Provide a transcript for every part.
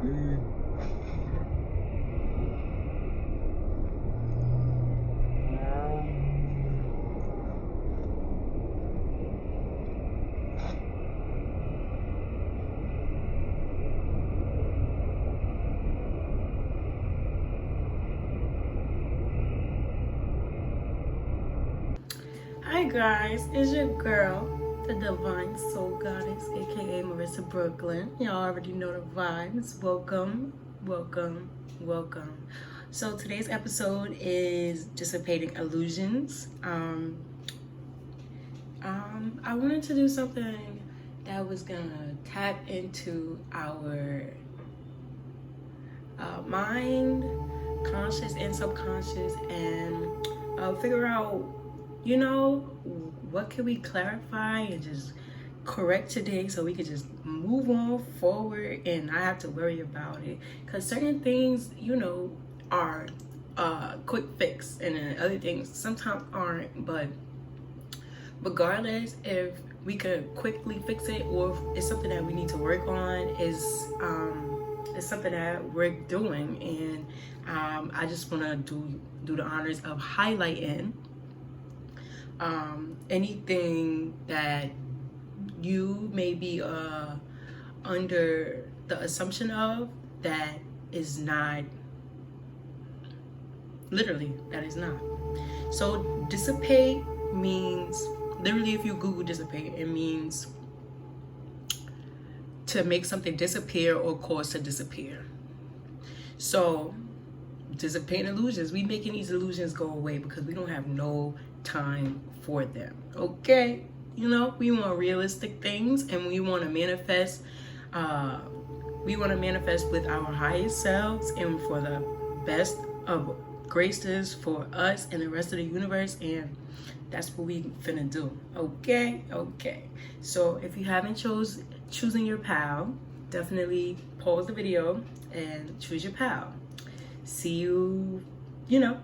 Hi guys, it's your girl, the Divine Soul Goddess, aka Marissa Brooklyn. Y'all already know the vibes. Welcome, welcome, welcome. So today's episode is dissipating illusions. I wanted to do something that was gonna tap into our mind, conscious and subconscious, and figure out, you know, what can we clarify and just correct today so we could just move on forward and not have to worry about it. Because certain things, you know, are quick fix, and then other things sometimes aren't. But regardless if we could quickly fix it or if it's something that we need to work on, is something that we're doing. And I just want to do the honors of highlighting anything that you may be under the assumption of that is not, literally, that is not. So dissipate means, literally, if you Google dissipate, it means to make something disappear or cause to disappear. So dissipating illusions, we making these illusions go away because we don't have no time for them. Okay, you know, we want realistic things, and we want to manifest with our highest selves and for the best of graces for us and the rest of the universe, and that's what we finna do. Okay. So if you haven't choosing your pal, definitely pause the video and choose your pal. See you,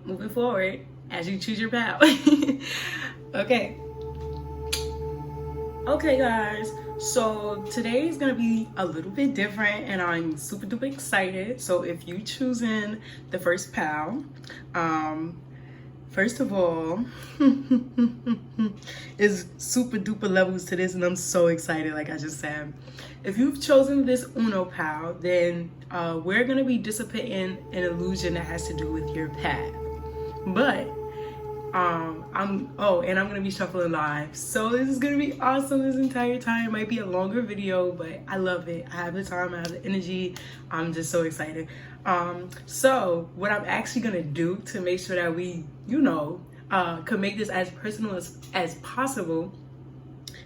moving forward as you choose your pal. Okay guys, so today is gonna be a little bit different and I'm super duper excited. So if you choosing the first pal, first of all, is super duper levels to this, and I'm so excited. Like I just said, if you've chosen this Uno pal, then we're gonna be dissipating an illusion that has to do with your path. But I'm gonna be shuffling live, so this is gonna be awesome. This entire time it might be a longer video, but I love it. I have the time, I have the energy. I'm just so excited. So what I'm actually gonna do to make sure that we, can make this as personal as possible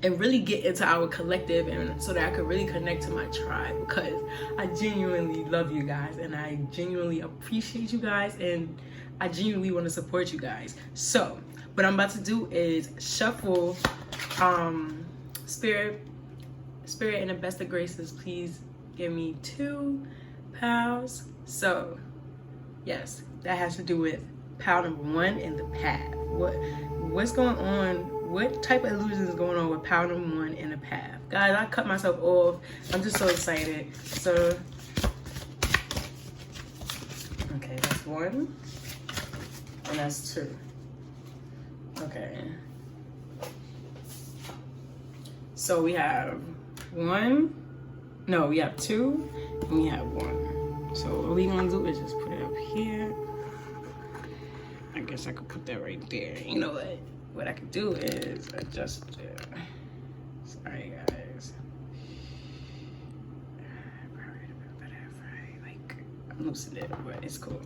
and really get into our collective, and so that I could really connect to my tribe, because I genuinely love you guys and I genuinely appreciate you guys and I genuinely want to support you guys. So what I'm about to do is shuffle. Spirit in the best of graces, please give me 2 pals. So yes, that has to do with pal number 1 in the path. What's going on? What type of illusion is going on with pal number 1 in the path? Guys, I cut myself off. I'm just so excited. So okay, that's 1. And that's 2. Okay. So we have 1. No, we have 2. And we have 1. So what we gonna do is just put it up here. I guess I could put that right there. You know what? What I could do is adjust it. Sorry, guys. Like, I'm loosening it, but it's cool.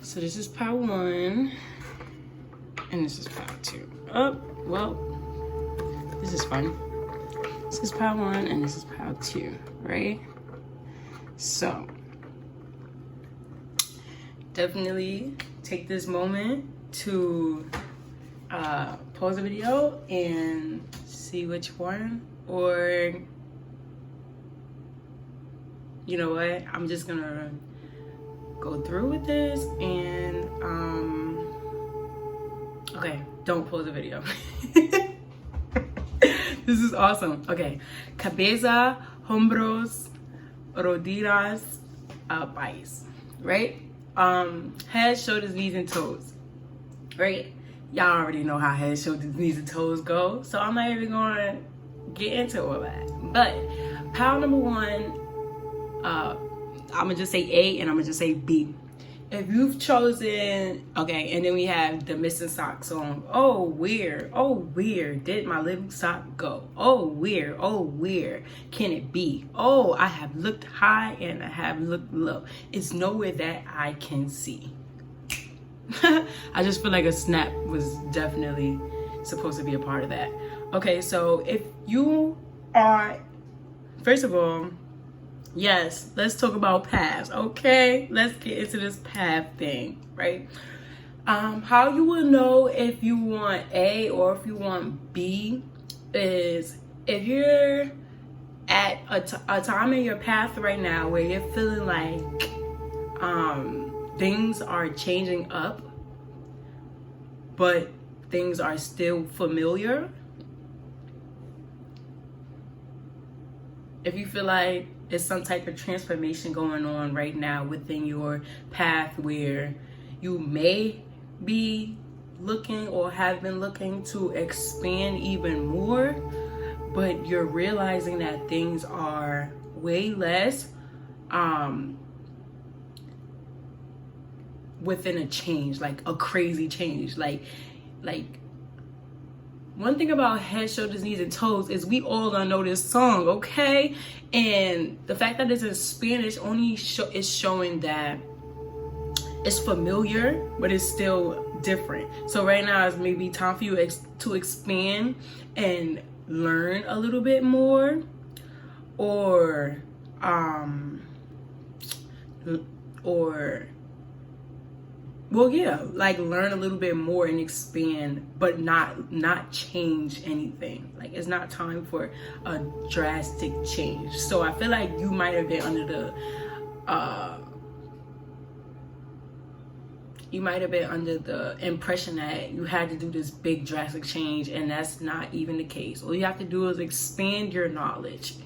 So this is pile 1, and this is pile 2. Oh, well, this is fun. This is pile 1, and this is pile 2, right? So, definitely take this moment to pause the video and see which one, or you know what, I'm just gonna go through with this and okay, don't pause the video. This is awesome. Okay, cabeza, hombros, rodillas, pies, right? Head, shoulders, knees, and toes, right? Y'all already know how head, shoulders, knees, and toes go, so I'm not even gonna get into all that. But pile number one, I'm gonna just say A and I'm gonna just say B. If you've chosen, okay, and then we have the missing sock song. Oh, where did my little sock go? Oh, where can it be? Oh, I have looked high and I have looked low. It's nowhere that I can see. I just feel like a snap was definitely supposed to be a part of that. Okay, so if you are, first of all, yes, let's talk about paths, okay? Let's get into this path thing, right? How you will know if you want A or if you want B is if you're at a time in your path right now where you're feeling like things are changing up, but things are still familiar. If you feel like there's some type of transformation going on right now within your path where you may be looking or have been looking to expand even more, but you're realizing that things are way less within a change, like a crazy change. Like one thing about head, shoulders, knees, and toes is we all gonna know this song, okay? And the fact that it's in Spanish only is showing that it's familiar, but it's still different. So right now it's maybe time for you to expand and learn a little bit more, or well, yeah, like learn a little bit more and expand, but not change anything. Like it's not time for a drastic change. So I feel like you might have been under the impression that you had to do this big drastic change, and that's not even the case. All you have to do is expand your knowledge.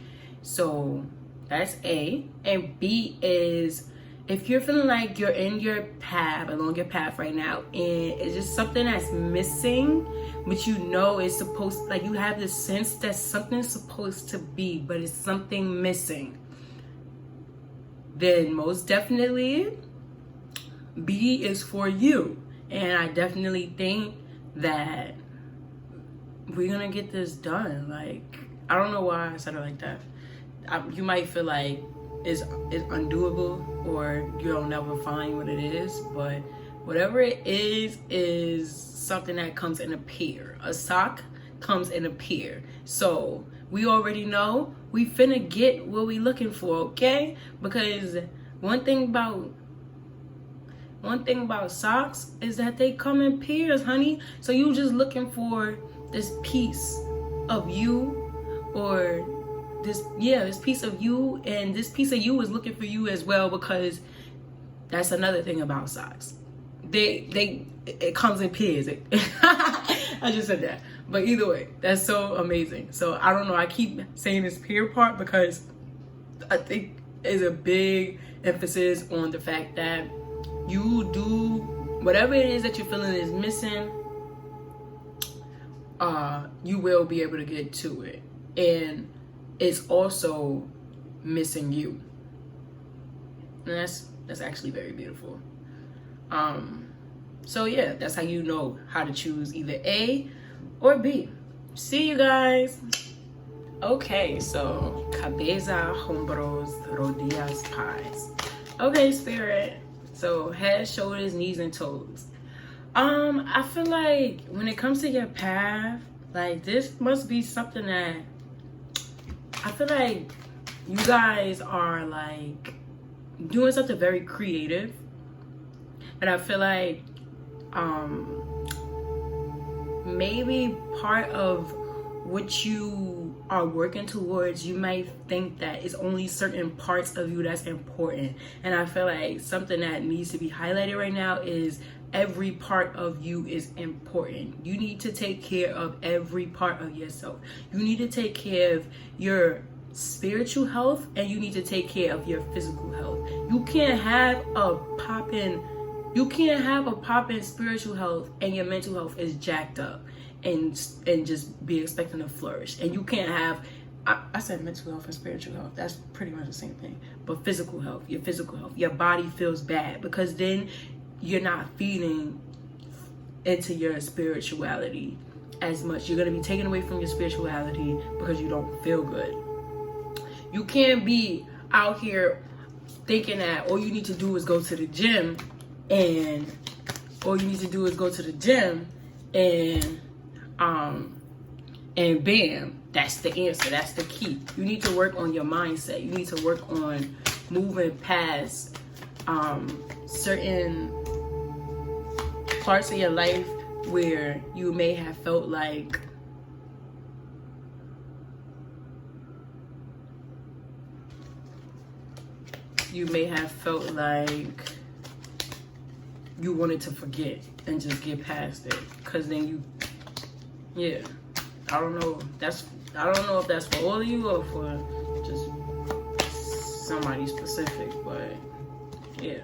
So that's A. And B is, if you're feeling like you're in your path, along your path right now, and it's just something that's missing, but you know it's supposed, like you have this sense that something's supposed to be, but it's something missing, then most definitely B is for you. And I definitely think that we're gonna get this done. Like, I don't know why I said it like that. You might feel like it's undoable or you'll never find what it is, but whatever it is something that comes in a pair. A sock comes in a pair. So we already know we finna get what we looking for, okay? Because one thing about socks is that they come in pairs, honey. So you just looking for this piece of you, or this piece of you, and this piece of you is looking for you as well, because that's another thing about socks. It comes in pairs. I just said that. But either way, that's so amazing. So I don't know, I keep saying this pair part because I think is a big emphasis on the fact that you do whatever it is that you're feeling is missing, you will be able to get to it. And it's also missing you. And that's actually very beautiful. So yeah, that's how you know how to choose either A or B. See you guys. Okay, so cabeza, hombros, rodillas, pies. Okay, spirit. So head, shoulders, knees, and toes. I feel like when it comes to your path, like this must be something that I feel like you guys are like doing something very creative. And I feel like maybe part of what you are working towards, you might think that it's only certain parts of you that's important. And I feel like something that needs to be highlighted right now is every part of you is important. You need to take care of every part of yourself. You need to take care of your spiritual health and you need to take care of your physical health. You can't have a poppin' spiritual health and your mental health is jacked up and just be expecting to flourish. And you can't have, I said mental health and spiritual health, that's pretty much the same thing. But physical health, your body feels bad because then you're not feeding into your spirituality as much. You're going to be taken away from your spirituality because you don't feel good. You can't be out here thinking that all you need to do is go to the gym and bam, that's the answer. That's the key. You need to work on your mindset. You need to work on moving past certain parts of your life where you may have felt like you wanted to forget and just get past it, because then I don't know if that's for all of you or for just somebody specific, but yeah.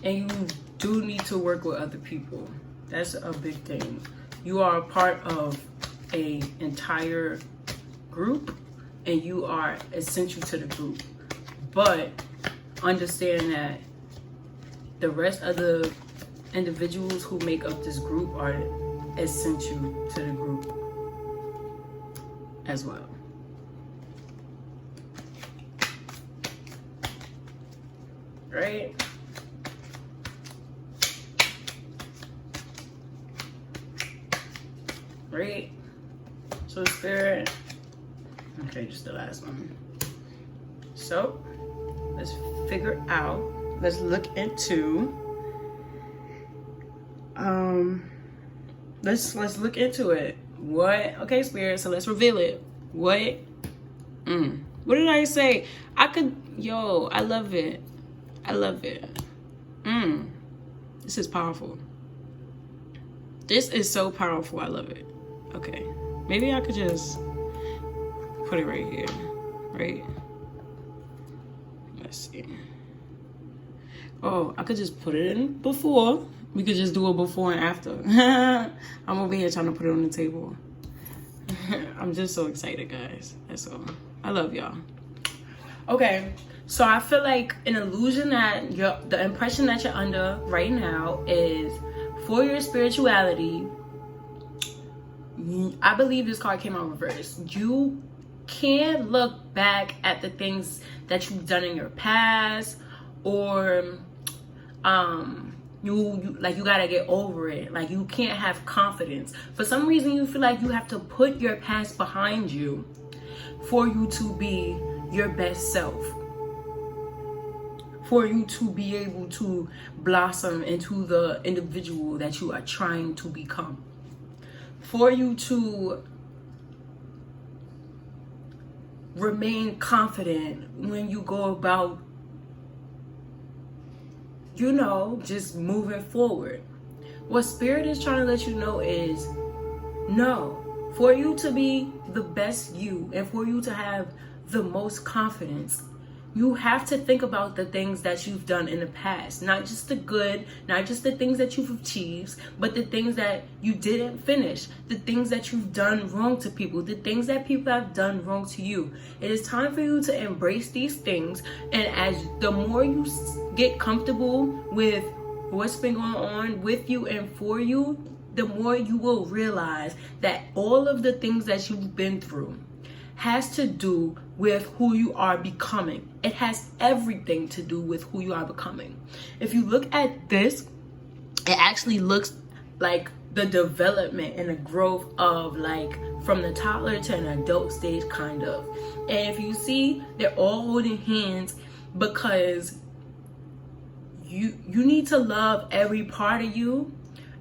And you do need to work with other people. That's a big thing. You are a part of an entire group and you are essential to the group. But understand that the rest of the individuals who make up this group are essential to the group as well. Right? Right? So spirit. Okay, just the last one. So let's figure out, let's look into let's look into it. What? Okay, spirit, so let's reveal it. What did I say? I love it. This is powerful. This is so powerful. I love it. Okay, maybe I could just put it right here, right? Let's see. Oh, I could just put it in before. We could just do it before and after. I'm over here trying to put it on the table. I'm just so excited, guys. That's all. I love y'all. Okay, so I feel like an illusion that the impression that you're under right now is for your spirituality. I believe this card came out reversed. You can't look back at the things that you've done in your past, or you gotta get over it. Like, you can't have confidence. For some reason, you feel like you have to put your past behind you for you to be your best self, for you to be able to blossom into the individual that you are trying to become, for you to remain confident when you go about, just moving forward. What Spirit is trying to let you know is, no, for you to be the best you and for you to have the most confidence, you have to think about the things that you've done in the past. Not just the good, not just the things that you've achieved, but the things that you didn't finish, the things that you've done wrong to people, the things that people have done wrong to you. It is time for you to embrace these things. And as the more you get comfortable with what's been going on with you and for you, the more you will realize that all of the things that you've been through has to do with who you are becoming. It has everything to do with who you are becoming. If you look at this, it actually looks like the development and the growth of, like, from the toddler to an adult stage, kind of. And if you see, they're all holding hands because you need to love every part of you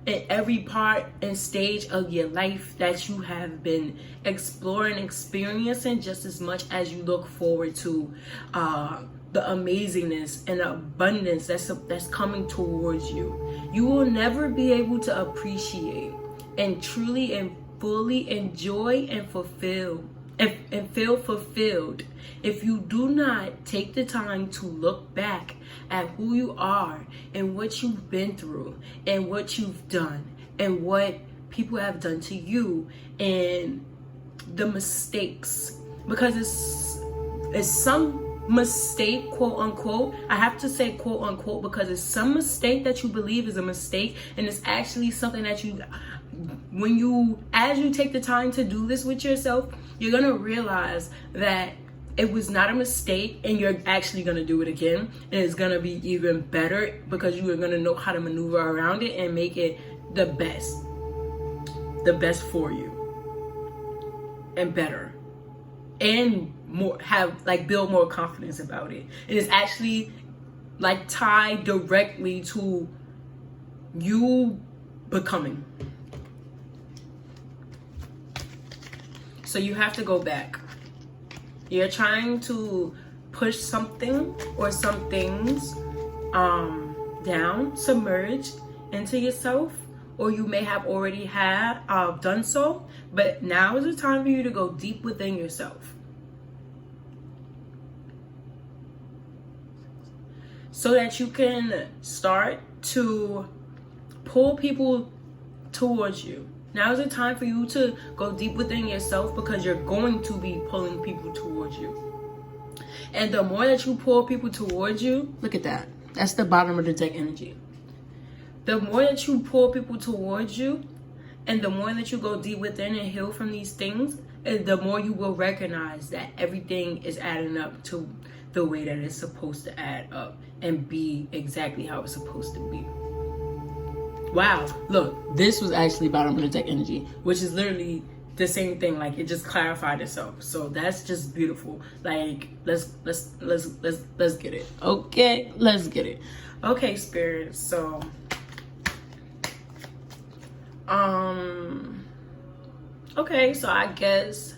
and every part and stage of your life that you have been exploring, experiencing, just as much as you look forward to the amazingness and the abundance that's coming towards you. You will never be able to appreciate and truly and fully enjoy and fulfill and feel fulfilled if you do not take the time to look back at who you are and what you've been through and what you've done and what people have done to you and the mistakes, because it's some mistake, quote unquote. I have to say quote unquote because it's some mistake that you believe is a mistake, and it's actually something that as you take the time to do this with yourself, you're gonna realize that it was not a mistake, and you're actually gonna do it again, and it's gonna be even better because you are gonna know how to maneuver around it and make it the best for you and better and more, build more confidence about it. And it's actually like tied directly to you becoming. So you have to go back. You're trying to push something or some things down, submerge into yourself, or you may have already done so, but now is the time for you to go deep within yourself, so that you can start to pull people towards you. Now is the time for you to go deep within yourself, because you're going to be pulling people towards you. And the more that you pull people towards you, look at that. That's the bottom of the deck energy. The more that you pull people towards you, and the more that you go deep within and heal from these things, the more you will recognize that everything is adding up to the way that it's supposed to add up and be exactly how it's supposed to be. Wow, look, this was actually bottom of the deck energy, which is literally the same thing. Like, it just clarified itself. So that's just beautiful. Like, let's get it. Okay, let's get it. Okay, Spirit. So okay, so I guess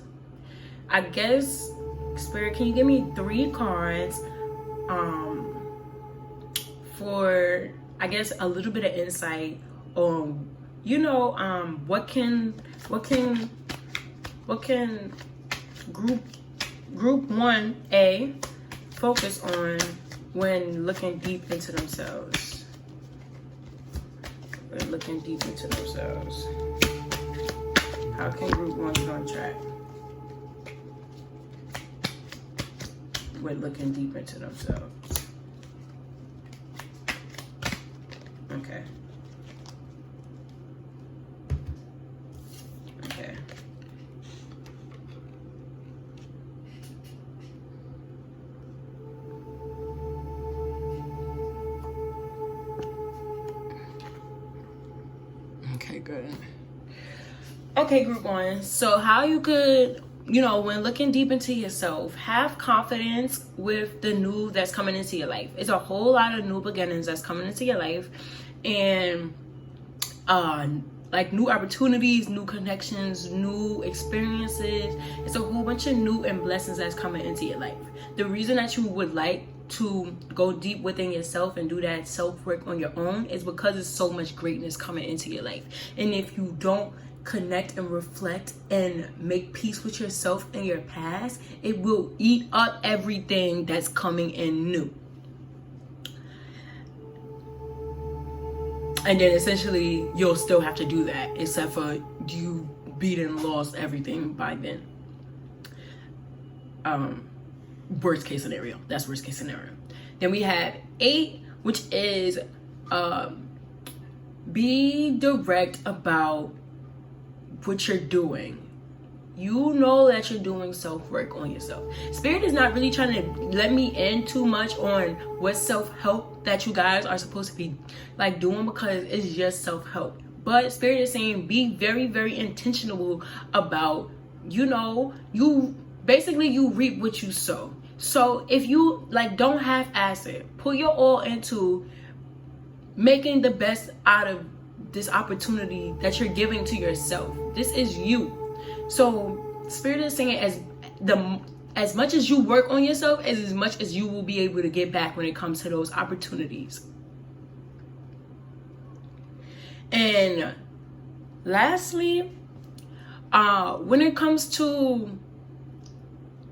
Spirit, can you give me 3 cards for, I guess, a little bit of insight on, what can group 1A focus on when looking deep into themselves? When looking deep into themselves. How can group 1 get on track with looking deep into themselves? Okay. Okay. Okay, good. Okay, group 1. So how you could, when looking deep into yourself, have confidence with the new that's coming into your life. It's a whole lot of new beginnings that's coming into your life, and like new opportunities, new connections, new experiences. It's a whole bunch of new and blessings that's coming into your life. The reason that you would like to go deep within yourself and do that self-work on your own is because there's so much greatness coming into your life. And if you don't connect and reflect and make peace with yourself and your past, it will eat up everything that's coming in new. And then essentially you'll still have to do that, except for you beat and lost everything by then. Worst case scenario. That's worst case scenario. Then we have 8, which is be direct about what you're doing. You know that you're doing self-work on yourself. Spirit is not really trying to let me in too much on what self-help that you guys are supposed to be like doing, because it's just self-help. But Spirit is saying be very, very intentional about, you reap what you sow. So if you don't half-ass it, put your all into making the best out of this opportunity that you're giving to yourself. This is you. So Spirit is saying as much as you work on yourself, as much as you will be able to get back when it comes to those opportunities. And lastly, when it comes to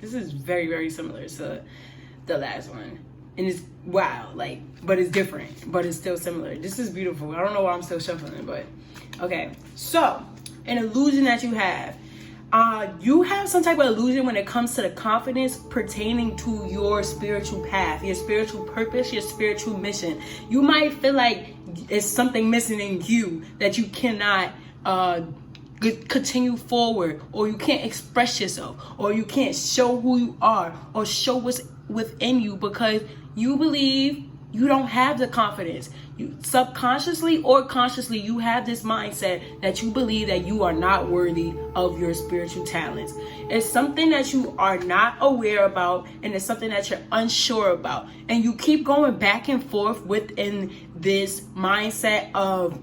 This is very, very similar to the last one. And it's wow, like, but it's different, but it's still similar. This is beautiful. I don't know why I'm still shuffling, but okay. So, an illusion that you have. You have some type of illusion when it comes to the confidence pertaining to your spiritual path, your spiritual purpose, your spiritual mission. You might feel like it's something missing in you that you cannot continue forward, or you can't express yourself, or you can't show who you are, or show what's within you because you believe you don't have the confidence. You subconsciously or consciously, you have this mindset that you believe that you are not worthy of your spiritual talents. It's something that you are not aware about, and it's something that you're unsure about. And you keep going back and forth within this mindset of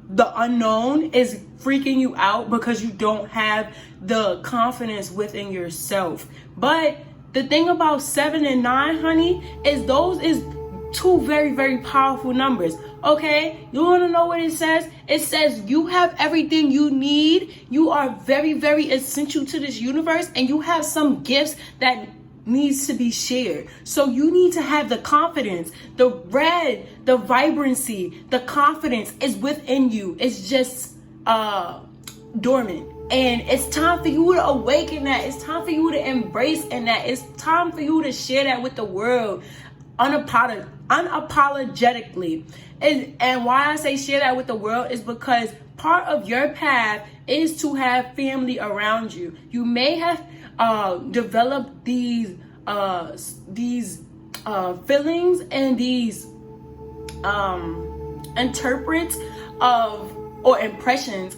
the unknown is freaking you out because you don't have the confidence within yourself. But the thing about 7 and 9, honey, is those is two very, very powerful numbers. Okay, you want to know what it says? It says you have everything you need. You are very, very essential to this universe, and you have some gifts that needs to be shared. So you need to have the confidence, the red, the vibrancy, the confidence is within you. It's just dormant. And it's time for you to awaken that. It's time for you to embrace in that. It's time for you to share that with the world unapologetically. And why I say share that with the world is because part of your path is to have family around you. You may have developed these feelings and these interprets of or impressions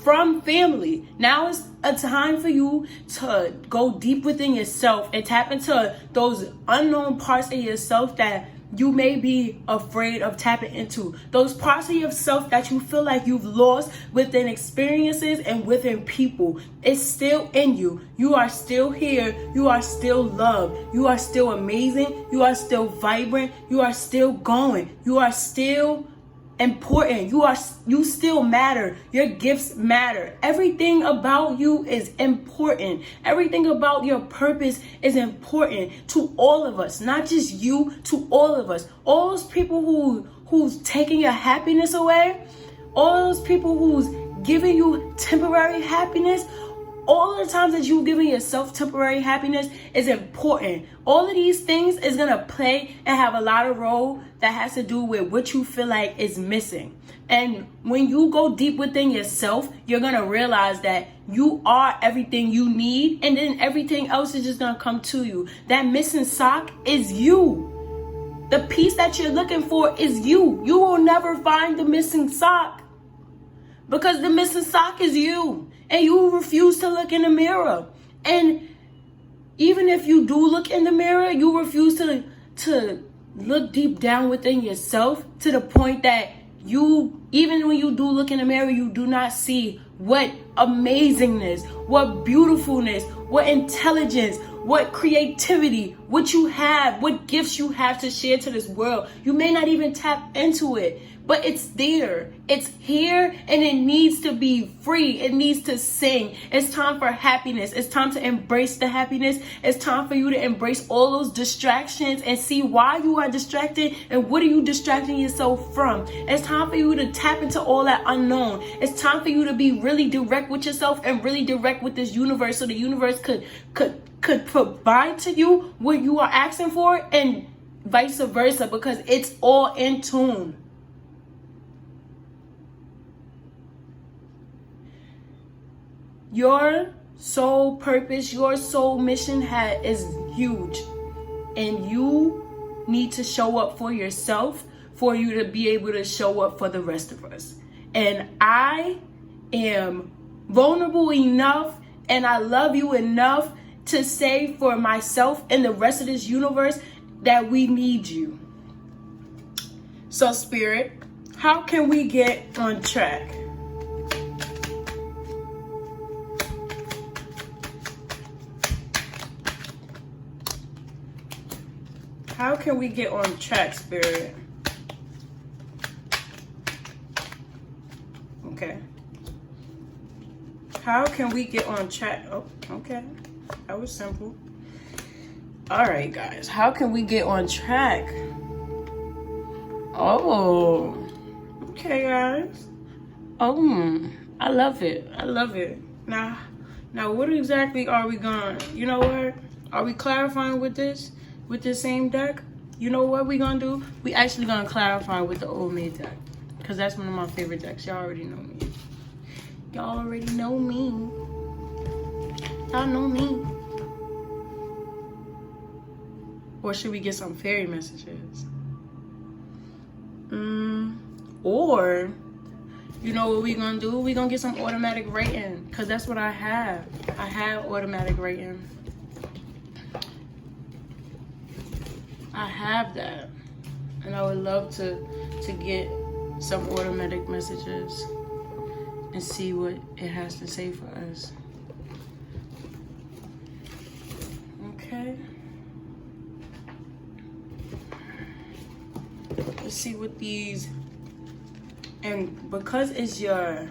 from family. Now it's a time for you to go deep within yourself and tap into those unknown parts of yourself that you may be afraid of tapping into. Those parts of yourself that you feel like you've lost within experiences and within people. It's still in you. You are still here. You are still loved. You are still amazing. You are still vibrant. You are still going. You are still important. You still matter. Your gifts matter. Everything about you is important. Everything about your purpose is important to all of us, not just you, to all of us. All those people who's taking your happiness away, all those people who's giving you temporary happiness, all the times that you're giving yourself temporary happiness is important. All of these things is going to play and have a lot of role that has to do with what you feel like is missing. And when you go deep within yourself, you're going to realize that you are everything you need, and then everything else is just going to come to you. That missing sock is you. The piece that you're looking for is you. You will never find the missing sock because the missing sock is you. And you refuse to look in the mirror. And even if you do look in the mirror, you refuse to look deep down within yourself to the point that even when you do look in the mirror, you do not see what amazingness, what beautifulness, what intelligence, what creativity, what you have, what gifts you have to share to this world. You may not even tap into it, but it's there. It's here, and it needs to be free. It needs to sing. It's time for happiness. It's time to embrace the happiness. It's time for you to embrace all those distractions and see why you are distracted and what are you distracting yourself from. It's time for you to tap into all that unknown. It's time for you to be really direct with yourself and really direct with this universe, so the universe could provide to you what you are asking for, and vice versa, because it's all in tune. Your soul purpose, your soul mission is huge, and you need to show up for yourself for you to be able to show up for the rest of us. And I am vulnerable enough, and I love you enough to say for myself and the rest of this universe that we need you. So, Spirit, how can we get on track? How can we get on track, Spirit? Okay. How can we get on track? Oh, okay. That was simple. All right, guys. How can we get on track? Oh, okay, guys. Oh, I love it. I love it. Now, what exactly are we going? You know what? Are we clarifying with this same deck? You know what we gonna do? We actually gonna clarify with the Old Maid deck, because that's one of my favorite decks. Y'all already know me. Y'all already know me. Y'all know me. Or should we get some fairy messages? Or, you know what we gonna do? We gonna get some automatic rating, because that's what I have. I have automatic rating. I have that. And I would love to get some automatic messages and see what it has to say for us. Okay. Let's see what these, and because it's your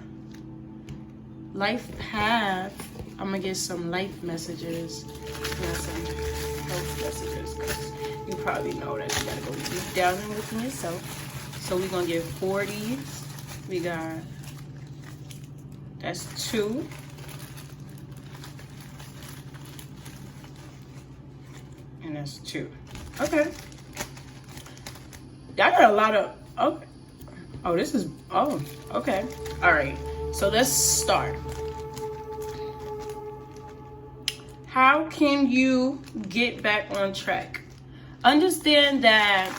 life path, I'm gonna get some life messages, not some health messages, because you probably know that you gotta go deep down and within yourself. So we're gonna get 40s. We got, that's 2. And that's 2. Okay. Y'all got a lot of, okay. Oh, this is, oh, okay. All right. So let's start. How can you get back on track? Understand that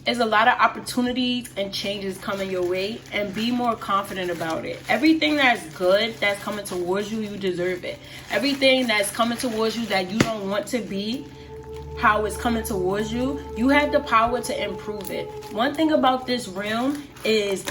there's a lot of opportunities and changes coming your way, and be more confident about it. Everything that's good that's coming towards you, you deserve it. Everything that's coming towards you that you don't want to be, how it's coming towards you, you have the power to improve it. One thing about this realm is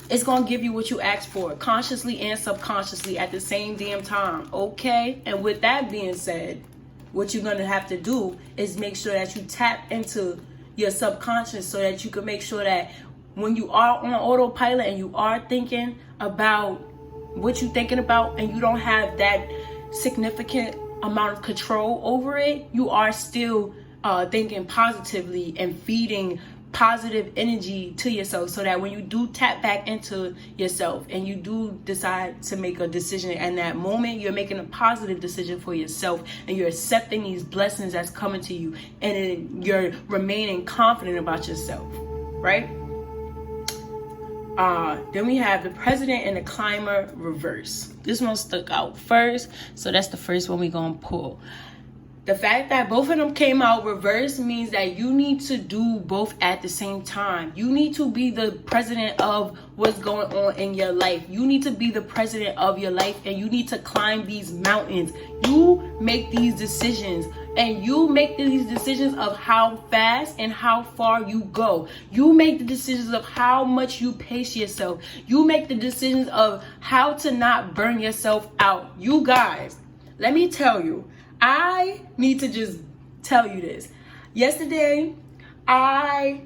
it's gonna give you what you ask for, consciously and subconsciously at the same damn time, okay? And with that being said, what you're gonna have to do is make sure that you tap into your subconscious, so that you can make sure that when you are on autopilot and you are thinking about what you're thinking about, and you don't have that significant amount of control over it, you are still thinking positively and feeding positive energy to yourself, so that when you do tap back into yourself and you do decide to make a decision, in that moment you're making a positive decision for yourself, and you're accepting these blessings that's coming to you, and then you're remaining confident about yourself, right? Then we have the President and the Climber reverse. This one stuck out first, so that's the first one we're gonna pull. The fact that both of them came out reverse means that you need to do both at the same time. You need to be the president of what's going on in your life. You need to be the president of your life, and you need to climb these mountains. You make these decisions, and you make these decisions of how fast and how far you go. You make the decisions of how much you pace yourself. You make the decisions of how to not burn yourself out. You guys, let me tell you, I need to just tell you this. Yesterday, I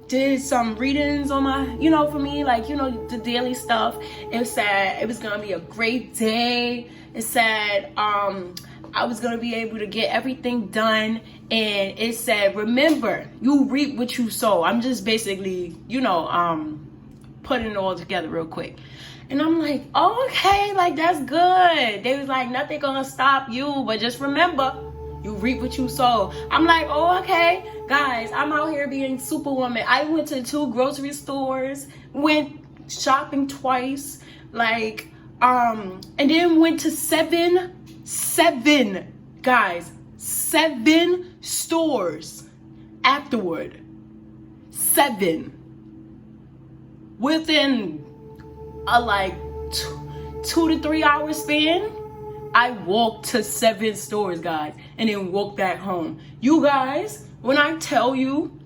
did some readings on my, for me, like, the daily stuff. It said it was going to be a great day. It said I was going to be able to get everything done. And it said, remember, you reap what you sow. I'm just basically, putting it all together real quick. And I'm like, oh, okay, like, that's good. They was like, nothing gonna stop you, but just remember, you reap what you sow. I'm like, oh, okay. Guys, I'm out here being superwoman. I went to 2 grocery stores, went shopping twice, like, and then went to 7 stores afterward. 7. Within a 2 to 3 hour span, I walked to 7 stores, guys, and then walked back home. You guys, when I tell you,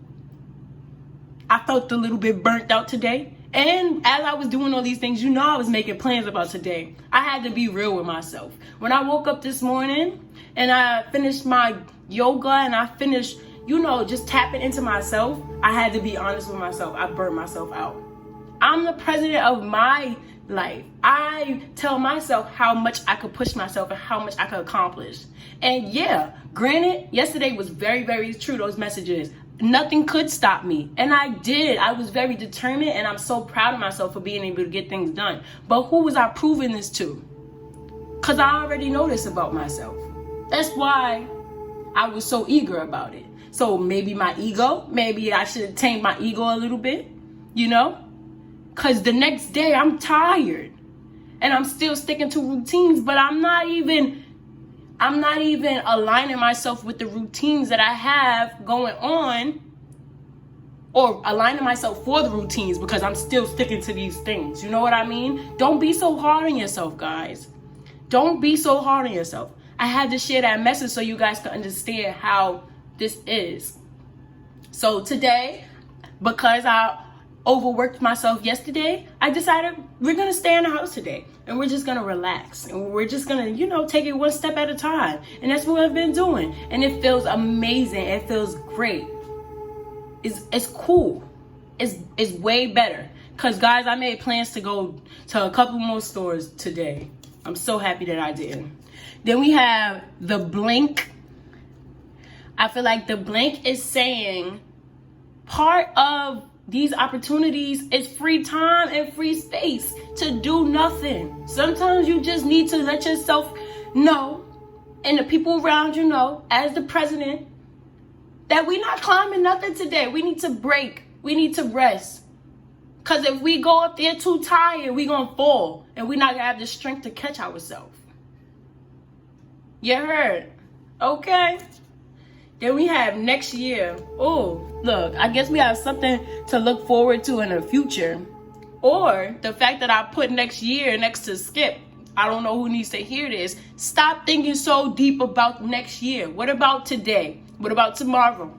I felt a little bit burnt out today. And as I was doing all these things, I was making plans about today. I had to be real with myself. When I woke up this morning and I finished my yoga and I finished, just tapping into myself, I had to be honest with myself. I burnt myself out. I'm the president of my life. I tell myself how much I could push myself and how much I could accomplish. And yeah, granted, yesterday was very, very true, those messages. Nothing could stop me. And I did. I was very determined, and I'm so proud of myself for being able to get things done. But who was I proving this to? Because I already know this about myself. That's why I was so eager about it. So maybe my ego, maybe I should tame my ego a little bit, you know? Because the next day I'm tired and I'm still sticking to routines, but I'm not even aligning myself with the routines that I have going on, or aligning myself for the routines because I'm still sticking to these things. You know what I mean? Don't be so hard on yourself, guys. Don't be so hard on yourself. I had to share that message so you guys can understand how this is. So today, because I overworked myself yesterday, I decided we're going to stay in the house today and we're just going to relax and we're just going to, take it one step at a time. And that's what I've been doing. And it feels amazing. It feels great. It's cool. It's way better. Because, guys, I made plans to go to a couple more stores today. I'm so happy that I did. Then we have the blank. I feel like the blank is saying part of these opportunities is free time and free space to do nothing. Sometimes you just need to let yourself know, and the people around you know, as the president, that we're not climbing nothing today. We need to break. We need to rest. Because if we go up there too tired, we're going to fall. And we're not going to have the strength to catch ourselves. You heard? Okay. Then we have next year. Oh, look, I guess we have something to look forward to in the future. Or the fact that I put next year next to skip. I don't know who needs to hear this. Stop thinking so deep about next year. What about today? What about tomorrow?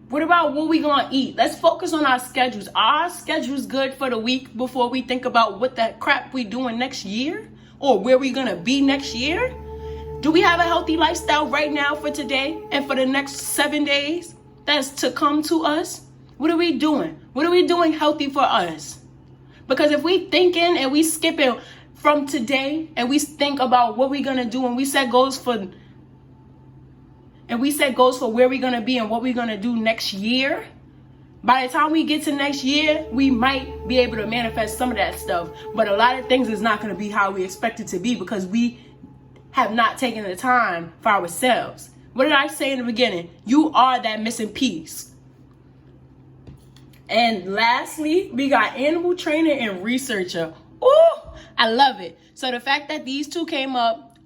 What about what we gonna eat? Let's focus on our schedules. Are our schedules good for the week before we think about what the crap we doing next year? Or where we gonna be next year? Do we have a healthy lifestyle right now for today and for the next 7 days that's to come to us? What are we doing? What are we doing healthy for us? Because if we thinking and we skipping from today and we think about what we're gonna do and we set goals for where we're gonna be and what we're gonna do next year, by the time we get to next year, we might be able to manifest some of that stuff. But a lot of things is not gonna be how we expect it to be because we have not taken the time for ourselves. What did I say in the beginning? You are that missing piece. And lastly, we got animal trainer and researcher. Ooh, I love it. So the fact that these two came up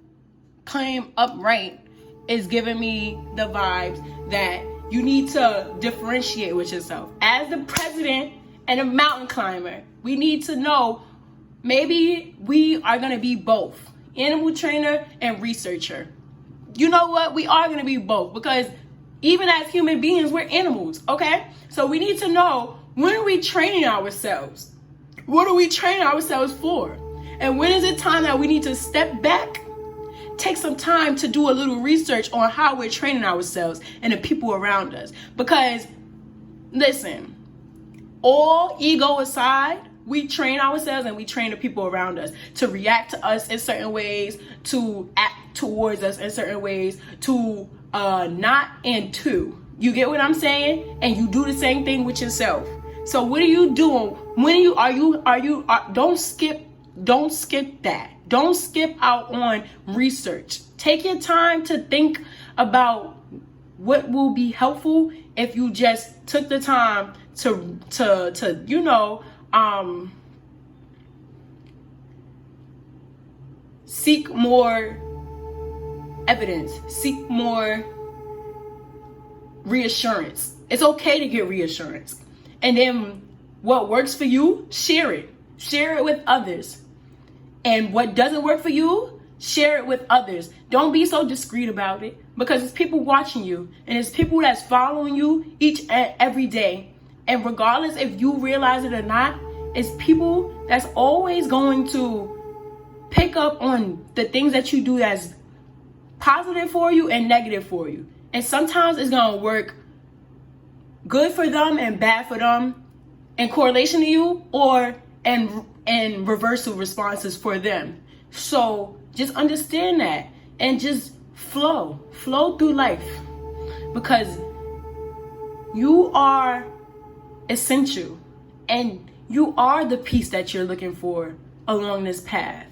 right is giving me the vibes that you need to differentiate with yourself. As the president and a mountain climber, we need to know maybe we are going to be both. Animal trainer and researcher. You know what? We are going to be both because even as human beings, we're animals, okay? So we need to know, when are we training ourselves? What are we training ourselves for? And when is it time that we need to step back, take some time to do a little research on how we're training ourselves and the people around us? Because, listen, all ego aside, we train ourselves and we train the people around us to react to us in certain ways, to act towards us in certain ways, to not and to. You get what I'm saying? And you do the same thing with yourself. So what are you doing? Don't skip that. Don't skip out on research. Take your time to think about what will be helpful if you just took the time to seek more evidence, seek more reassurance. It's okay to get reassurance. And then what works for you, share it. Share it with others. And what doesn't work for you, share it with others. Don't be so discreet about it because it's people watching you and it's people that's following you each and every day. And regardless if you realize it or not, it's people that's always going to pick up on the things that you do that's positive for you and negative for you. And sometimes it's going to work good for them and bad for them in correlation to you, or and reversal responses for them. So just understand that and just flow through life, because you are essential and you are the peace that you're looking for along this path.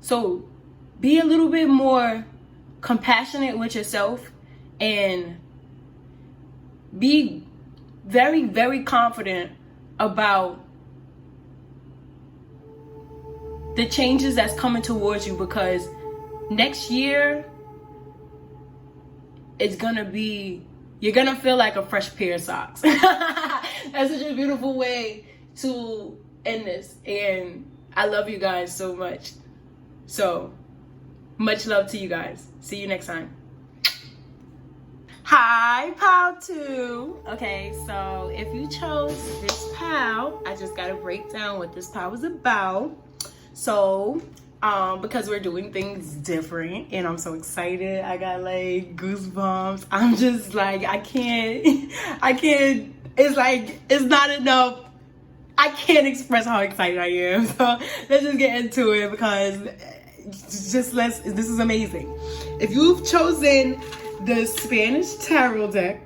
So be a little bit more compassionate with yourself and be very, very confident about the changes that's coming towards you, because next year it's gonna be, you're gonna feel like a fresh pair of socks. That's such a beautiful way to end this, and I love you guys so much. So much love to you guys. See you next time. Hi, Pal 2. Okay, so if you chose this pal, I just gotta break down what this pal was about. So, because we're doing things different and I'm so excited, I got like goosebumps. I'm just like, I can't, it's like, it's not enough. I can't express how excited I am. So let's just get into it, because this is amazing. If you've chosen the Spanish tarot deck,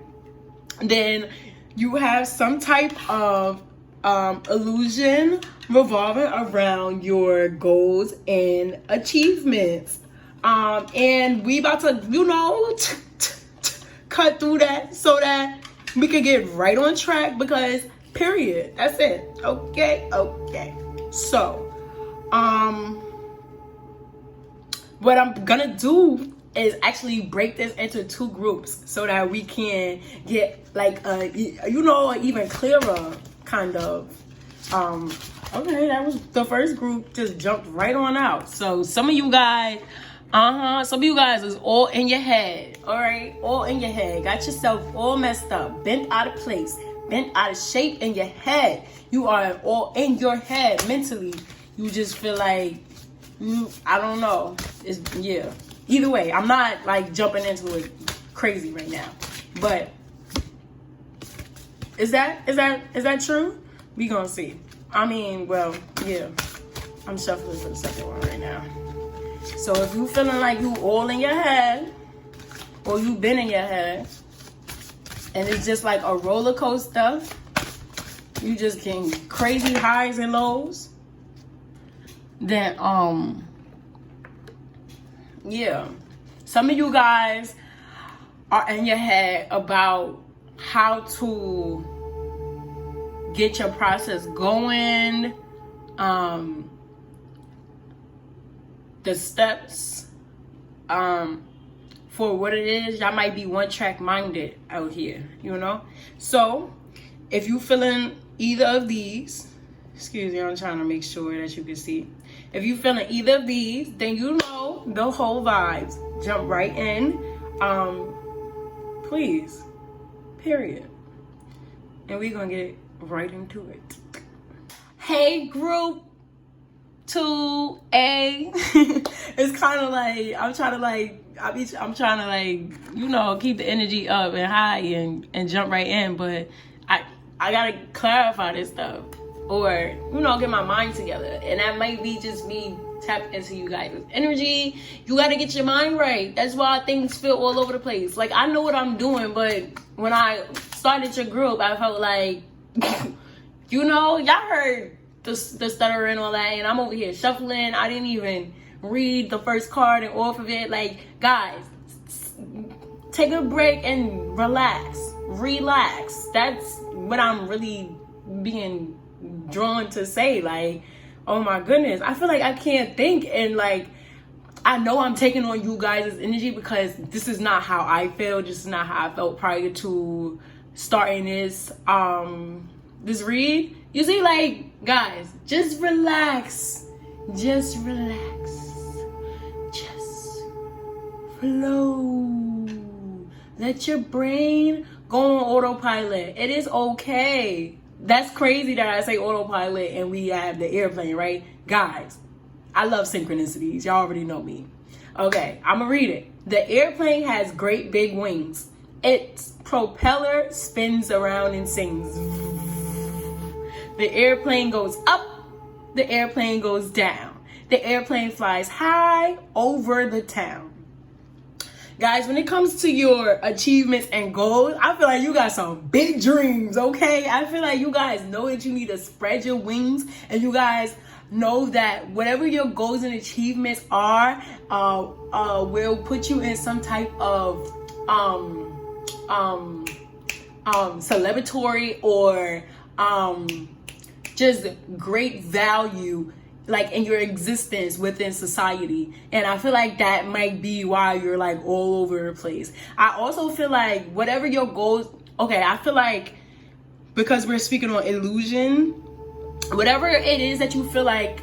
then you have some type of illusion revolving around your goals and achievements. And we about to, cut through that so that we can get right on track, because period. That's it. Okay. So, what I'm gonna do is actually break this into 2 groups so that we can get like an even clearer kind of okay, that was the first group, just jumped right on out. So some of you guys is all in your head. All right, all in your head, got yourself all messed up, bent out of place, bent out of shape in your head. You are all in your head mentally. You just feel like I don't know. Either way, I'm not like jumping into it crazy right now. But is that true? We gonna see. I mean, well, yeah. I'm shuffling for the second one right now. So if you feeling like you all in your head, or you been in your head, and it's just like a roller coaster, you just getting crazy highs and lows, then yeah, some of you guys are in your head about how to get your process going, the steps for what it is. Y'all might be one-track minded out here, So if you feeling either of these, excuse me, I'm trying to make sure that you can see. If you feeling either of these, then the whole vibes. Jump right in, please, period. And we're gonna get right into it. Hey, group 2A. It's kind of like I'm trying to keep the energy up and high and jump right in, but I gotta clarify this stuff, or get my mind together, and that might be just me tap into you guys' energy. You gotta get your mind right. That's why things feel all over the place. Like, I know what I'm doing, but when I started your group, I felt like y'all heard the stutter and all that, and I'm over here shuffling. I didn't even read the first card and off of it. Like, guys, take a break and relax. That's what I'm really being drawn to say. Like, oh my goodness, I feel like I can't think, and like, I know I'm taking on you guys' energy, because this is not how I feel. This is not how I felt prior to starting this this read. You see, like, guys, just relax. Just relax. Just flow. Let your brain go on autopilot. It is okay. That's crazy that I say autopilot and we have the airplane, right? Guys, I love synchronicities. Y'all already know me. Okay, I'm gonna read it. The airplane has great big wings. Its propeller spins around and sings. The airplane goes up the airplane goes down. The airplane flies high over the town. Guys, when it comes to your achievements and goals, I feel like you got some big dreams, okay? I feel like you guys know that you need to spread your wings, and you guys know that whatever your goals and achievements are, will put you in some type of celebratory or just great value, like in your existence within society. And I feel like that might be why you're like all over the place. I also feel like whatever your goals, okay, I feel like because we're speaking on illusion, whatever it is that you feel like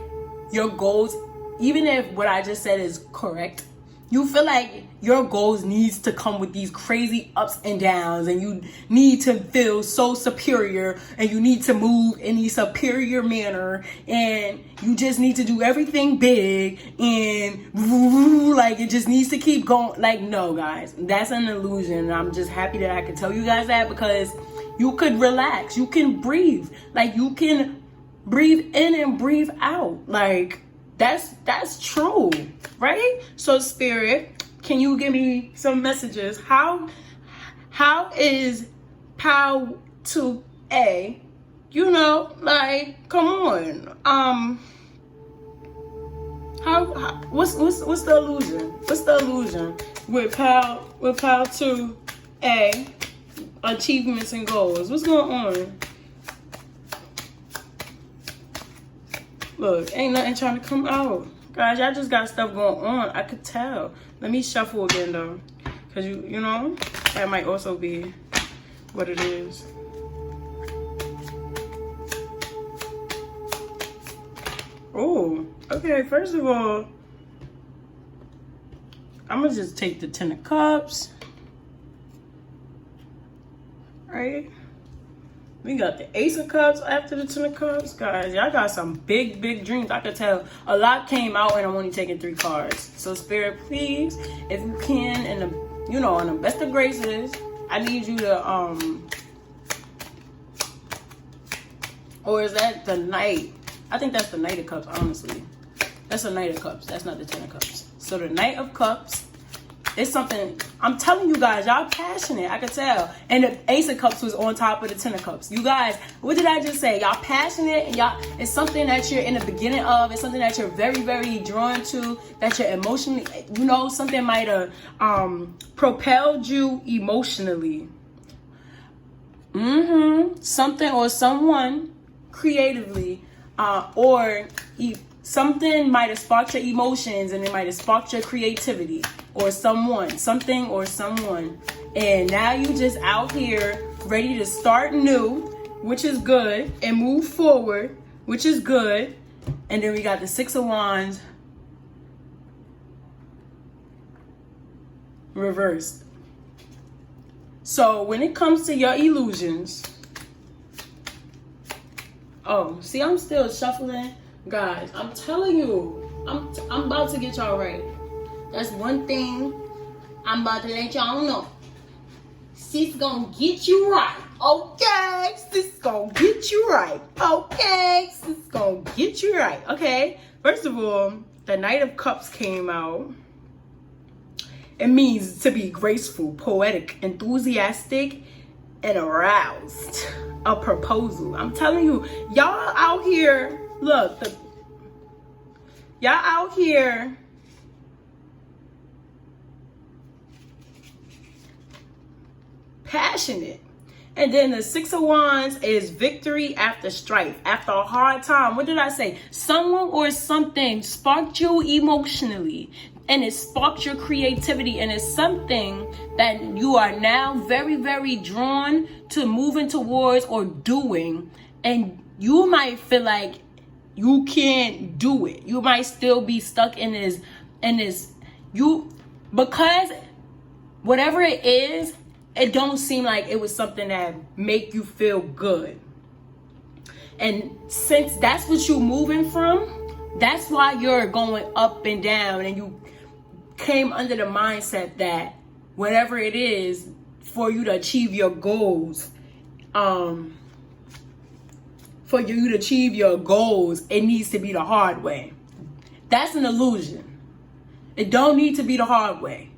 your goals, even if what I just said is correct, you feel like your goals needs to come with these crazy ups and downs, and you need to feel so superior, and you need to move in a superior manner, and you just need to do everything big, and like it just needs to keep going. Like, no, guys, that's an illusion. And I'm just happy that I can tell you guys that, because you could relax, you can breathe, like you can breathe in and breathe out. Like, that's true, right? So Spirit, can you give me some messages? How is POW to A? You know, like, come on. What's the illusion? What's the illusion with POW to A? Achievements and goals. What's going on? Look, ain't nothing trying to come out. Guys, y'all just got stuff going on. I could tell. Let me shuffle again, though. Because, you know, that might also be what it is. Oh, okay. First of all, I'm going to just take the 10 of Cups. Right? We got the Ace of Cups after the 10 of Cups. Guys, y'all got some big, big dreams. I could tell a lot came out, and I'm only taking 3 cards. So Spirit, please, if you can, and you know, on the best of graces, I need you to, or is that the Knight? I think that's the Knight of Cups, honestly. That's the Knight of Cups. That's not the 10 of Cups. So the Knight of Cups is something, I'm telling you guys, y'all passionate, I could tell. And the Ace of Cups was on top of the 10 of Cups. You guys, what did I just say? Y'all passionate, and y'all, it's something that you're in the beginning of. It's something that you're very, very drawn to, that you're emotionally, you know, something might have propelled you emotionally. Something or someone creatively, or something might have sparked your emotions, and it might have sparked your creativity, or something or someone. And now you just out here ready to start new, which is good, and move forward, which is good. And then we got the 6 of Wands reversed. So when it comes to your illusions, oh, see, I'm still shuffling. Guys, I'm telling you, I'm about to get y'all right. That's one thing I'm about to let y'all know. Sis gonna get you right, okay? Sis gonna get you right, okay? Sis gonna get you right, okay? First of all, the Knight of Cups came out. It means to be graceful, poetic, enthusiastic, and aroused. A proposal. I'm telling you, y'all out here, look, y'all out here passionate. And then the 6 of Wands is victory after strife, after a hard time. What did I say? Someone or something sparked you emotionally, and it sparked your creativity, and it's something that you are now very, very drawn to moving towards or doing. And you might feel like you can't do it. You might still be stuck in this, because whatever it is, it don't seem like it was something that make you feel good. And since that's what you're moving from, that's why you're going up and down, and you came under the mindset that whatever it is for you to achieve your goals, for for you to achieve your goals, it needs to be the hard way. That's an illusion. It don't need to be the hard way.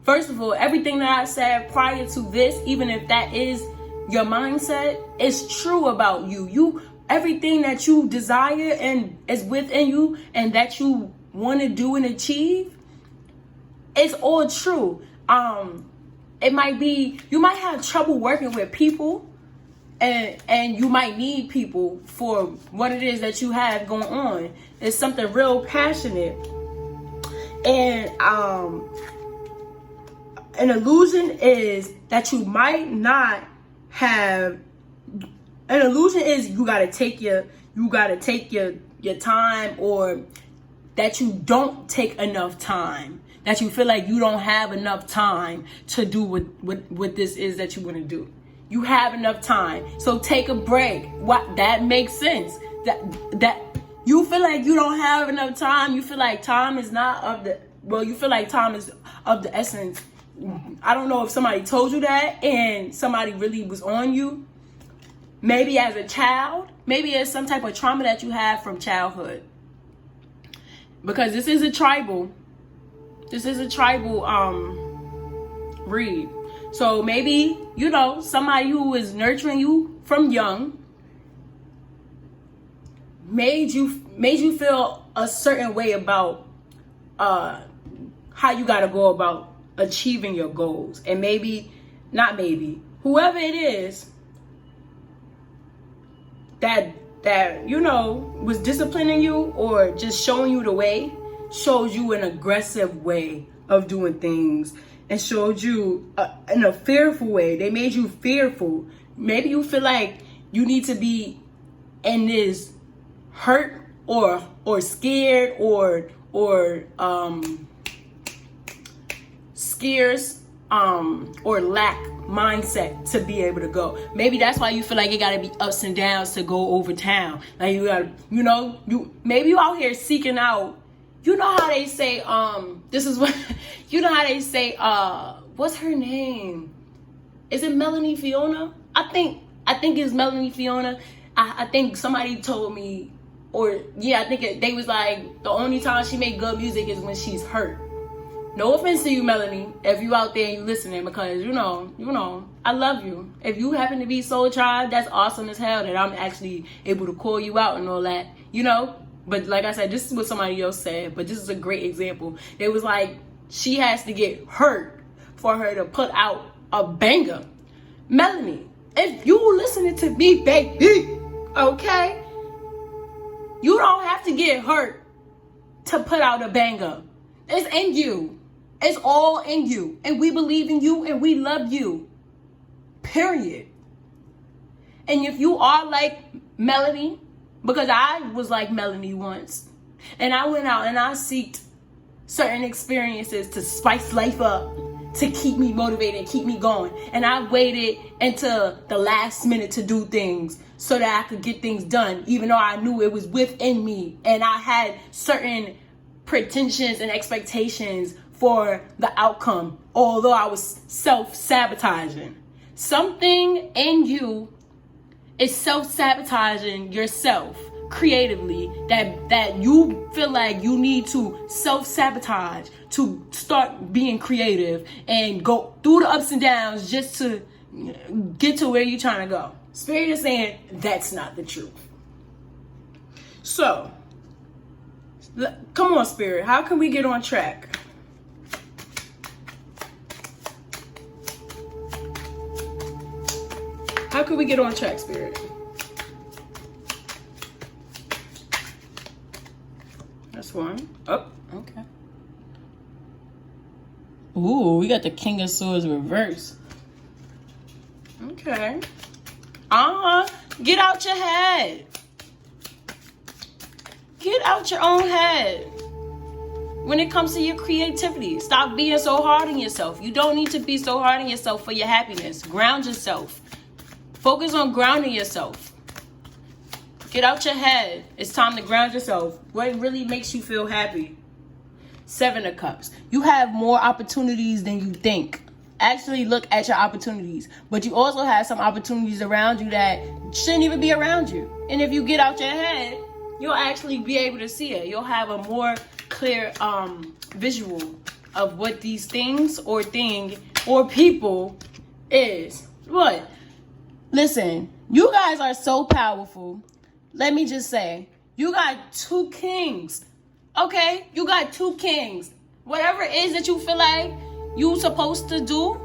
First of all, everything that I said prior to this, even if that is your mindset, is true about you. Everything that you desire and is within you and that you want to do and achieve, it's all true. It might be, you might have trouble working with people, and you might need people for what it is that you have going on. It's something real passionate. And an illusion is that you might not have. An illusion is you gotta take your time, or that you don't take enough time. That you feel like you don't have enough time to do what this is that you want to do. You have enough time, so take a break. What that makes sense. That you feel like you don't have enough time. You feel like time is not of the. Well, you feel like time is of the essence. I don't know if somebody told you that and somebody really was on you. Maybe as a child, maybe it's some type of trauma that you have from childhood. Because this is a tribal read. So maybe, somebody who is nurturing you from young made you feel a certain way about how you got to go about achieving your goals. And whoever it is that was disciplining you or just showing you the way, shows you an aggressive way of doing things, and showed you in a fearful way. They made you fearful. Maybe you feel like you need to be in this hurt or scared or scarce or lack mindset to be able to go. Maybe that's why you feel like it gotta be ups and downs to go over town. Like you gotta, maybe you out here seeking out. You know how they say, this is what, you know how they say, what's her name? Is it Melanie Fiona? I think it's Melanie Fiona. I think somebody told me, they was like, the only time she make good music is when she's hurt. No offense to you, Melanie, if you out there and you listening, because I love you. If you happen to be Soul Tribe, that's awesome as hell that I'm actually able to call you out and all that, But like I said, this is what somebody else said, but this is a great example. It was like she has to get hurt for her to put out a banger. Melanie, if you listening to me, baby, okay? You don't have to get hurt to put out a banger. It's in you. It's all in you. And we believe in you and we love you. Period. And if you are like Melanie, because I was like Melanie once, and I went out and I sought certain experiences to spice life up, to keep me motivated and keep me going. And I waited until the last minute to do things so that I could get things done, even though I knew it was within me. And I had certain pretensions and expectations for the outcome, although I was self-sabotaging. Something in you is self-sabotaging yourself creatively, that you feel like you need to self-sabotage to start being creative and go through the ups and downs just to get to where you're trying to go. Spirit is saying that's not the truth. So, come on, Spirit, how can we get on track? How can we get on track, Spirit? That's one. Oh, okay. Ooh, we got the King of Swords reverse. Okay. Get out your head. Get out your own head. When it comes to your creativity, stop being so hard on yourself. You don't need to be so hard on yourself for your happiness. Ground yourself. Focus on grounding yourself. Get out your head. It's time to ground yourself. What really makes you feel happy? 7 of Cups. You have more opportunities than you think. Actually look at your opportunities. But you also have some opportunities around you that shouldn't even be around you. And if you get out your head, you'll actually be able to see it. You'll have a more clear visual of what these things or thing or people is. What? Listen, you guys are so powerful. Let me just say, you got 2 kings. Okay? You got 2 kings. Whatever it is that you feel like you supposed to do,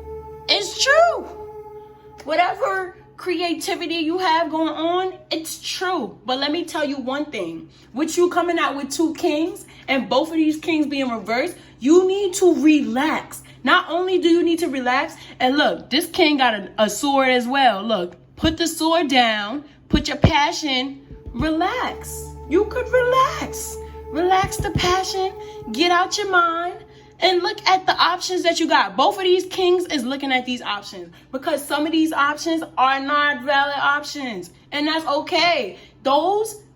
it's true. Whatever creativity you have going on, it's true. But let me tell you one thing. With you coming out with 2 kings and both of these kings being reversed, you need to relax. Not only do you need to relax, and look, this king got a sword as well. Look, put the sword down, put your passion, relax. You could relax. Relax the passion, get out your mind, and look at the options that you got. Both of these kings is looking at these options because some of these options are not valid options. And that's okay.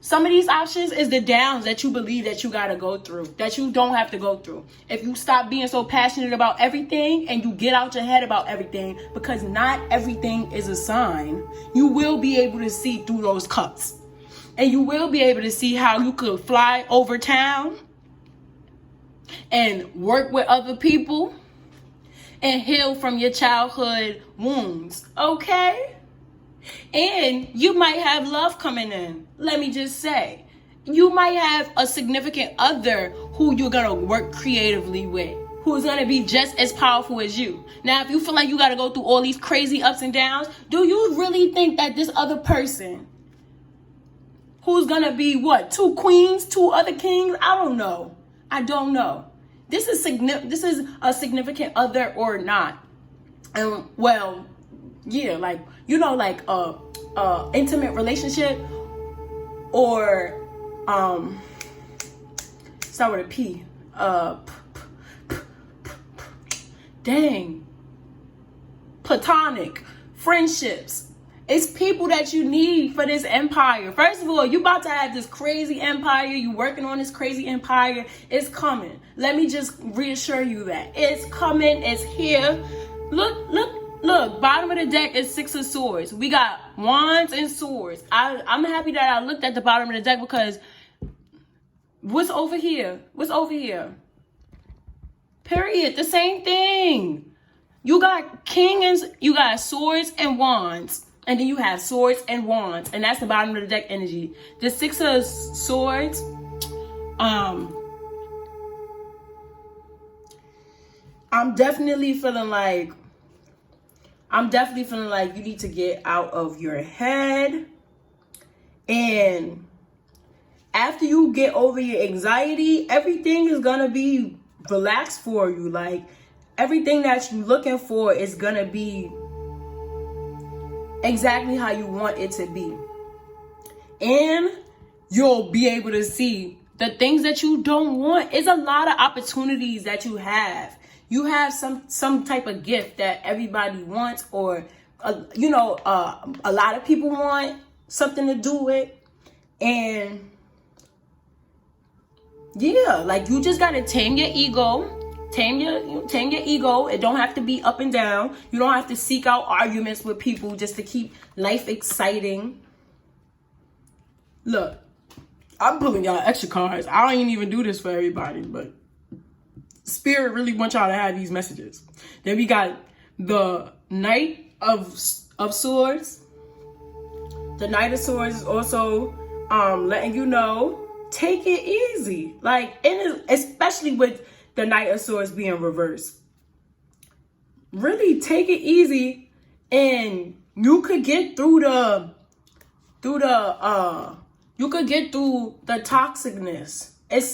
Some of these options is the downs that you believe that you got to go through, that you don't have to go through. If you stop being so passionate about everything and you get out your head about everything, because not everything is a sign, you will be able to see through those cups. And you will be able to see how you could fly over town and work with other people and heal from your childhood wounds, okay? And you might have love coming in. Let me just say, you might have a significant other who you're going to work creatively with, who's going to be just as powerful as you. Now, if you feel like you got to go through all these crazy ups and downs, do you really think that this other person who's going to be 2 queens, 2 other kings? I don't know. This is a significant other or not. And well, yeah, like, a intimate relationship or start with a P. Platonic friendships. It's people that you need for this empire. First of all, you about to have this crazy empire. You working on this crazy empire. It's coming. Let me just reassure you that. It's coming. It's here. Look. Bottom of the deck is 6 of swords. We got wands and swords. I'm happy that I looked at the bottom of the deck because what's over here? Period. The same thing. You got you got swords and wands. And then you have swords and wands. And that's the bottom of the deck energy. The 6 of swords. I'm definitely feeling like you need to get out of your head. And after you get over your anxiety, everything is going to be relaxed for you. Like, everything that you're looking for is going to be exactly how you want it to be. And you'll be able to see the things that you don't want. It's a lot of opportunities that you have. You have some type of gift that everybody wants, or a lot of people want something to do with. And yeah, like, you just gotta tame your ego. Tame your ego. It don't have to be up and down. You don't have to seek out arguments with people just to keep life exciting. Look, I'm pulling y'all extra cards. I don't even do this for everybody, but Spirit really wants y'all to have these messages. Then we got the Knight of Swords. The Knight of Swords is also letting you know, take it easy. Like, especially with the Knight of Swords being reversed. Really take it easy, and you could get through the toxicness. It's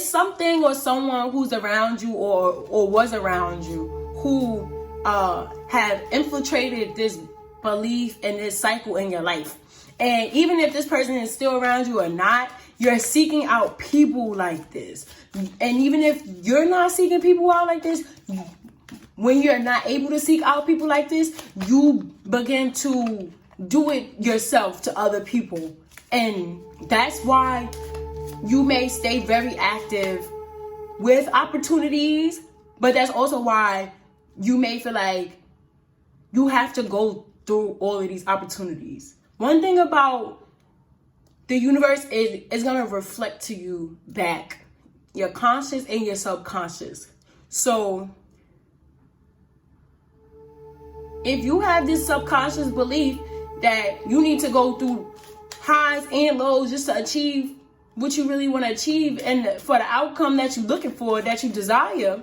something or someone who's around you or was around you who have infiltrated this belief and this cycle in your life. And even if this person is still around you or not, you're seeking out people like this. And even if you're not seeking people out like this, when you're not able to seek out people like this, you begin to do it yourself to other people. And that's why you may stay very active with opportunities, but that's also why you may feel like you have to go through all of these opportunities. One thing about the universe is it's going to reflect to you back your conscious and your subconscious. So if you have this subconscious belief that you need to go through highs and lows just to achieve what you really want to achieve and for the outcome that you're looking for, that you desire,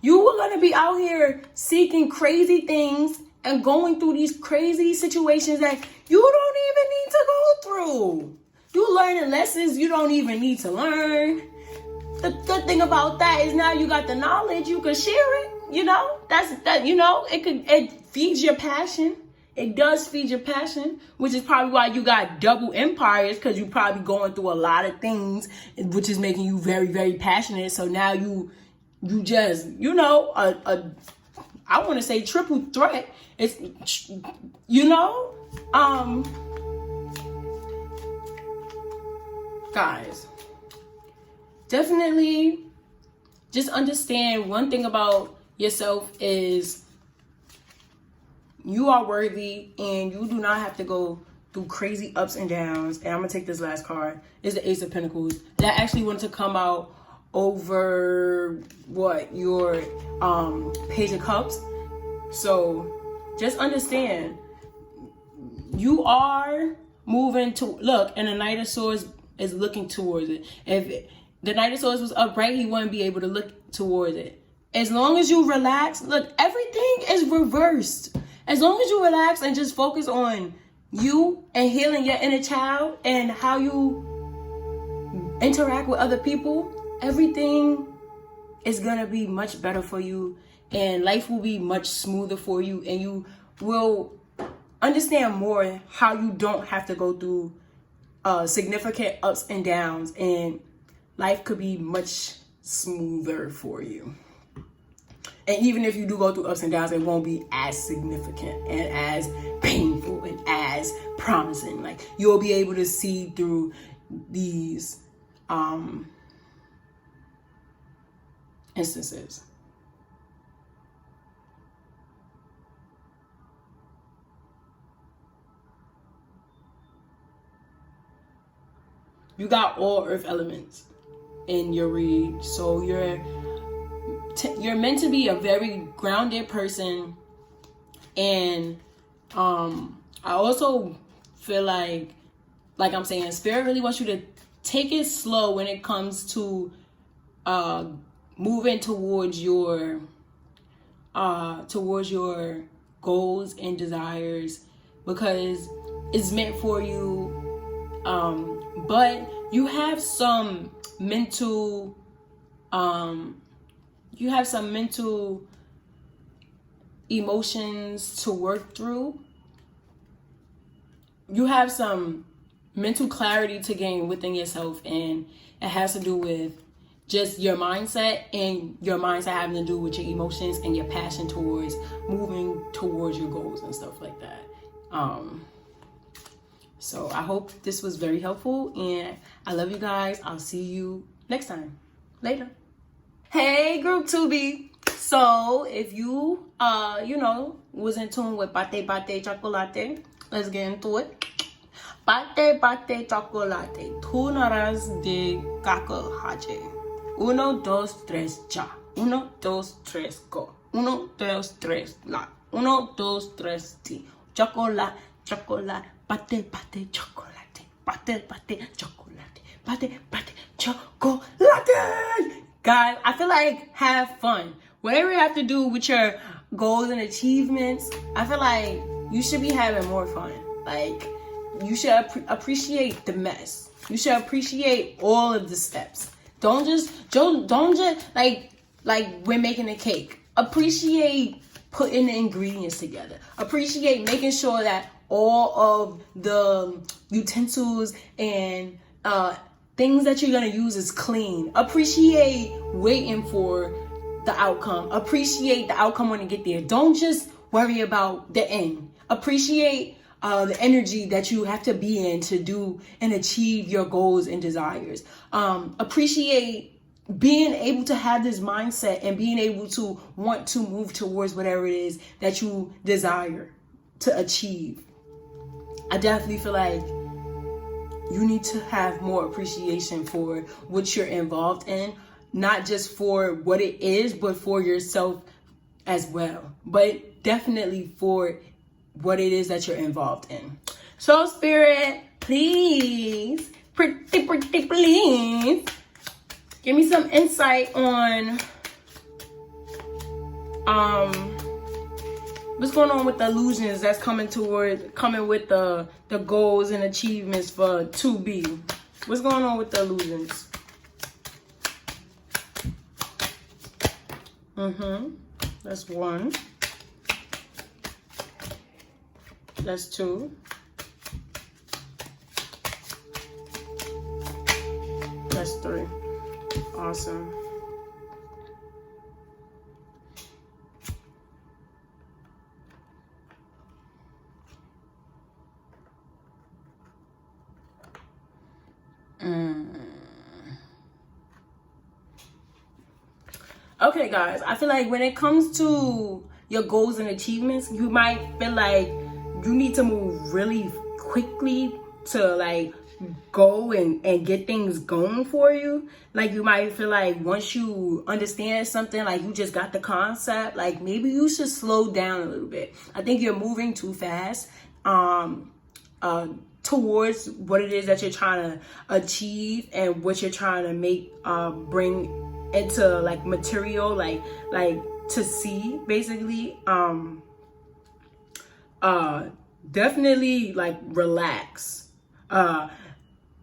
you are going to be out here seeking crazy things and going through these crazy situations that you don't even need to go through. You learning lessons you don't even need to learn. The good thing about that is now you got the knowledge, you can share it. It feeds your passion. It does feed your passion, which is probably why you got double empires, because you're probably going through a lot of things, which is making you very, very passionate. So now you just, I want to say triple threat. It's, guys, definitely just understand one thing about yourself is you are worthy and you do not have to go through crazy ups and downs. And I'm going to take this last card. It's the Ace of Pentacles. That actually wanted to come out over your Page of Cups. So just understand you are moving to look, and the Knight of Swords is looking towards it. If the Knight of Swords was upright, he wouldn't be able to look towards it. As long as you relax, look, everything is reversed. As long as you relax and just focus on you and healing your inner child and how you interact with other people, everything is going to be much better for you and life will be much smoother for you, and you will understand more how you don't have to go through significant ups and downs, and life could be much smoother for you. And even if you do go through ups and downs, it won't be as significant and as painful and as promising. Like, you'll be able to see through these instances. You got all earth elements in your read, so you're meant to be a very grounded person. And I also feel like I'm saying, Spirit really wants you to take it slow when it comes to moving towards your goals and desires, because it's meant for you. But you have some mental emotions to work through. You have some mental clarity to gain within yourself, and it has to do with just your mindset, and your mindset having to do with your emotions and your passion towards moving towards your goals and stuff like that. So I hope this was very helpful, and I love you guys. I'll see you next time. Later. Hey, Group 2B. So if you, was in tune with Pate Pate Chocolate, let's get into it. Pate Pate Chocolate, tú naras de cacahache. 1, 2, 3, ya. 1, 2, 3, go. 1, 2, 3, la. 1, 2, 3, ti. Chocolate, chocolate. Pate, pate, chocolate. Pate, pate, chocolate. Pate, pate, chocolate. Guys, I feel like have fun. Whatever you have to do with your goals and achievements, I feel like you should be having more fun. Like, you should appreciate the mess. You should appreciate all of the steps. Don't just like we're making a cake. Appreciate putting the ingredients together. Appreciate making sure that all of the utensils and things that you're going to use is clean. Appreciate waiting for the outcome. Appreciate the outcome when you get there. Don't just worry about the end. Appreciate the energy that you have to be in to do and achieve your goals and desires. Appreciate being able to have this mindset and being able to want to move towards whatever it is that you desire to achieve. I definitely feel like you need to have more appreciation for what you're involved in, not just for what it is, but for yourself as well. But definitely for what it is that you're involved in. So Spirit, please, pretty please, give me some insight on what's going on with the illusions that's coming with the goals and achievements for 2B. What's going on with the illusions? That's 1. That's 2. That's 3. Awesome. Okay, guys, I feel like when it comes to your goals and achievements, you might feel like you need to move really quickly to like go and get things going for you. Like you might feel like once you understand something, like you just got the concept, like maybe you should slow down a little bit. I think you're moving too fast towards what it is that you're trying to achieve and what you're trying to make bring into like material, like to see, basically. Definitely like relax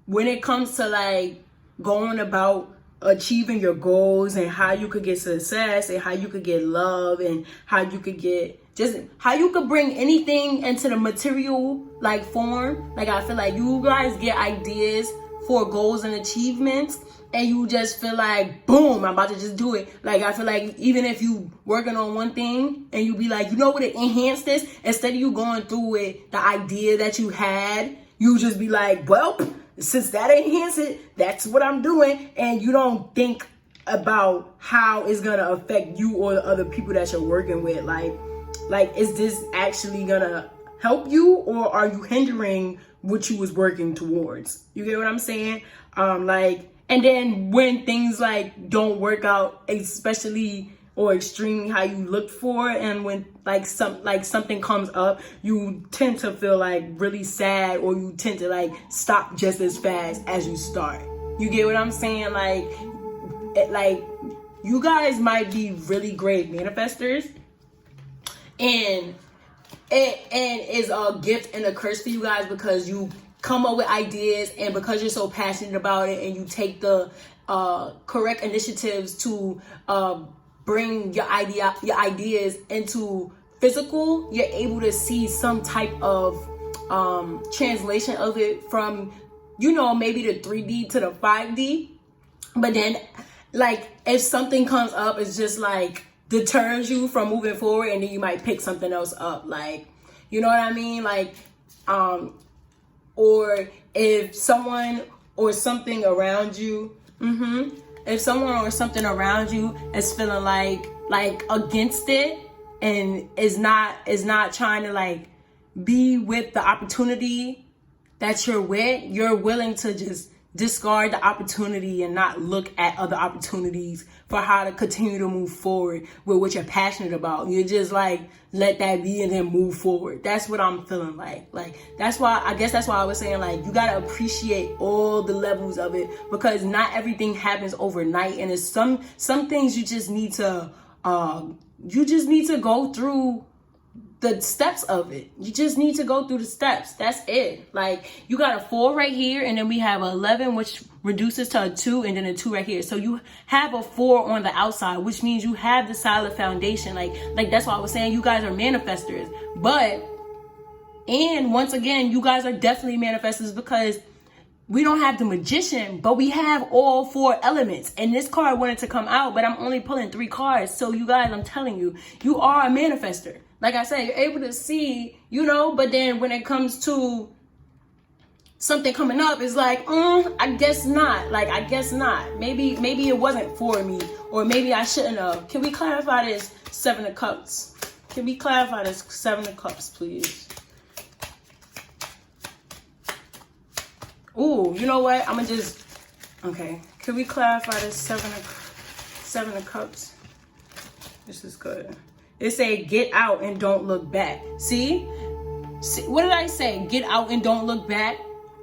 when it comes to like going about achieving your goals and how you could get success and how you could get love and how you could get just how you could bring anything into the material like form. Like I feel like you guys get ideas for goals and achievements and you just feel like, boom, I'm about to just do it. Like, I feel like even if you working on one thing and you be like, you know what, it enhance this, instead of you going through with the idea that you had, you just be like, well, since that enhance it, that's what I'm doing. And you don't think about how it's going to affect you or the other people that you're working with. Like, is this actually going to help you or are you hindering what you was working towards? You get what I'm saying? And then when things like don't work out, especially or extremely how you looked for, and when something comes up, you tend to feel like really sad, or you tend to like stop just as fast as you start. You get what I'm saying? Like you guys might be really great manifestors, and it's a gift and a curse for you guys because you come up with ideas, and because you're so passionate about it and you take the correct initiatives to bring your ideas into physical, you're able to see some type of translation of it from, maybe the 3D to the 5D. But then, like, if something comes up, it's just like deters you from moving forward, and then you might pick something else up. Like, you know what I mean? Like, or if someone or something around you, if someone or something around you is feeling like against it and is not trying to like be with the opportunity that you're with, you're willing to just discard the opportunity and not look at other opportunities for how to continue to move forward with what you're passionate about. You just like let that be and then move forward. That's what I'm feeling like. Like that's why I was saying like you gotta appreciate all the levels of it, because not everything happens overnight, and it's some things you just need to go through the steps of it. You just need to go through the steps. That's it. Like you got a 4 right here, and then we have 11, which reduces to a 2, and then a 2 right here. So you have a 4 on the outside, which means you have the solid foundation. Like that's why I was saying you guys are manifestors. And once again, you guys are definitely manifestors because we don't have the magician, but we have all 4 elements. And this card wanted to come out, but I'm only pulling 3 cards. So you guys, I'm telling you, you are a manifester. Like I said, you're able to see, but then when it comes to something coming up is like, I guess not. Like, I guess not. Maybe it wasn't for me, or maybe I shouldn't have. Can we clarify this Seven of Cups? Can we clarify this Seven of Cups, please? Ooh, you know what? I'm gonna just, okay. Can we clarify this Seven of Cups? This is good. It say, get out and don't look back. See, what did I say? Get out and don't look back.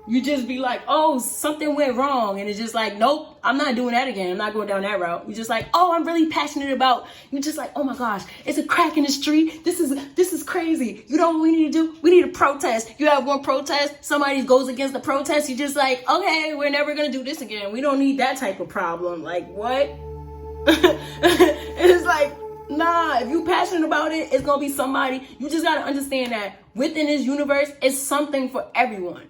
You just be like, oh, something went wrong. And it's just like, nope, I'm not doing that again. I'm not going down that route. You're just like, oh, I'm really passionate about, you're just like, oh my gosh, it's a crack in the street. This is crazy. You know what we need to do? We need to protest. You have one protest, somebody goes against the protest. You're just like, okay, we're never going to do this again. We don't need that type of problem. Like, what? It's like, nah, if you're passionate about it, it's going to be somebody. You just got to understand that within this universe, it's something for everyone.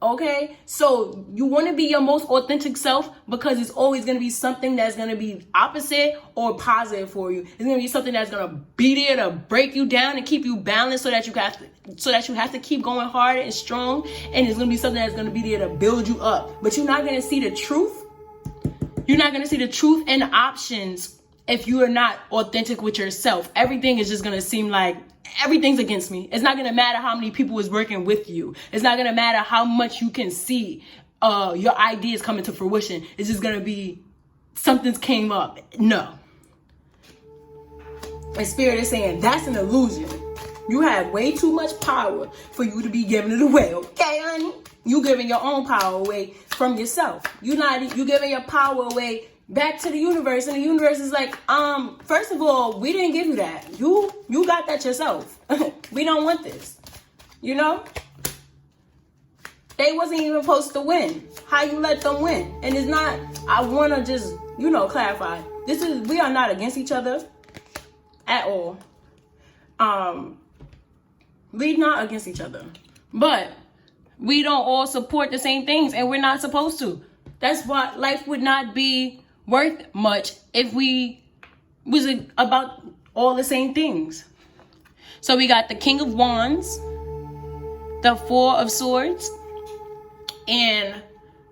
Okay, so you want to be your most authentic self, because it's always going to be something that's going to be opposite or positive for you. It's going to be something that's going to be there to break you down and keep you balanced, so that you have to keep going hard and strong. And it's going to be something that's going to be there to build you up. But you're not going to see the truth. You're not going to see the truth and the options if you are not authentic with yourself. Everything is just going to seem like everything's against me. It's not going to matter how many people is working with you. It's not going to matter how much you can see your ideas coming to fruition. It's just going to be something's came up. No. And Spirit is saying that's an illusion. You have way too much power for you to be giving it away. Okay, honey? You giving your own power away from yourself. You giving your power away back to the universe, and the universe is like, first of all, we didn't give you that. You got that yourself. We don't want this. You know? They wasn't even supposed to win. How you let them win? And it's not, I want to just, clarify. We are not against each other at all. We're not against each other. But we don't all support the same things, and we're not supposed to. That's why life would not be worth much if we was about all the same things. So we got the King of Wands, the Four of Swords, and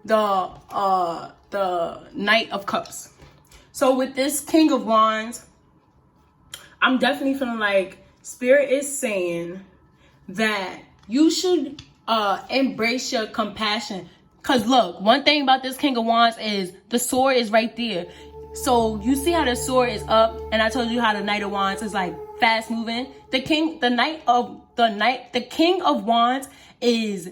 the Knight of Cups. So with this King of Wands, I'm definitely feeling like Spirit is saying that you should embrace your compassion. Because look, one thing about this King of Wands is the sword is right there. So you see how the sword is up, and I told you how the Knight of Wands is like fast moving. The King of Wands is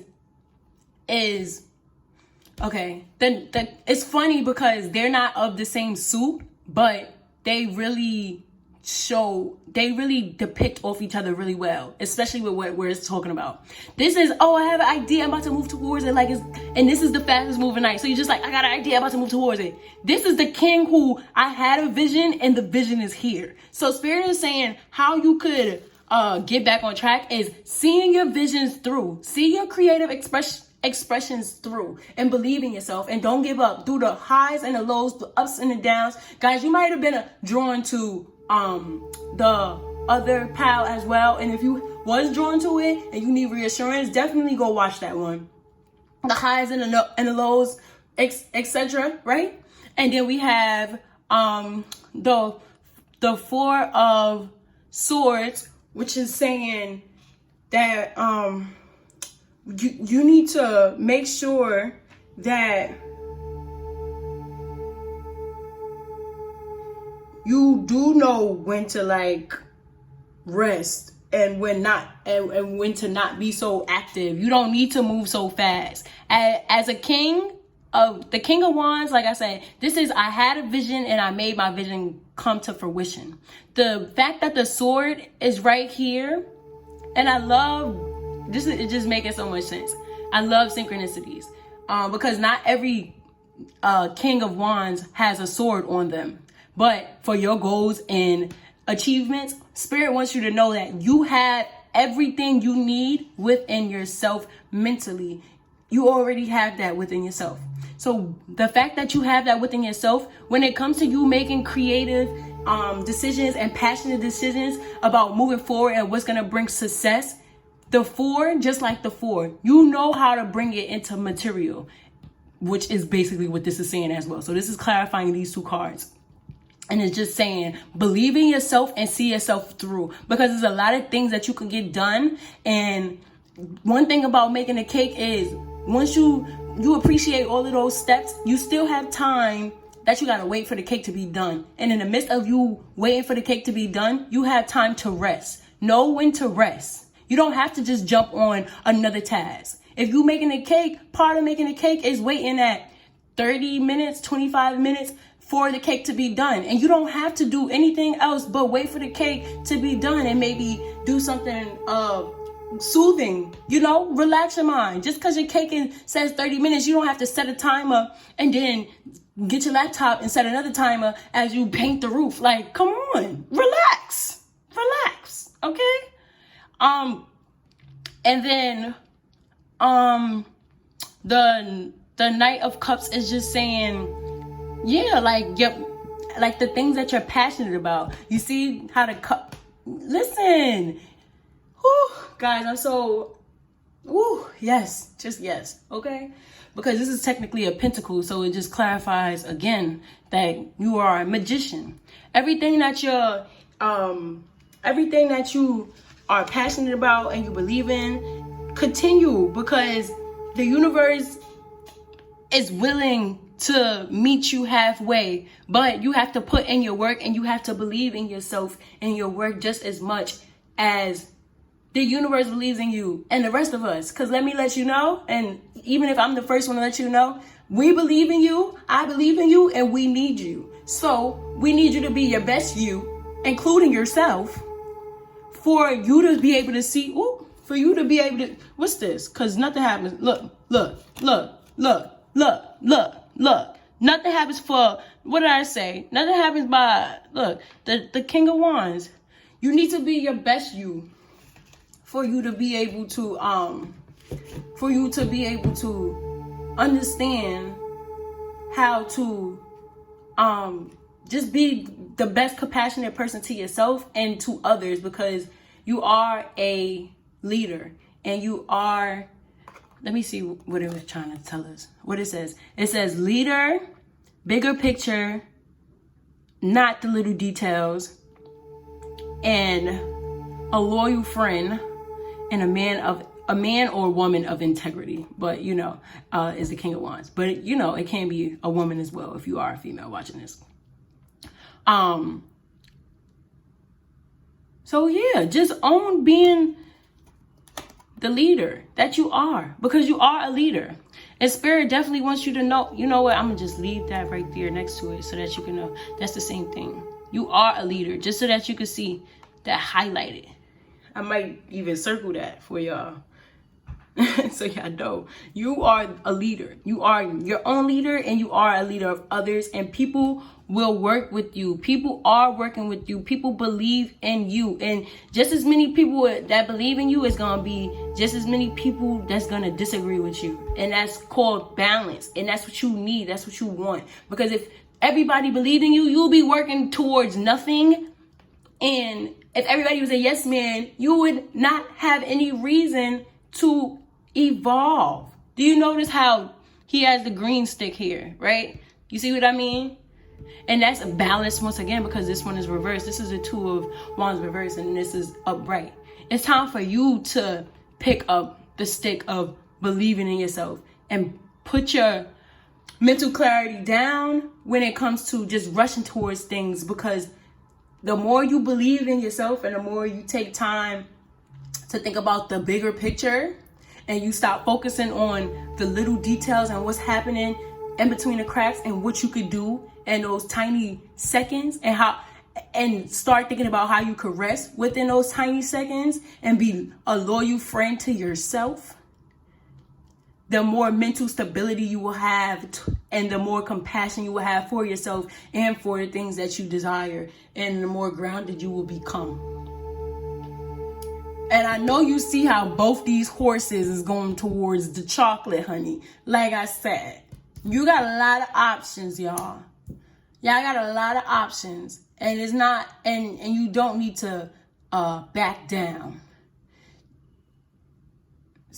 okay. It's funny because they're not of the same suit, but they really depict off each other really well, especially with what we're talking about. This is, I have an idea, I'm about to move towards it, and this is the fastest moving knight. So you're just like, I got an idea, I'm about to move towards it. This is the king who I had a vision, and the vision is here. So Spirit is saying how you could get back on track is seeing your visions through, see your creative expressions through, and believe in yourself, and don't give up through the highs and the lows, the ups and the downs. Guys, you might have been drawn to the other pal as well, and if you was drawn to it and you need reassurance, definitely go watch that one. The highs and the lows, etc. Right? And then we have the Four of Swords, which is saying that you need to make sure that you do know when to rest and when not, and when to not be so active. You don't need to move so fast. As the King of Wands, like I said, this is, I had a vision and I made my vision come to fruition. The fact that the sword is right here, and I love this, it just making so much sense. I love synchronicities because not every King of Wands has a sword on them. But for your goals and achievements, Spirit wants you to know that you have everything you need within yourself mentally. You already have that within yourself. So the fact that you have that within yourself, when it comes to you making creative decisions and passionate decisions about moving forward and what's going to bring success, The 4, just like the 4, you know how to bring it into material, which is basically what this is saying as well. So this is clarifying these 2 cards. And it's just saying, believe in yourself and see yourself through. Because there's a lot of things that you can get done. And one thing about making a cake is, once you appreciate all of those steps, you still have time that you got to wait for the cake to be done. And in the midst of you waiting for the cake to be done, you have time to rest. Know when to rest. You don't have to just jump on another task. If you're making a cake, part of making a cake is waiting at 30 minutes, 25 minutes for the cake to be done. And you don't have to do anything else but wait for the cake to be done and maybe do something soothing, relax your mind. Just because your cake says 30 minutes, you don't have to set a timer and then get your laptop and set another timer as you paint the roof. Like, come on, relax, okay? And then, the Knight of Cups is just saying, yeah, like the things that you're passionate about. You see how the cup, listen, whew, guys, I'm so, yes, just yes, okay? Because this is technically a pentacle, so it just clarifies again that you are a magician. Everything that you are passionate about and you believe in, continue, because the universe is willing to meet you halfway, but you have to put in your work and you have to believe in yourself and your work just as much as the universe believes in you and the rest of us. Because let me let you know, and even if I'm the first one to let you know, we believe in you, I believe in you, and we need you. So we need you to be your best you, including yourself, for you to be able to see, for you to be able to, what's this? Because nothing happens. Look. Nothing happens for, what did I say? Nothing happens by, look, the King of Wands. You need to be your best you for you to be able to, understand how to, just be the best compassionate person to yourself and to others, because you are a leader and you are, let me see what it was trying to tell us. What it says. It says leader, bigger picture, not the little details, and a loyal friend, and a man or woman of integrity. But is the King of Wands. But it can be a woman as well if you are a female watching this. So yeah, just own being the leader that you are, because you are a leader. And Spirit definitely wants you to know, you know what, I'm gonna just leave that right there next to it so that you can know that's the same thing. You are a leader, just so that you can see that highlighted. I might even circle that for y'all. So y'all know, you are a leader. You are your own leader, and you are a leader of others, and people will work with you. People are working with you. People believe in you, and just as many people that believe in you is gonna be just as many people that's gonna disagree with you. And that's called balance, and that's what you need. That's what you want, because if everybody believed in you, you'll be working towards nothing. And if everybody was a yes man, you would not have any reason to evolve. Do you notice how he has the green stick here, right? You see what I mean? And that's a balance once again, because this one is reversed. This is a 2 of Wands reversed, and this is upright. It's time for you to pick up the stick of believing in yourself and put your mental clarity down when it comes to just rushing towards things, because the more you believe in yourself and the more you take time to think about the bigger picture, and you stop focusing on the little details and what's happening in between the cracks and what you could do in those tiny seconds, and start thinking about how you could rest within those tiny seconds and be a loyal friend to yourself, the more mental stability you will have, and the more compassion you will have for yourself and for the things that you desire, and the more grounded you will become. And I know you see how both these horses is going towards the chocolate, honey. Like I said, you got a lot of options, y'all. Y'all got a lot of options. And it's not, and you don't need to back down.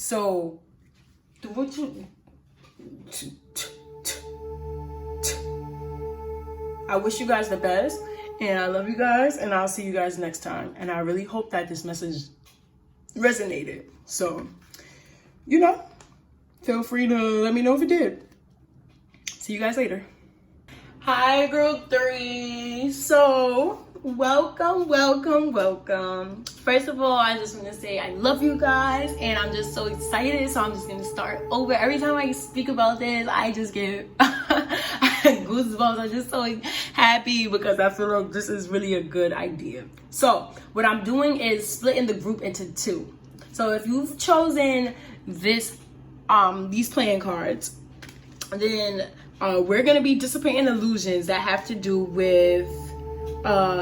So what you I wish you guys the best, and I love you guys, and I'll see you guys next time. And I really hope that this message resonated. So, you know, feel free to let me know if it did. See you guys later. Hi, group 3. So, welcome. First of all, I just want to say I love you guys, and I'm just so excited. So I'm just going to start over. Every time I speak about this, I just get goosebumps. I'm just so happy because I feel like this is really a good idea. So what I'm doing is splitting the group into 2. So if you've chosen this these playing cards, then we're going to be dissipating illusions that have to do with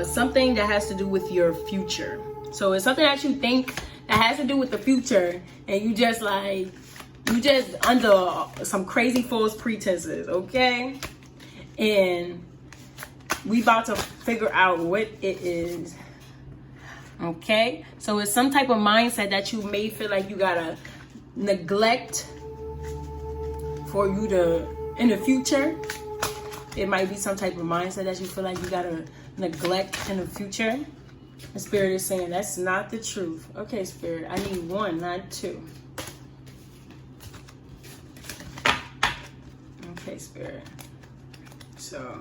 something that has to do with your future. So it's something that you think that has to do with the future, and you just under some crazy false pretenses, okay? And we about to figure out what it is, okay? So it's some type of mindset that you may feel like you gotta neglect for you to, in the future. It might be some type of mindset that you feel like you gotta neglect in the future. The Spirit is saying that's not the truth. Okay, Spirit, I need 1, not 2. Okay, Spirit. So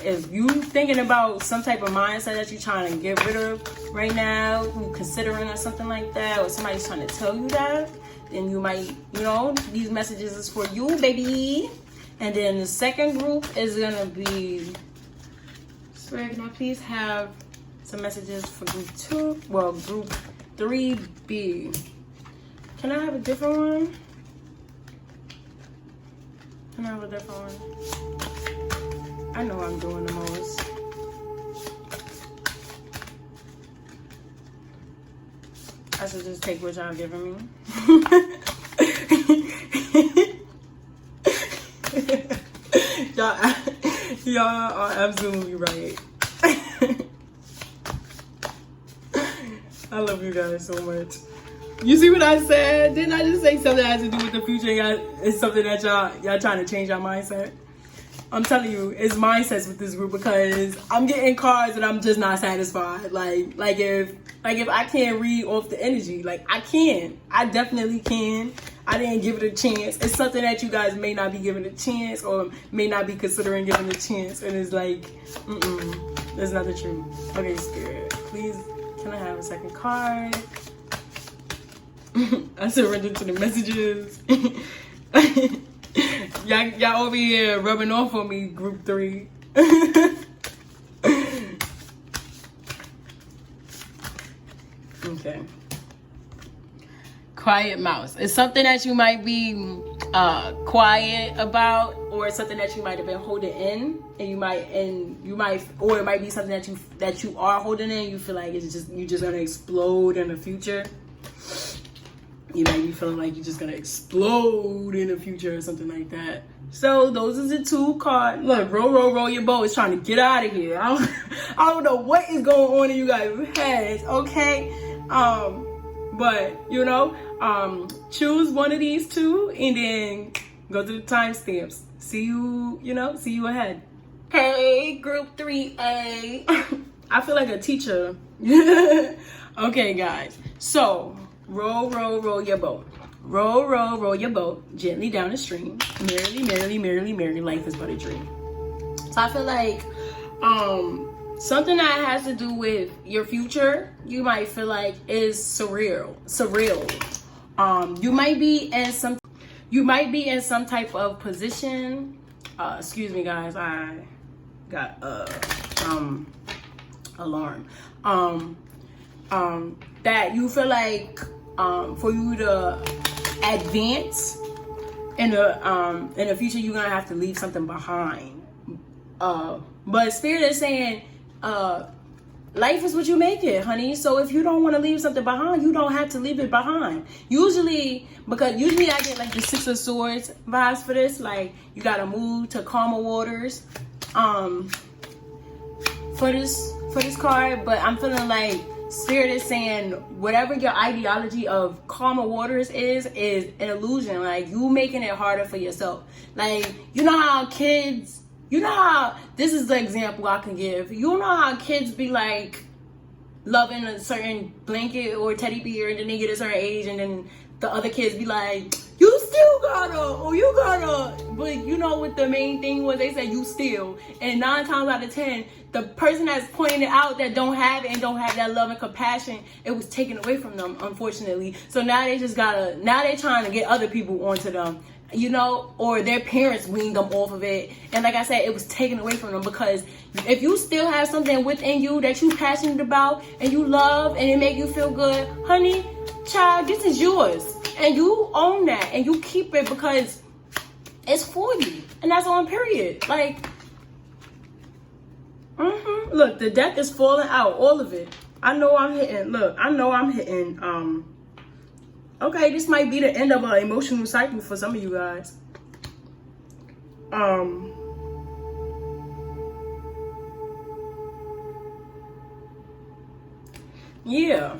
if you thinking about some type of mindset that you're trying to get rid of right now, you considering or something like that, or somebody's trying to tell you that, then you might, you know, these messages is for you, baby. And then the second group is gonna be, Spirit, can I please have some messages for group 2? Well, group 3B. Can I have a different one? Can I have a different one? I know I'm doing the most. I should just take what y'all giving me. Y'all are absolutely right. I love you guys so much. You see what I said? Didn't I just say something that has to do with the future? It's something that y'all trying to change your mindset. I'm telling you, it's mindsets with this group, because I'm getting cards and I'm just not satisfied. Like if I can't read off the energy, like I definitely can. I didn't give it a chance. It's something that you guys may not be giving a chance, or may not be considering giving a chance, and it's like, that's not the truth. Okay, Spirit, please, can I have a second card? I surrender to the messages. Y'all over here rubbing off on me, group 3. Okay. Quiet mouse. It's something that you might be quiet about, or something that you might have been holding in, and you might, or it might be something that you are holding in. You feel like you're just gonna explode in the future. You might be feeling like you're just gonna explode in the future or something like that. So those are the 2 cards. Look, roll your boat. It's trying to get out of here. I don't know what is going on in you guys' heads, okay? But you know, choose one of these 2 and then go to the timestamps. See you ahead. Hey, group 3A. I feel like a teacher. Okay, guys. So roll your boat. Roll your boat gently down the stream. Merrily, life is but a dream. So I feel like something that has to do with your future, you might feel like is surreal. You might be in some type of position. Excuse me, guys. I got alarm. That you feel like for you to advance in the future, you're gonna have to leave something behind. But Spirit is saying, life is what you make it, honey. So if you don't want to leave something behind, you don't have to leave it behind. Usually I get like the 6 of Swords vibes for this. Like you gotta move to calmer waters. For this card, but I'm feeling like Spirit is saying whatever your ideology of calmer waters is an illusion. Like, you making it harder for yourself. Like, you know how kids, this is the example I can give. You know how kids be like loving a certain blanket or teddy bear, and then they get a certain age, and then the other kids be like, you still gotta, or you gotta. But you know what the main thing was? They said you still. And 9 times out of 10, the person that's pointing it out that don't have it and don't have that love and compassion, it was taken away from them, unfortunately. So now they trying to get other people onto them, or their parents weaned them off of it. And like I said, it was taken away from them, because if you still have something within you that you passionate about and you love and it make you feel good, honey, child, this is yours. And you own that and you keep it because it's for you. And that's on period. Like, look, the deck is falling out, all of it. I know I'm hitting, okay, this might be the end of an emotional cycle for some of you guys. Yeah.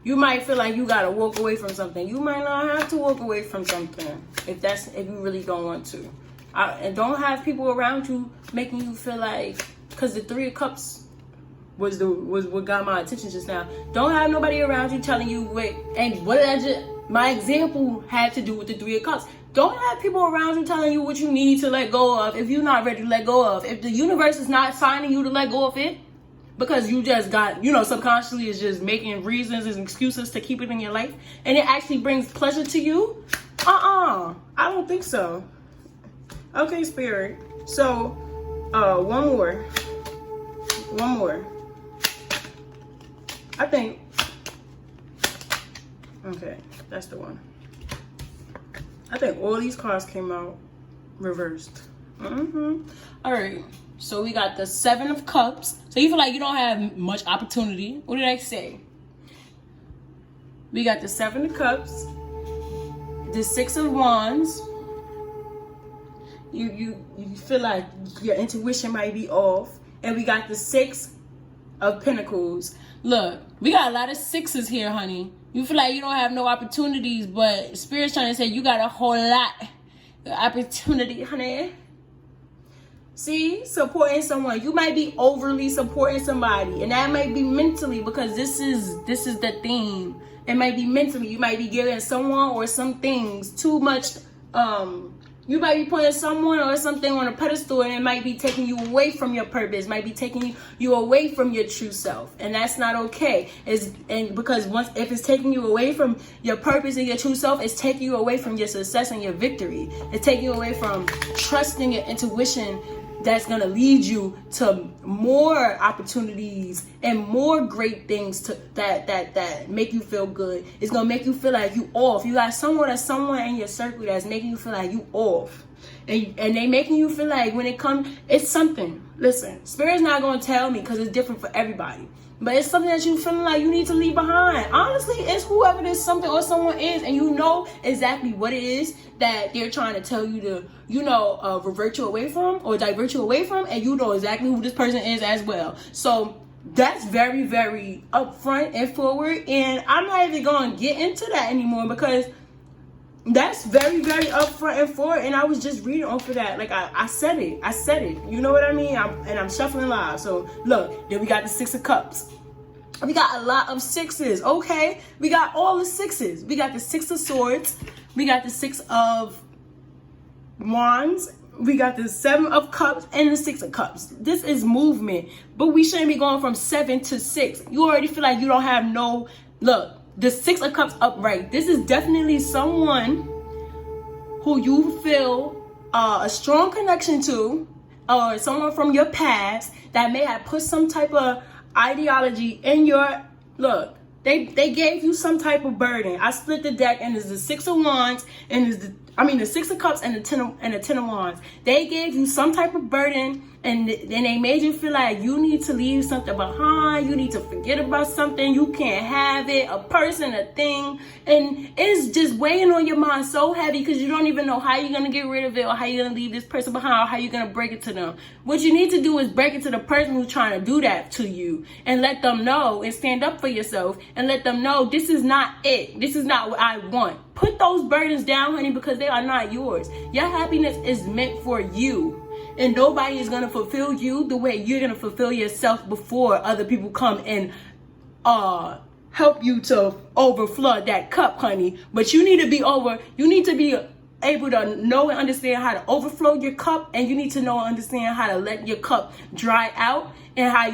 You might feel like you gotta walk away from something. You might not have to walk away from something if you really don't want to. And don't have people around you making you feel like, because the 3 of Cups was what got my attention just now. Don't have nobody around you telling you, wait, and my example had to do with the 3 of Cups. Don't have people around you telling you what you need to let go of if you're not ready to let go of. If the universe is not signing you to let go of it, because you just got, subconsciously is just making reasons and excuses to keep it in your life, and it actually brings pleasure to you, I don't think so. Okay, Spirit. So, one more. I think, okay, that's the one. I think all these cards came out reversed. All right. So we got the 7 of Cups. So you feel like you don't have much opportunity. What did I say? We got the 7 of Cups, the 6 of Wands. You feel like your intuition might be off. And we got the 6 of Pentacles. Look, we got a lot of 6s here, honey. You feel like you don't have no opportunities, but Spirit's trying to say you got a whole lot of opportunity, honey. See, supporting someone. You might be overly supporting somebody, and that might be mentally, because this is the theme. It might be mentally. You might be giving someone or some things too much. You might be putting someone or something on a pedestal, and it might be taking you away from your purpose. Might be taking you away from your true self, and that's not okay. Because if it's taking you away from your purpose and your true self, it's taking you away from your success and your victory. It's taking you away from trusting your intuition. That's going to lead you to more opportunities and more great things that make you feel good. It's going to make you feel like you off. You got someone in your circle that's making you feel like you off. And they making you feel like when it comes, it's something. Listen, Spirit's not going to tell me because it's different for everybody. But it's something that you feeling like you need to leave behind. Honestly, it's whoever this something or someone is, and you know exactly what it is that they're trying to tell you to, revert you away from or divert you away from, and you know exactly who this person is as well. So that's very, very upfront and forward, and I'm not even going to get into that anymore because that's very, very upfront and forward, and I was just reading off of that. Like, I said it. You know what I mean? I'm shuffling live. So, look, then we got the 6 of Cups. We got a lot of 6s, okay? We got all the 6s. We got the 6 of Swords. We got the 6 of Wands. We got the 7 of Cups and the 6 of Cups. This is movement, but we shouldn't be going from 7 to 6. You already feel like you don't have no... Look. The 6 of Cups upright. This is definitely someone who you feel a strong connection to, or someone from your past that may have put some type of ideology in your... Look, they gave you some type of burden. I split the deck, and there's the 6 of Wands, and there's the the Six of Cups and the Ten of Wands. They gave you some type of burden, and then they made you feel like you need to leave something behind. You need to forget about something. You can't have it, a person, a thing. And it's just weighing on your mind so heavy because you don't even know how you're going to get rid of it, or how you're going to leave this person behind, or how you're going to break it to them. What you need to do is break it to the person who's trying to do that to you, and let them know, and stand up for yourself, and let them know this is not it. This is not what I want. Put those burdens down, honey, because they are not yours. Your happiness is meant for you. And nobody is going to fulfill you the way you're going to fulfill yourself before other people come and help you to overflood that cup, honey. But you need to be able to know and understand how to overflow your cup, and you need to know and understand how to let your cup dry out, and how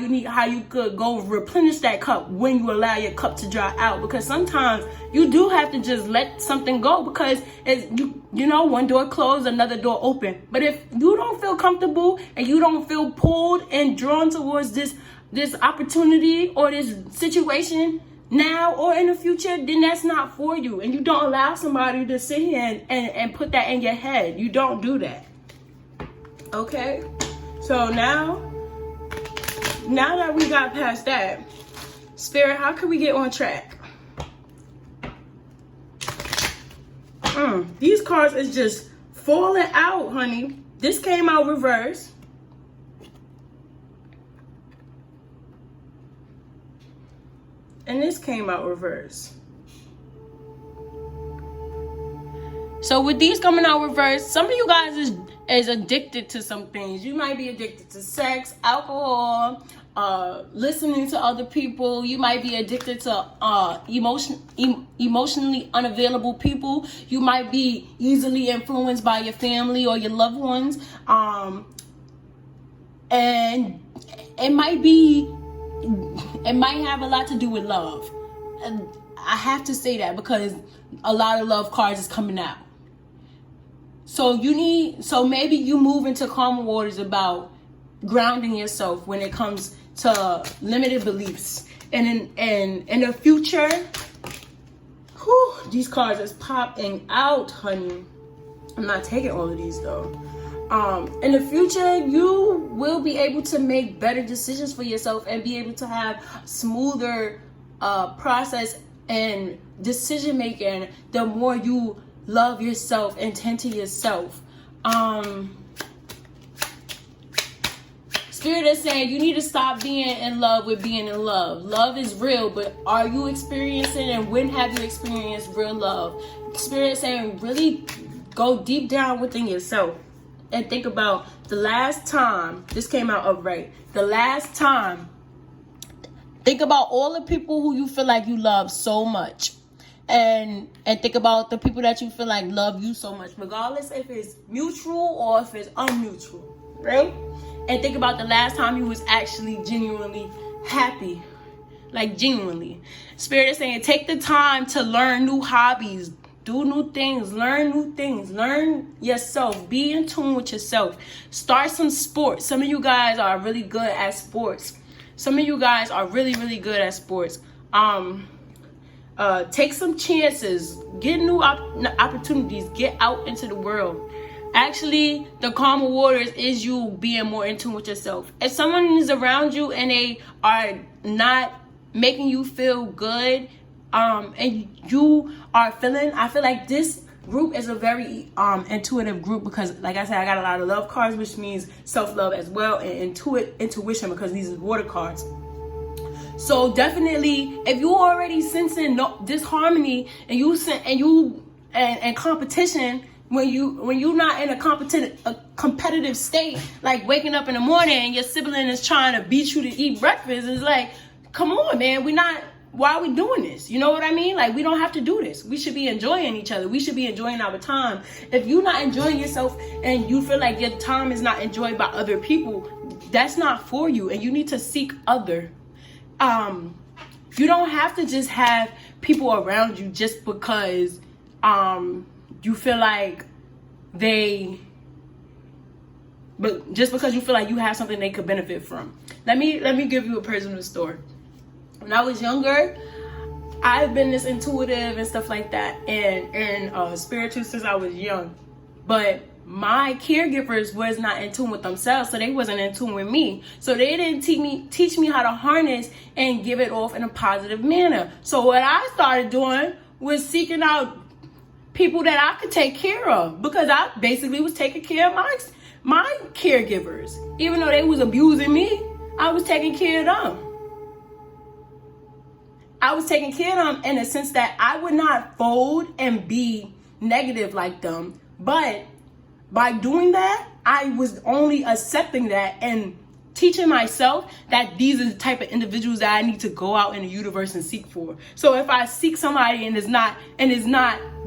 you could go replenish that cup when you allow your cup to dry out. Because sometimes you do have to just let something go, because it's one door closed, another door open. But if you don't feel comfortable and you don't feel pulled and drawn towards this opportunity or this situation now or in the future, then that's not for you. And you don't allow somebody to sit here and put that in your head. You don't do that. Okay? So now that we got past that, Spirit, how can we get on track? These cards is just falling out, honey. This came out reverse. And this came out reverse. So with these coming out reverse, some of you guys is addicted to some things. You might be addicted to sex, alcohol, listening to other people. You might be addicted to emotionally unavailable people. You might be easily influenced by your family or your loved ones. And it might have a lot to do with love. And I have to say that because a lot of love cards is coming out. So maybe you move into calmer waters about grounding yourself when it comes to limited beliefs. And in the future, these cards is popping out, honey. I'm not taking all of these though. In the future, you will be able to make better decisions for yourself and be able to have smoother process and decision making the more you love yourself and tend to yourself. Spirit is saying you need to stop being in love with being in love. Love is real, but are you experiencing, and when have you experienced real love? Spirit is saying really go deep down within yourself and think about the last time this came out upright. The last time. Think about all the people who you feel like you love so much. And think about the people that you feel like love you so much, regardless if it's mutual or if it's unmutual, right? And think about the last time you was actually genuinely happy, like genuinely. Spirit is saying take the time to learn new hobbies, do new things, learn yourself, be in tune with yourself. Start some sports. Some of you guys are really good at sports. Take some chances, get new opportunities, get out into the world. Actually, the calmer waters is you being more in tune with yourself. If someone is around you and they are not making you feel good, and you are feeling, I feel like this group is a very intuitive group, because like I said, I got a lot of love cards, which means self-love as well, and intuition, because these are water cards. So definitely, if you already sensing disharmony and competition, when you're not in a competitive state, like waking up in the morning and your sibling is trying to beat you to eat breakfast, it's like, come on, man, why are we doing this? You know what I mean? Like, we don't have to do this. We should be enjoying each other. We should be enjoying our time. If you're not enjoying yourself and you feel like your time is not enjoyed by other people, that's not for you, and you need to seek other. You don't have to just have people around you just because you feel like just because you feel like you have something they could benefit from. Let me give you a personal story. When I was younger, I've been this intuitive and stuff like that, and spiritual since I was young. But my caregivers was not in tune with themselves, so they wasn't in tune with me. So they didn't teach me how to harness and give it off in a positive manner. So what I started doing was seeking out people that I could take care of, because I basically was taking care of my caregivers. Even though they was abusing me, I was taking care of them. I was taking care of them in the sense that I would not fold and be negative like them. But by doing that, I was only accepting that and teaching myself that these are the type of individuals that I need to go out in the universe and seek for. So if I seek somebody and it's not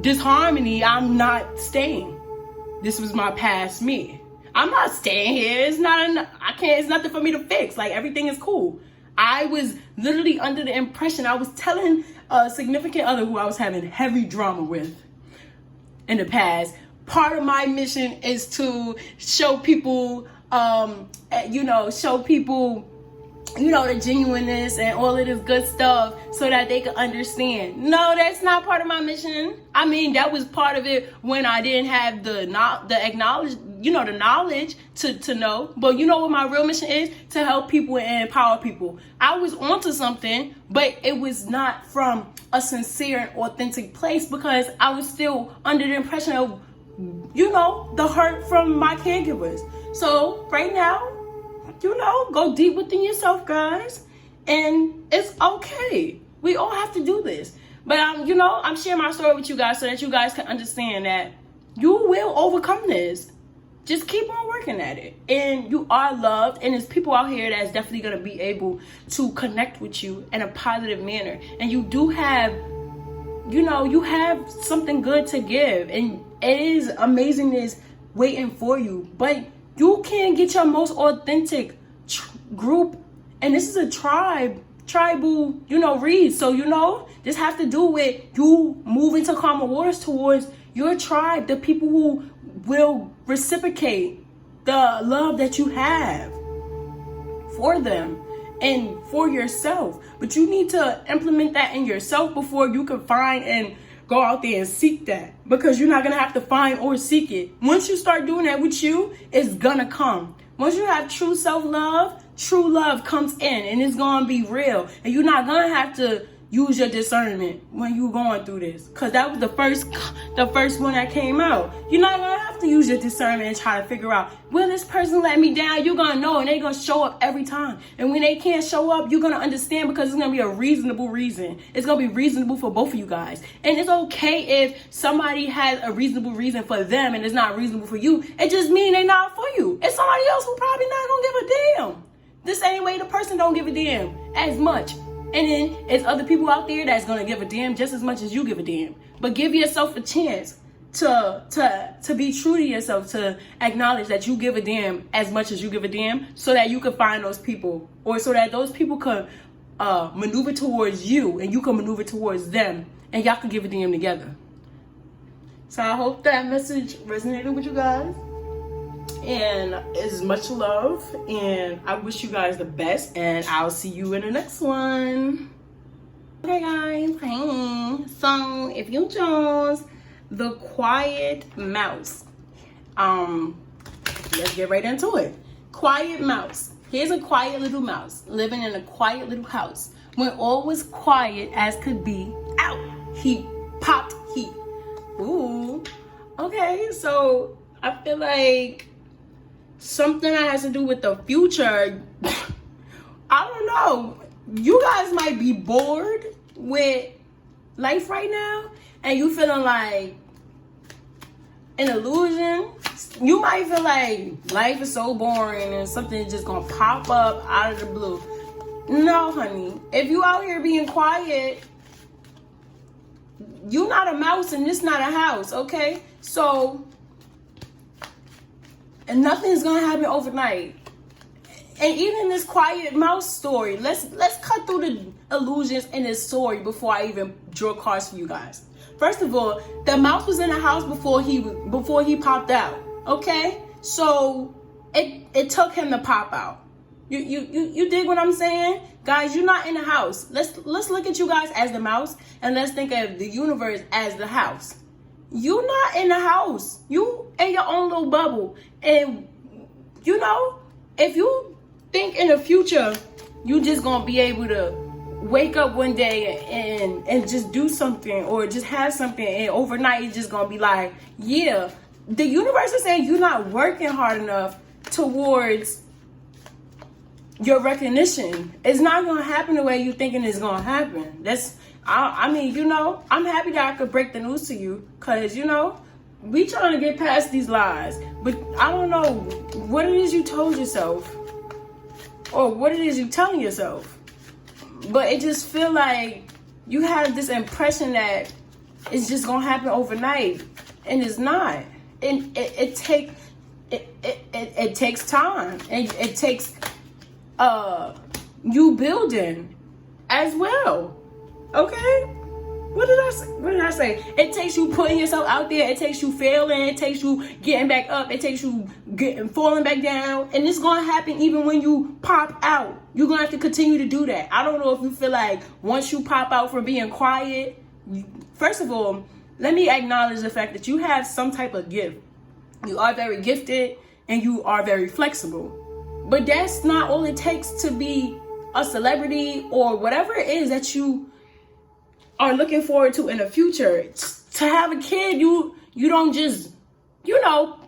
disharmony, I'm not staying. This was my past me. I'm not staying here. It's nothing for me to fix. Like, everything is cool. I was literally under the impression, I was telling a significant other who I was having heavy drama with in the past, part of my mission is to show people, the genuineness and all of this good stuff so that they can understand. No, that's not part of my mission. I mean, that was part of it when I didn't have the knowledge to know. But you know what my real mission is? To help people and empower people. I was onto something, but it was not from a sincere and authentic place, because I was still under the impression of, the hurt from my caregivers. So right now, go deep within yourself, guys. And it's okay. We all have to do this. But I'm sharing my story with you guys so that you guys can understand that you will overcome this. Just keep on working at it. And you are loved. And there's people out here that's definitely going to be able to connect with you in a positive manner. And you do have, you have something good to give. And it is amazingness waiting for you. But you can get your most authentic group. And this is a tribal, read. So, this has to do with you moving to calmer waters towards your tribe, the people who will reciprocate the love that you have for them and for yourself. But you need to implement that in yourself before you can find and go out there and seek that, because you're not going to have to find or seek it. Once you start doing that with you, it's going to come. Once you have true self-love, true love comes in, and it's going to be real. And you're not going to have to use your discernment when you're going through this, because that was the first one that came out. You're not going to have to use your discernment and try to figure out, will this person let me down? You're going to know, and they're going to show up every time. And when they can't show up, you're going to understand, because it's going to be a reasonable reason. It's going to be reasonable for both of you guys. And it's okay if somebody has a reasonable reason for them and it's not reasonable for you. It just means they're not for you. It's somebody else who probably not going to give a damn. The same way the person don't give a damn as much. And then there's other people out there that's going to give a damn just as much as you give a damn. But give yourself a chance to be true to yourself, to acknowledge that you give a damn as much as you give a damn, so that you can find those people, or so that those people can maneuver towards you and you can maneuver towards them, and y'all can give a damn together. So I hope that message resonated with you guys. And it's much love, and I wish you guys the best, and I'll see you in the next one. Okay guys, hey. So if you chose the quiet mouse, let's get right into it. Quiet mouse. Here's a quiet little mouse living in a quiet little house. When all was quiet as could be, out he popped heat. Ooh. Okay, so I feel like something that has to do with the future. I don't know. You guys might be bored with life right now, and you feeling like an illusion. You might feel like life is so boring and something is just gonna pop up out of the blue. No, honey. If you out here being quiet, you not a mouse and this not a house, okay? So, and nothing's gonna happen overnight. And even this quiet mouse story, let's cut through the illusions in this story before I even draw cards for you guys. First of all, the mouse was in the house before he popped out. Okay, so it took him to pop out. You dig what I'm saying? Guys, you're not in the house. Let's look at you guys as the mouse, and let's think of the universe as the house. You're not in the house. You in your own little bubble. And you know, if you think in the future you just gonna be able to wake up one day and just do something, or just have something, and overnight it's just gonna be like, yeah, the universe is saying you're not working hard enough towards your recognition. It's not gonna happen the way you thinking it's gonna happen. I mean, you know, I'm happy that I could break the news to you, because, you know, we trying to get past these lies. But I don't know what it is you told yourself, or what it is you telling yourself. But it just feel like you have this impression that it's just gonna happen overnight, and it's not. And it takes time, and it takes you building as well. Okay? What did I say? It takes you putting yourself out there. It takes you failing. It takes you getting back up. It takes you falling back down. And it's going to happen even when you pop out. You're going to have to continue to do that. I don't know if you feel like once you pop out from being quiet, first of all, let me acknowledge the fact that you have some type of gift. You are very gifted and you are very flexible. But that's not all it takes to be a celebrity or whatever it is that you are looking forward to in the future. To have a kid, you don't just, you know,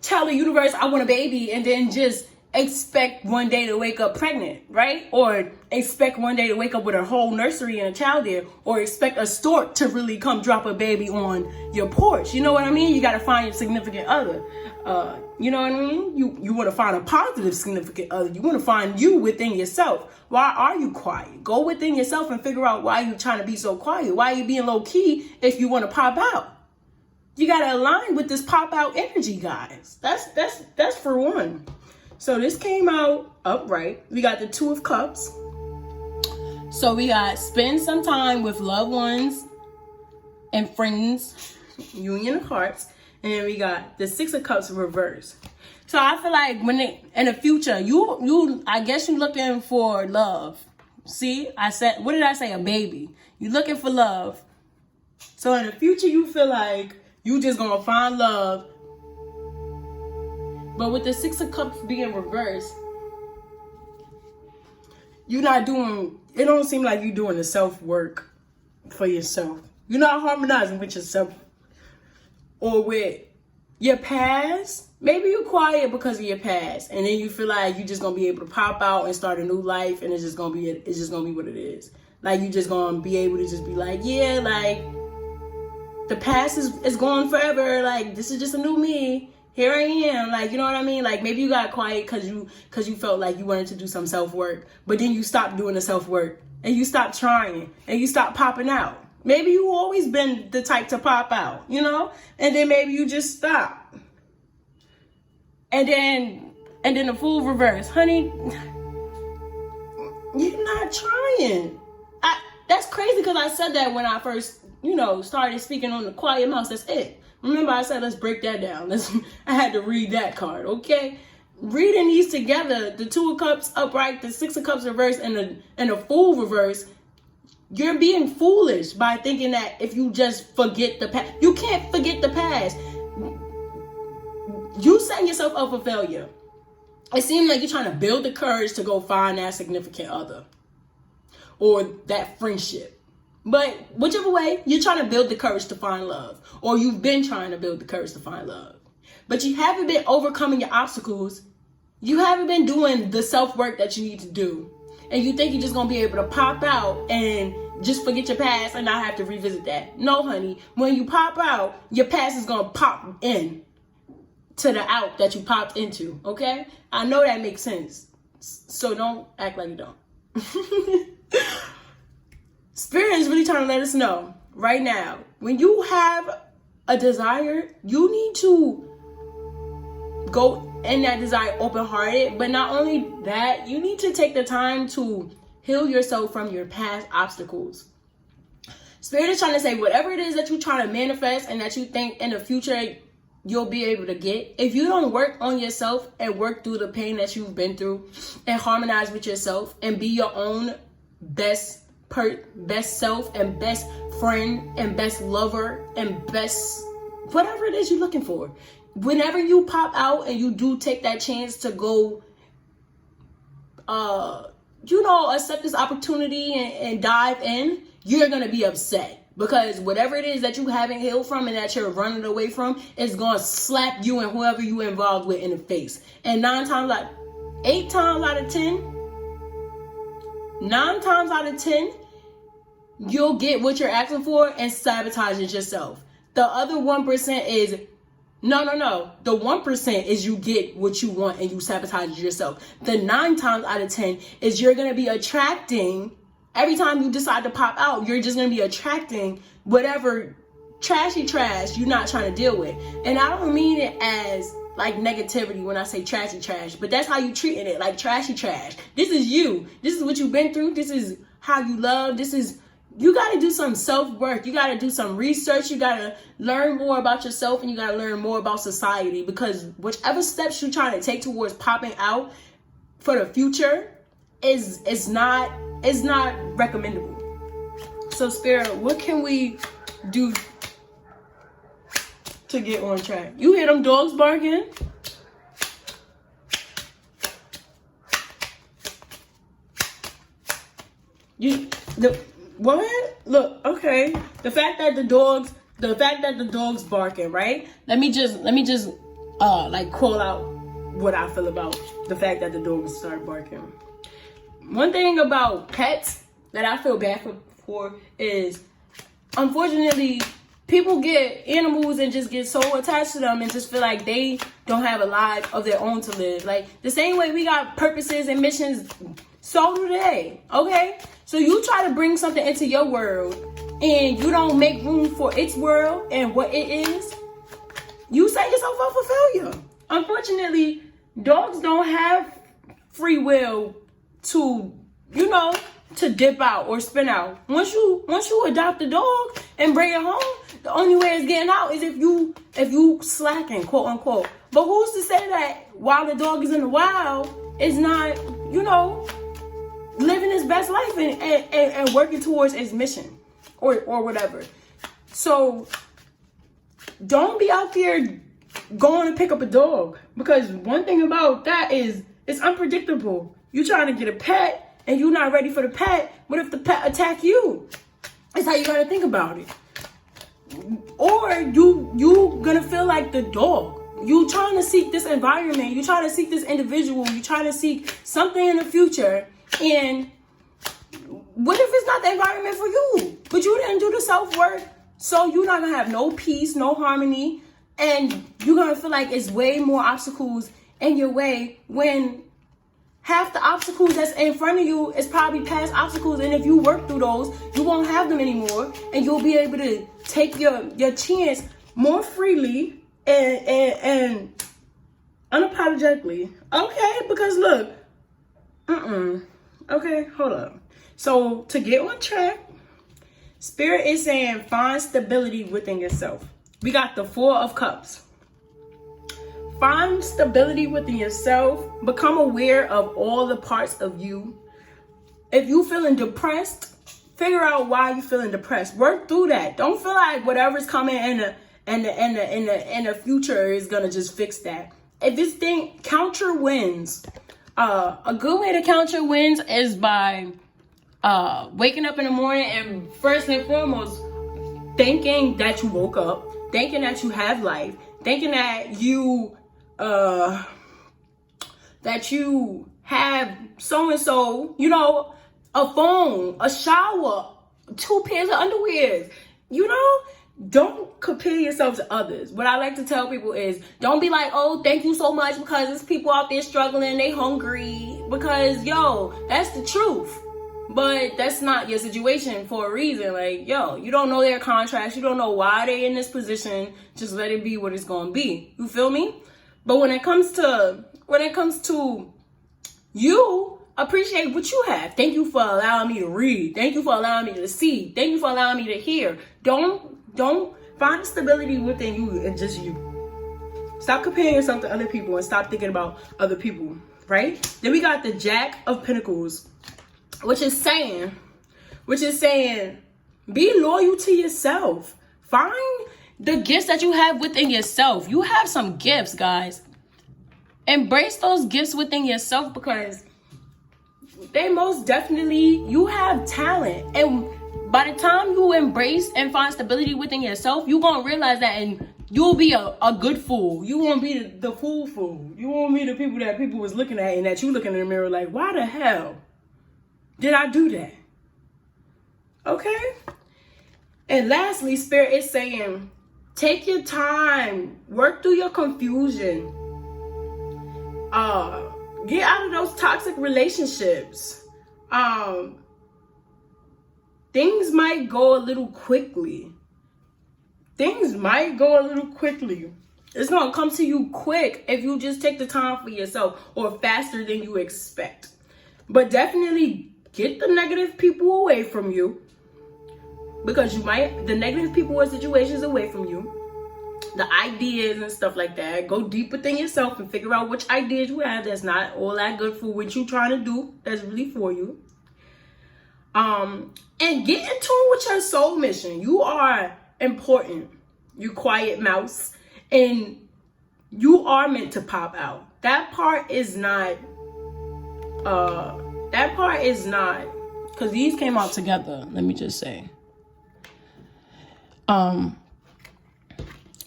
tell the universe I want a baby and then just expect one day to wake up pregnant, right? Or expect one day to wake up with a whole nursery and a child there, or expect a stork to really come drop a baby on your porch. You know what I mean? You got to find your significant other. You know what I mean? You want to find a positive significant other. You want to find you within yourself. Why are you quiet? Go within yourself and figure out why you're trying to be so quiet. Why are you being low key if you want to pop out? You got to align with this pop out energy, guys. That's for one. So this came out upright. We got the Two of Cups. So we got spend some time with loved ones and friends, union of hearts. And then we got the Six of Cups reverse. So I feel like in the future, I guess you're looking for love. See, what did I say? A baby. You're looking for love. So in the future, you feel like you just gonna find love. But with the Six of Cups being reversed, it don't seem like you're doing the self-work for yourself. You're not harmonizing with yourself or with your past. Maybe you're quiet because of your past, and then you feel like you're just gonna be able to pop out and start a new life, and it's just gonna be what it is. Like you're just gonna be able to just be like, yeah, like the past is gone forever. Like this is just a new me. Here I am, like, you know what I mean? Like, maybe you got quiet because you felt like you wanted to do some self-work, but then you stopped doing the self-work, and you stopped trying, and you stopped popping out. Maybe you always been the type to pop out, you know? And then maybe you just stop. And then the full reverse. Honey, you're not trying. That's crazy because I said that when I first, started speaking on the quiet mouse. That's it. Remember I said, let's break that down. I had to read that card, okay? Reading these together, the Two of Cups upright, the Six of Cups reverse, and the Fool reverse, you're being foolish by thinking that if you just forget the past. You can't forget the past. You setting yourself up for failure. It seems like you're trying to build the courage to go find that significant other or that friendship. But whichever way, you're trying to build the courage to find love, or you've been trying to build the courage to find love. But you haven't been overcoming your obstacles. You haven't been doing the self-work that you need to do. And you think you're just going to be able to pop out and just forget your past and not have to revisit that. No, honey. When you pop out, your past is going to pop in to the out that you popped into, okay? I know that makes sense. So don't act like you don't. Spirit is really trying to let us know right now, when you have a desire, you need to go in that desire open-hearted. But not only that, you need to take the time to heal yourself from your past obstacles. Spirit is trying to say whatever it is that you're trying to manifest and that you think in the future you'll be able to get. If you don't work on yourself and work through the pain that you've been through and harmonize with yourself and be your own best self and best friend and best lover and best whatever it is you're looking for. Whenever you pop out and you do take that chance to go, accept this opportunity and dive in, you're going to be upset. Because whatever it is that you haven't healed from and that you're running away from is going to slap you and whoever you involved with in the face. And 8 times out of 10, you'll get what you're asking for and sabotage it yourself. The other 1% is, no. The 1% is you get what you want and you sabotage it yourself. The 9 times out of 10 is you're going to be attracting. Every time you decide to pop out, you're just going to be attracting whatever trashy trash you're not trying to deal with. And I don't mean it as like negativity when I say trashy trash, but that's how you treating it, like trashy trash. This is you. This is what you've been through. This is how you love. You got to do some self-work. You got to do some research. You got to learn more about yourself and you got to learn more about society, because whichever steps you're trying to take towards popping out for the future is not recommendable. So Spirit, what can we do to get on track? You hear them dogs barking? What? Look, okay. The fact that the dogs barking, right? Let me just call out what I feel about the fact that the dogs start barking. One thing about pets that I feel bad for is, unfortunately, people get animals and just get so attached to them and just feel like they don't have a life of their own to live. Like the same way we got purposes and missions, so do they. Okay? So you try to bring something into your world and you don't make room for its world and what it is, you set yourself up for failure. Unfortunately, dogs don't have free will to dip out or spin out. Once you adopt a dog and bring it home, the only way it's getting out is if you slacking, quote unquote. But who's to say that while the dog is in the wild, is not, living its best life and working towards its mission or whatever. So don't be out there going to pick up a dog, because one thing about that is it's unpredictable. You trying to get a pet and you're not ready for the pet. What if the pet attack you? That's how you gotta think about it. Or you gonna feel like the dog. You trying to seek this environment. You trying to seek this individual. You trying to seek something in the future. And what if it's not the environment for you? But you didn't do the self-work. So you're not gonna have no peace, no harmony. And you're gonna feel like it's way more obstacles in your way when half the obstacles that's in front of you is probably past obstacles, and if you work through those, you won't have them anymore, and you'll be able to take your chance more freely and unapologetically. Okay, because look, okay, hold up. So to get on track, Spirit is saying find stability within yourself. We got the 4 of Cups. Find stability within yourself. Become aware of all the parts of you. If you feeling depressed, figure out why you feeling depressed. Work through that. Don't feel like whatever's coming in the future is gonna just fix that. If this thing, count your wins. A good way to count your wins is by waking up in the morning and first and foremost thinking that you woke up, thinking that you have life, thinking that you have so-and-so, a phone, a shower, 2 pairs of underwear. Don't compare yourself to others. What I like to tell people is, don't be like, oh, thank you so much, because there's people out there struggling, they hungry. Because, that's the truth. But that's not your situation for a reason. Like, you don't know their contracts. You don't know why they're in this position. Just let it be what it's going to be. You feel me? But when it comes to you, appreciate what you have. Thank you for allowing me to read. Thank you for allowing me to see. Thank you for allowing me to hear. Don't find stability within you and just you. Stop comparing yourself to other people and stop thinking about other people, right? Then we got the Jack of Pentacles, which is saying, be loyal to yourself. Find the gifts that you have within yourself. You have some gifts, guys. Embrace those gifts within yourself, because they most definitely, you have talent. And by the time you embrace and find stability within yourself, you're going to realize that, and you'll be a good fool. You won't be the fool. You won't be the people that people was looking at and that you looking in the mirror like, why the hell did I do that? Okay? And lastly, Spirit is saying, take your time. Work through your confusion. Get out of those toxic relationships. Things might go a little quickly. It's going to come to you quick if you just take the time for yourself, or faster than you expect. But definitely get the negative people away from you, because the negative people or situations away from you. The ideas and stuff like that. Go deep within yourself and figure out which ideas you have that's not all that good for what you're trying to do, that's really for you. And get in tune with your soul mission. You are important. You quiet mouse. And you are meant to pop out. That part is not, because these came out together, let me just say.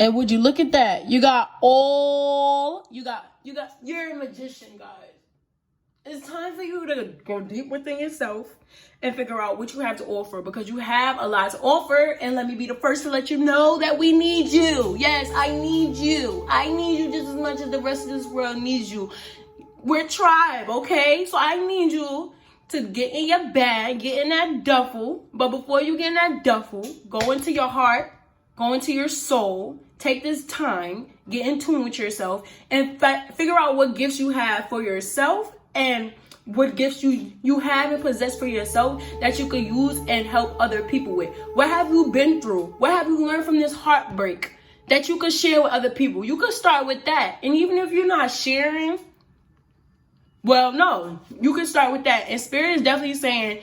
And would you look at that? You're a magician, guys. It's time for you to go deep within yourself and figure out what you have to offer, because you have a lot to offer. And let me be the first to let you know that we need you. Yes, I need you. I need you just as much as the rest of this world needs you. We're a tribe, okay? So I need you to get in your bag, get in that duffel. But before you get in that duffel, go into your heart, go into your soul. Take this time, get in tune with yourself, and figure out what gifts you have for yourself and what gifts you have and possess for yourself that you could use and help other people with. What have you been through? What have you learned from this heartbreak that you could share with other people? You could start with that. And even if you're not sharing, well, no, you can start with that. And Spirit is definitely saying,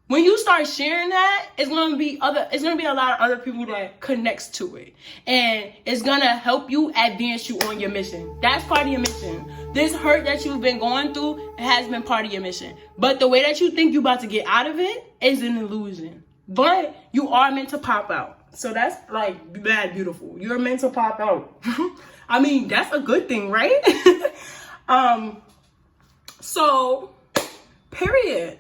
when you start sharing that, it's gonna be a lot of other people that connects to it. And it's gonna help you advance you on your mission. That's part of your mission. This hurt that you've been going through has been part of your mission. But the way that you think you're about to get out of it is an illusion. But you are meant to pop out. So that's like bad beautiful. You're meant to pop out. I mean, that's a good thing, right? So period.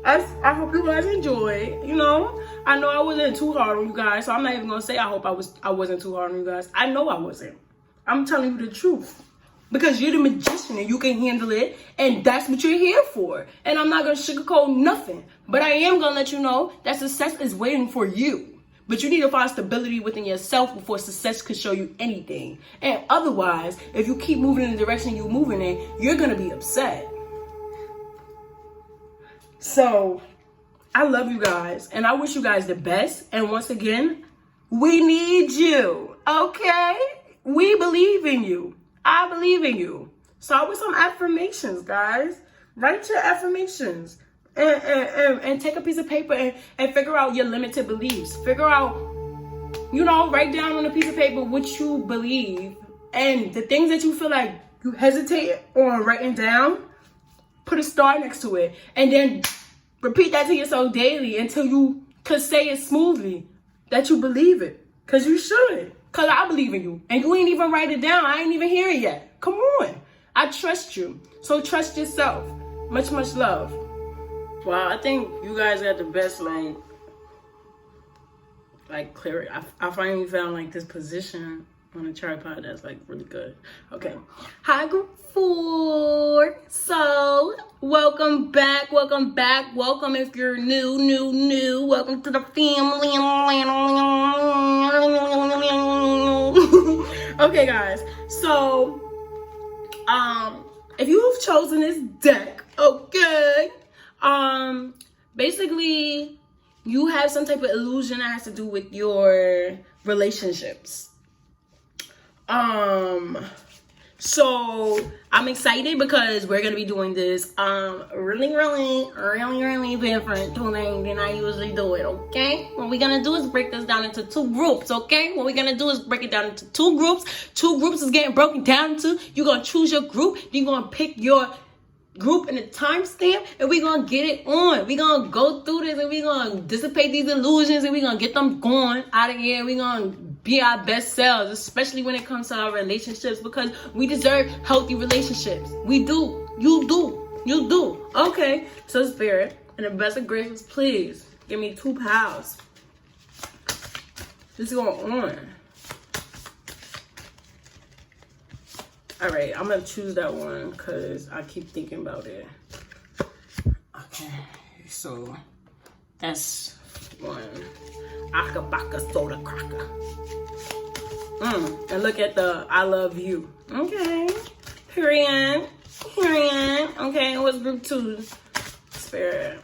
I hope you guys enjoy. You know I wasn't too hard on you guys, so I'm not even gonna say I hope I wasn't too hard on you guys. I know I wasn't. I'm telling you the truth, because you're the magician and you can handle it, and that's what you're here for. And I'm not gonna sugarcoat nothing, but I am gonna let you know that success is waiting for you. But you need to find stability within yourself before success could show you anything. And otherwise, if you keep moving in the direction you're moving in, you're going to be upset. So, I love you guys. And I wish you guys the best. And once again, we need you. Okay? We believe in you. I believe in you. Start with some affirmations, guys. Write your affirmations. And take a piece of paper and figure out your limited beliefs. Figure out, write down on a piece of paper what you believe. And the things that you feel like you hesitate on writing down, put a star next to it. And then repeat that to yourself daily until you could say it smoothly that you believe it. Because you should. Because I believe in you. And you ain't even write it down. I ain't even hear it yet. Come on. I trust you. So trust yourself. Much, much love. Wow, I think you guys got the best, clarity. I finally found, this position on a tripod that's, really good. Okay. Hi, group 4. So, welcome back. Welcome if you're new. Welcome to the family. Okay, guys. So, if you've chosen this deck, okay, basically, you have some type of illusion that has to do with your relationships. So I'm excited because we're gonna be doing this really different tuning than I usually do it. Okay, what we're gonna do is break this down into 2 groups. Okay, what we're gonna do is break it down into 2 groups. 2 groups is getting broken down into. You're gonna choose your group. You're gonna pick your group and the timestamp, and we're gonna get it on. We're gonna go through this, and we're gonna dissipate these illusions, and we're gonna get them going out of here. We're gonna be our best selves, especially when it comes to our relationships, because we deserve healthy relationships. We do. You do. Okay, so Spirit, in the best of graces, please give me 2 pals. This is going on. All right, I'm gonna choose that one because I keep thinking about it. Okay, so that's one. Aka Baka Soda Cracker. And look at the I love you. Okay. Period. Okay, what's group 2? Spirit.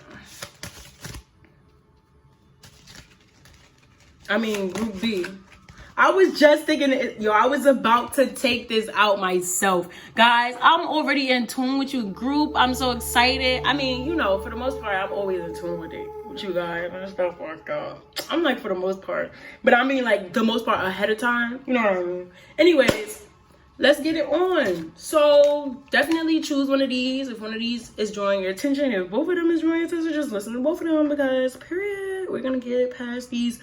I mean, group B. I was just thinking, I was about to take this out myself. Guys, I'm already in tune with you, group. I'm so excited. I mean, for the most part, I'm always in tune with you guys. And stuff like that. I'm like, for the most part. But I mean, like, the most part ahead of time. You know what I mean? Anyways, let's get it on. So, definitely choose one of these. If one of these is drawing your attention, if both of them is drawing your attention, just listen to both of them because, period, we're going to get past these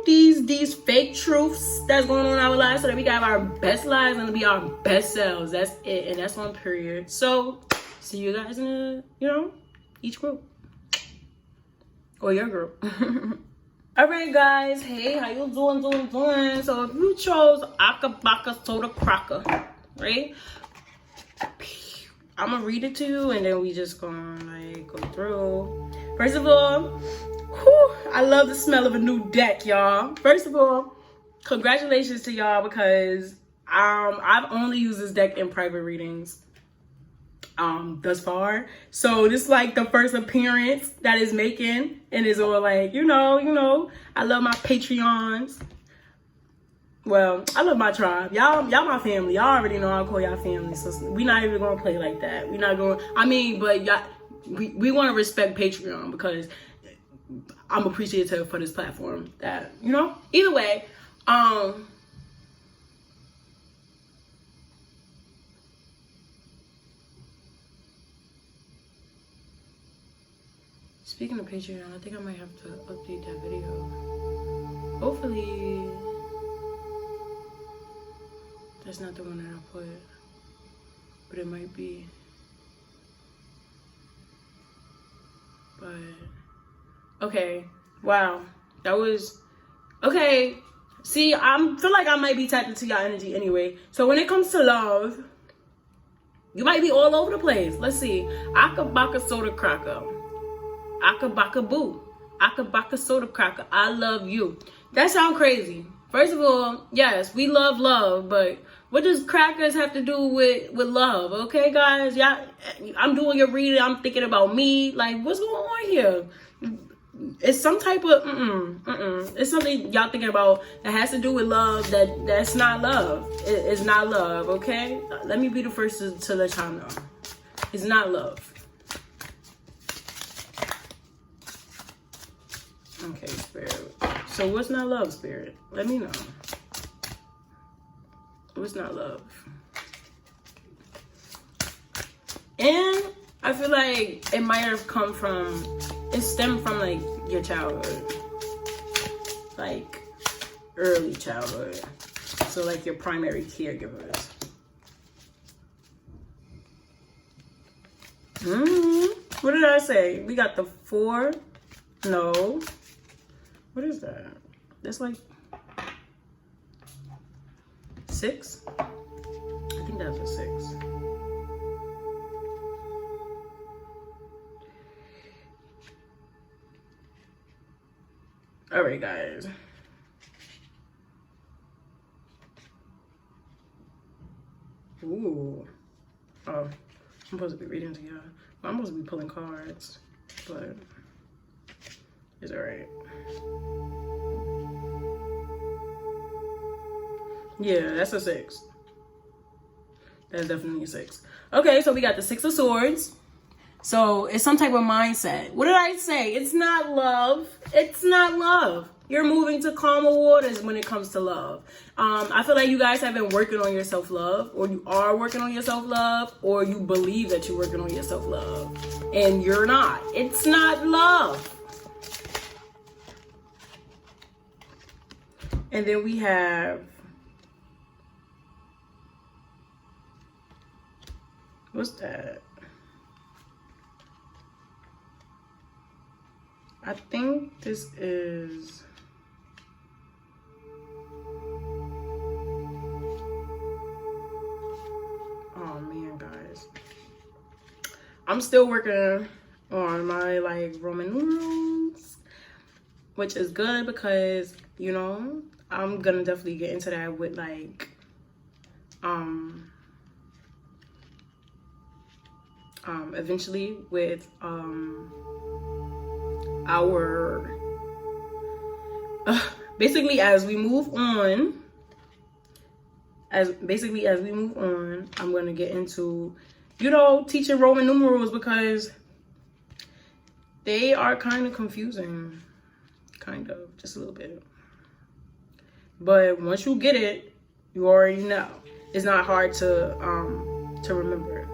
these fake truths that's going on in our lives so that we can have our best lives and be our best selves. That's it. And that's on period. So, see you guys in each group. Or your group. All right, guys. Hey, how you doing? So, if you chose Aka Baka Soda Cracker, right? I'm going to read it to you and then we just gonna go through. First of all, I love the smell of a new deck, y'all. First of all, congratulations to y'all because I've only used this deck in private readings thus far. So this is like the first appearance that is making, and it's all like, I love my Patreons. Well, I love my tribe. Y'all my family. Y'all already know I call y'all family. So we're not even gonna play like that. We're not going, but y'all, we want to respect Patreon because I'm appreciative for this platform that, either way, speaking of Patreon, I think I might have to update that video. Hopefully, that's not the one that I put, but it might be. But okay, wow, that was okay. See, I feel like I might be tapped into your energy anyway. So when it comes to love, you might be all over the place. Let's see. Aka Baka Soda Cracker. Aka Baka Boo. Aka Baka Soda Cracker. I love you. That sounds crazy. First of all, yes, we love, but what does crackers have to do with love? Okay, guys? Yeah, I'm doing your reading. I'm thinking about me. Like, what's going on here? It's some type of It's something y'all thinking about that has to do with love. That's not love. It's not love. Okay, let me be the first to let y'all know. It's not love. Okay, Spirit. So what's not love, Spirit? Let me know. What's not love? And I feel like it might have it stemmed from like your childhood. Like early childhood. So like your primary caregivers. What did I say? We got the 4. No. What is that? That's like 6? I think that's a 6. All right, guys. Ooh. Oh, I'm supposed to be reading to y'all. I'm supposed to be pulling cards, but Is that right? Yeah, that's a 6. That's definitely a 6. Okay, so we got the 6 of Swords. So it's some type of mindset. What did I say? It's not love. It's not love. You're moving to calmer waters when it comes to love. I feel like you guys have been working on your self-love, or you are working on your self-love, or you believe that you're working on your self-love, and you're not. It's not love. And then we have, what's that? I think this is, oh man, guys. I'm still working on my like Roman numerals, which is good because, you know, I'm gonna definitely get into that with like, eventually with, our basically as we move on, I'm going to get into, you know, teaching Roman numerals because they are kind of confusing, just a little bit. But once you get it, you already know. It's not hard to remember.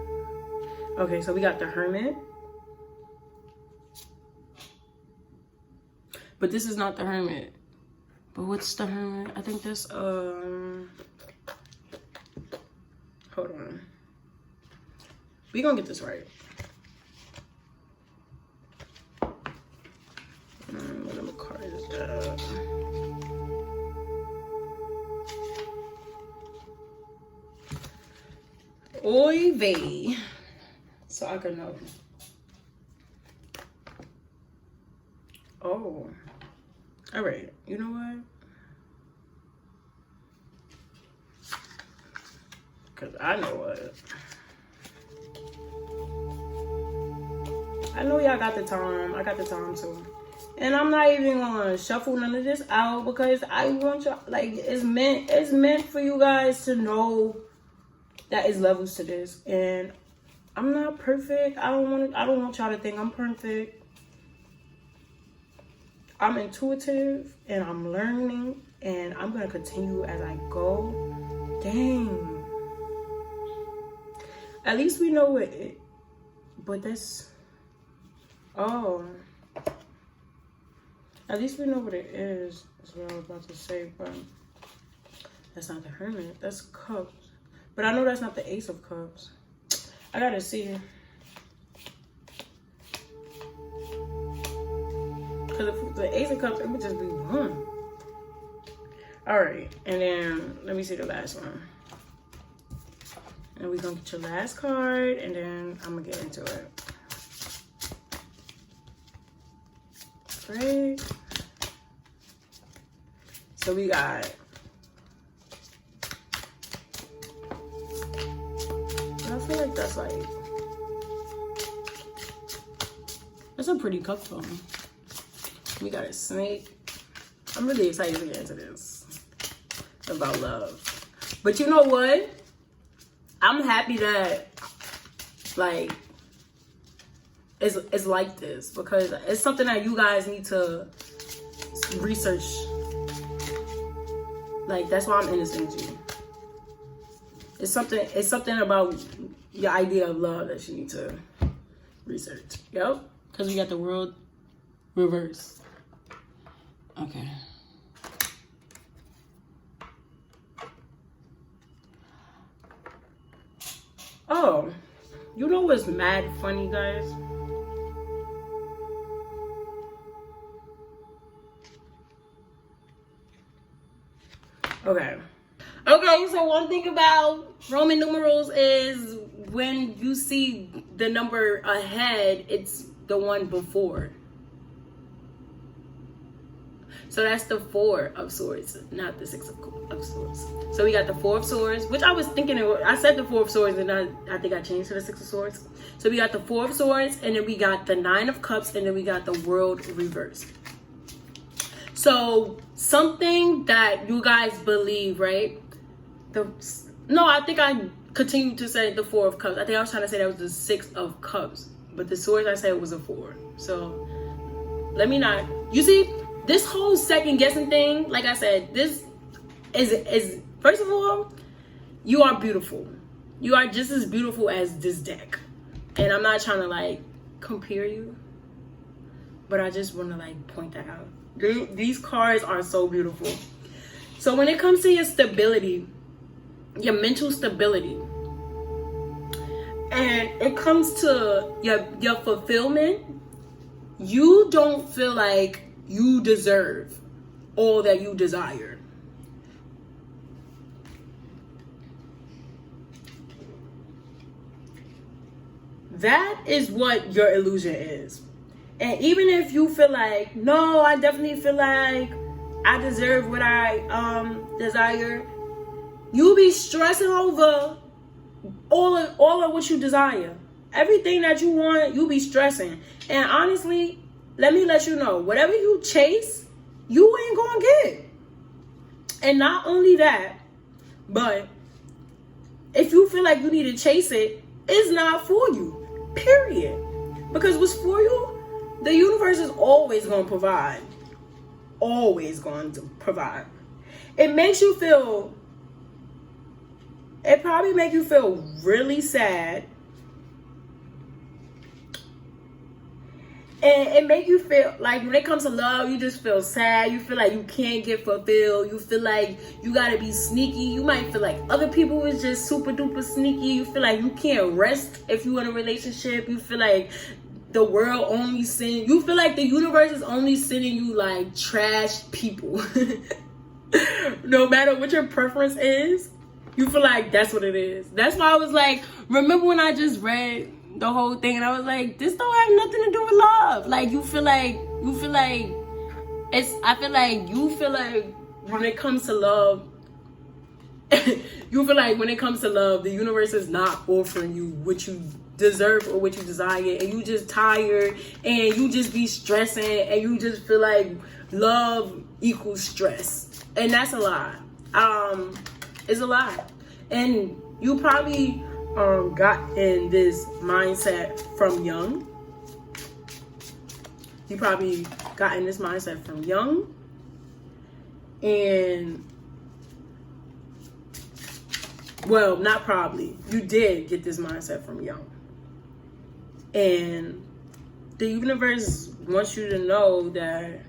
Okay, so we got the Hermit. But this is not the Hermit. But what's the Hermit? I think this, hold on. We gonna get this right. What number card is that? Oy vey. So I can know. Oh. All right, you know what? Because I know what. I know y'all got the time. I got the time too. And I'm not even gonna shuffle none of this out because I want y'all, like, it's meant for you guys to know that is levels to this. And I'm not perfect. I don't want y'all to think I'm perfect. I'm intuitive and I'm learning and I'm gonna continue as I go. Dang. At least we know it, but that's, oh. At least we know what it is what I was about to say, but that's not the Hermit, that's Cups. But I know that's not the Ace of Cups. I gotta see. Because if the Ace of Cups, it would just be one. All right, and then let me see the last one. And we're gonna get your last card, and then I'm gonna get into it. Great. So we got, I feel like that's like, that's a pretty cup phone. We got a snake. I'm really excited to get into this about love. But you know what? I'm happy that, like, it's like this because it's something that you guys need to research. Like, that's why I'm in this energy. It's something about your idea of love that you need to research. Yep. Because we got the World reverse. Okay. Oh, you know what's mad funny, guys? Okay. Okay, so one thing about Roman numerals is when you see the number ahead, it's the one before. So that's the 4 of Swords, not the 6 of Swords. So we got the 4 of Swords, which I was thinking, I said the 4 of Swords and I think I changed to the 6 of Swords. So we got the 4 of Swords, and then we got the 9 of Cups, and then we got the World reversed. So something that you guys believe, right? I think I continued to say the 4 of Cups. I think I was trying to say that was the 6 of Cups, but the Swords I said was a 4. So let me not. You see, this whole second guessing thing, like I said, this is first of all, you are beautiful. You are just as beautiful as this deck, and I'm not trying to like compare you, but I just want to like point that out. These cards are so beautiful. So when it comes to your stability, your mental stability, and it comes to your fulfillment, you don't feel like you deserve all that you desire. That is what your illusion is. And even if you feel like, no, I definitely feel like I deserve what I desire, you'll be stressing over all of what you desire. Everything that you want, you'll be stressing. And honestly, let me let you know, whatever you chase, you ain't gonna get. And not only that, but if you feel like you need to chase it, it's not for you. Period. Because what's for you, the universe is always going to provide. Always going to provide. It probably make you feel really sad. And it make you feel like when it comes to love, you just feel sad. You feel like you can't get fulfilled. You feel like you gotta be sneaky. You might feel like other people is just super duper sneaky. You feel like you can't rest if you're in a relationship. You feel like the world only you feel like the universe is only sending you like trash people. No matter what your preference is, you feel like that's what it is. That's why I was like, remember when I just read the whole thing and I was like, this don't have nothing to do with love. Like I feel like when it comes to love, you feel like when it comes to love, the universe is not offering you what you deserve or what you desire, and you just tired and you just be stressing and you just feel like love equals stress. And that's a lie. It's a lie. And you probably got in this mindset from young. You probably got in this mindset from young. And, well, not probably. You did get this mindset from young. And the universe wants you to know that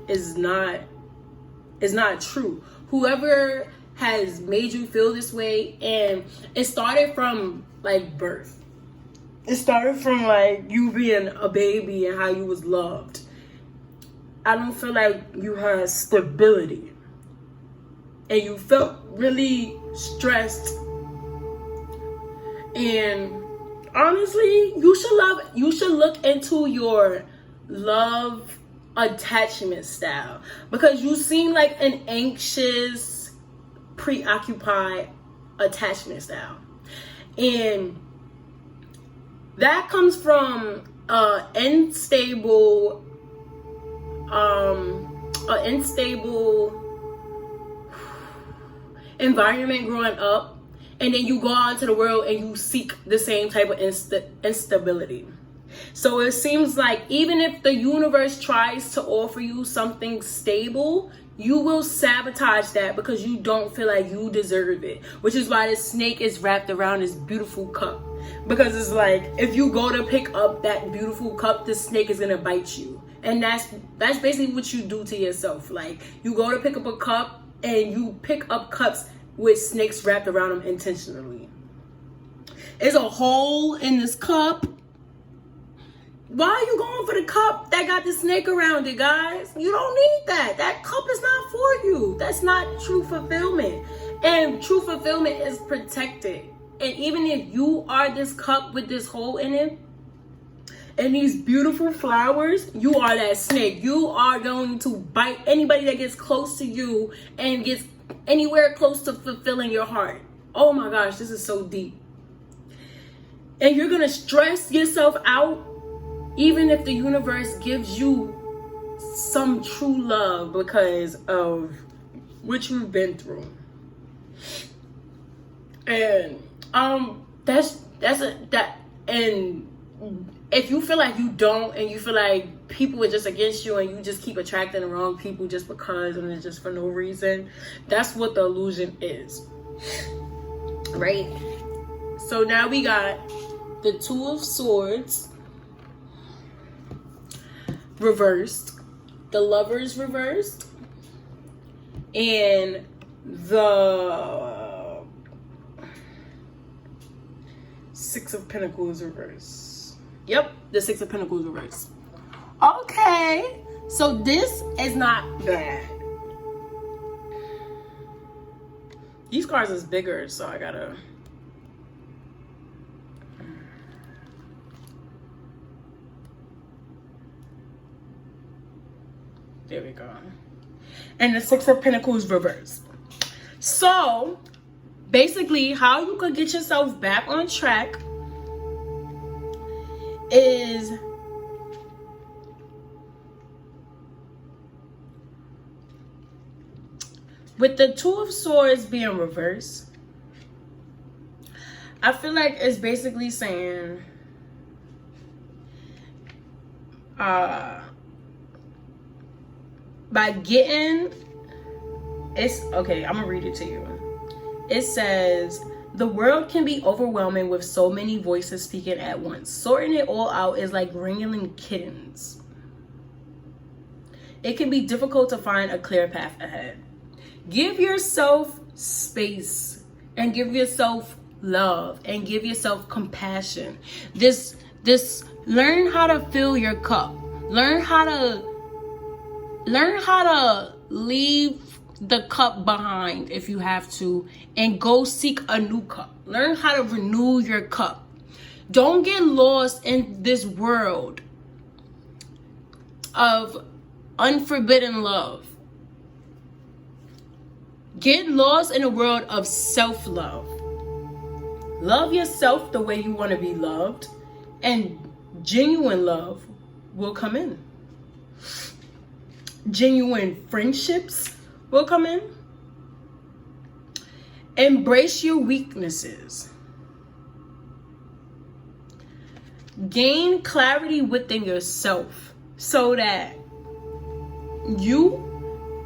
it's not true. Whoever has made you feel this way, and it started from like birth. It started from like you being a baby and how you was loved. I don't feel like you had stability, and you felt really stressed. And honestly, you should look into your love attachment style, because you seem like an anxious, preoccupied attachment style, and that comes from unstable environment growing up, and then you go out into the world and you seek the same type of instability. So it seems like even if the universe tries to offer you something stable, you will sabotage that because you don't feel like you deserve it. Which is why this snake is wrapped around this beautiful cup. Because it's like, if you go to pick up that beautiful cup, the snake is gonna bite you. And that's basically what you do to yourself. Like, you go to pick up a cup and you pick up cups with snakes wrapped around them intentionally. There's a hole in this cup. Why are you going for the cup that got the snake around it, guys? You don't need that. That cup is not for you. That's not true fulfillment. And true fulfillment is protected. And even if you are this cup with this hole in it, and these beautiful flowers, you are that snake. You are going to bite anybody that gets close to you and gets anywhere close to fulfilling your heart. Oh my gosh, this is so deep. And you're going to stress yourself out Even if the universe gives you some true love because of what you've been through. And and if you feel like you don't, and you feel like people are just against you and you just keep attracting the wrong people just because, and it's just for no reason, that's what the illusion is, right? So now we got the Two of Swords reversed, the Lovers reversed, and the Six of Pentacles reversed. Yep, the Six of Pentacles reversed. Okay, so this is not bad. These cards is bigger, so I gotta... There we go. And the Six of Pentacles reversed. So, basically, how you could get yourself back on track is with the Two of Swords being reversed. I feel like it's basically saying by getting, it's okay, I'm gonna read it to you. It says, the world can be overwhelming with so many voices speaking at once. Sorting it all out is like wrangling kittens. It can be difficult to find a clear path ahead. Give yourself space and give yourself love and give yourself compassion. This learn how to fill your cup. Learn how to leave the cup behind if you have to, and go seek a new cup. Learn how to renew your cup. Don't get lost in this world of unforbidden love. Get lost in a world of self-love. Love yourself the way you want to be loved, and genuine love will come in. Genuine friendships will come in. Embrace your weaknesses. Gain clarity within yourself so that you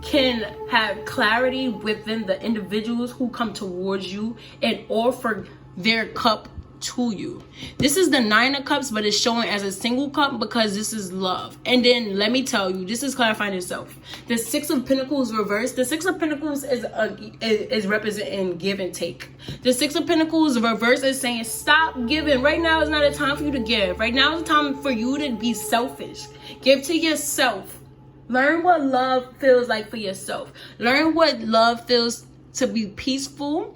can have clarity within the individuals who come towards you and offer their cup to you. This is the Nine of Cups, but it's showing as a single cup because this is love. And then let me tell you, this is clarifying itself. The Six of Pentacles reversed. The Six of Pentacles is representing give and take. The Six of Pentacles reversed is saying stop giving. Right now is not a time for you to give. Right now is a time for you to be selfish. Give to yourself. Learn what love feels like for yourself. Learn what love feels to be peaceful,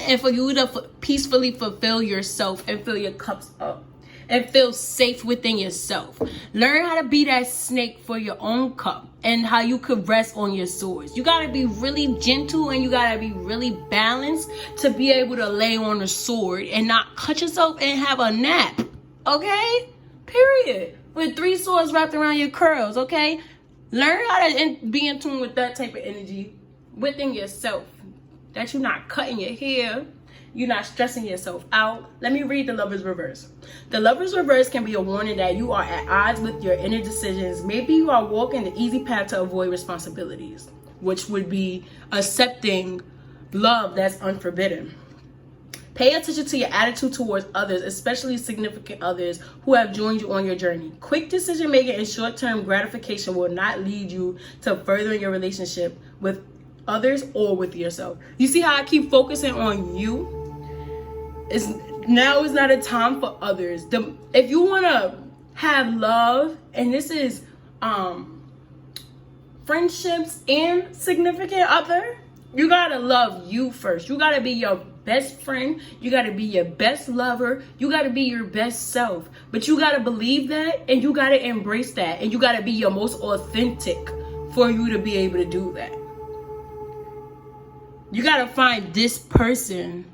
and for you to peacefully fulfill yourself and fill your cups up and feel safe within yourself. Learn how to be that snake for your own cup and how you could rest on your swords. You got to be really gentle and you got to be really balanced to be able to lay on a sword and not cut yourself and have a nap. Okay? Period. With 3 swords wrapped around your curls. Okay? Learn how to be in tune with that type of energy within yourself. That you're not cutting your hair, you're not stressing yourself out. Let me read the Lover's Reverse. The Lover's Reverse can be a warning that you are at odds with your inner decisions. Maybe you are walking the easy path to avoid responsibilities, which would be accepting love that's unforbidden. Pay attention to your attitude towards others, especially significant others who have joined you on your journey. Quick decision making and short-term gratification will not lead you to furthering your relationship with others or with yourself. You see how I keep focusing on you? Now is not a time for others. If you want to have love, and this is friendships and significant other, you gotta love you first. You gotta be your best friend. You gotta be your best lover. You gotta be your best self. But you gotta believe that, and you gotta embrace that, and you gotta be your most authentic for you to be able to do that. You gotta find this person,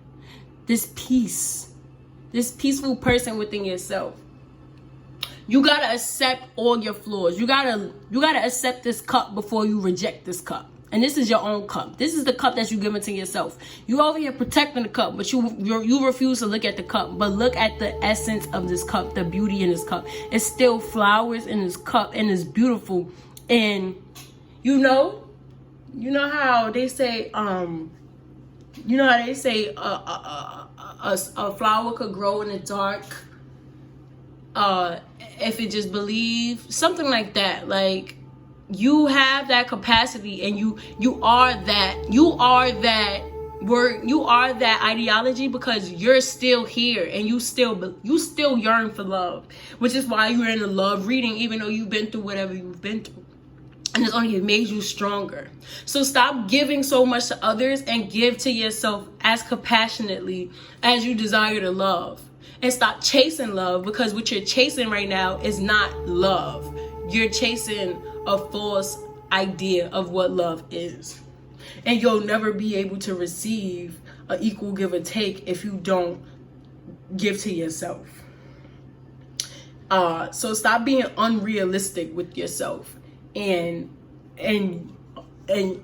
this peaceful person within yourself. You gotta accept all your flaws. You gotta accept this cup before you reject this cup. And this is your own cup. This is the cup that you give it to yourself. You over here protecting the cup, but you refuse to look at the cup. But look at the essence of this cup, the beauty in this cup. It's still flowers in this cup, and it's beautiful. And you know how they say, a flower could grow in the dark, if it just believe, something like that. Like, you have that capacity, and you are that ideology, because you're still here, and you still yearn for love, which is why you're in a love reading, even though you've been through whatever you've been through. And it's only made you stronger. So stop giving so much to others and give to yourself as compassionately as you desire to love. And stop chasing love, because what you're chasing right now is not love. You're chasing a false idea of what love is. And you'll never be able to receive an equal give or take if you don't give to yourself. So stop being unrealistic with yourself and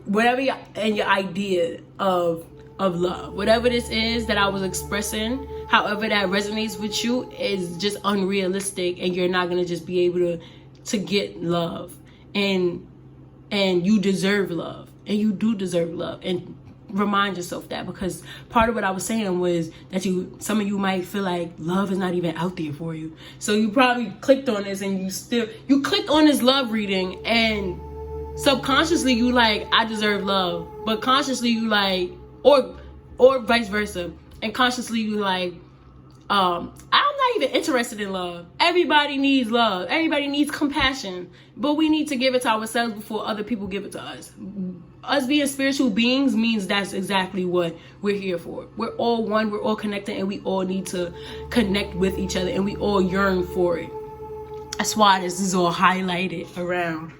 whatever your idea of love, whatever this is that I was expressing, however that resonates with you, is just unrealistic, and you're not gonna just be able to get love. And you deserve love, and you do deserve love, and remind yourself that, because part of what I was saying was that some of you might feel like love is not even out there for you. So you probably clicked on this, and you clicked on this love reading, and subconsciously you like, I deserve love, but consciously you like, or vice versa, and consciously you like, I'm not even interested in love. Everybody needs love. Everybody needs compassion. But we need to give it to ourselves before other people give it to us. Us being spiritual beings means that's exactly what we're here for. We're all one. We're all connected. And we all need to connect with each other. And we all yearn for it. That's why this is all highlighted around.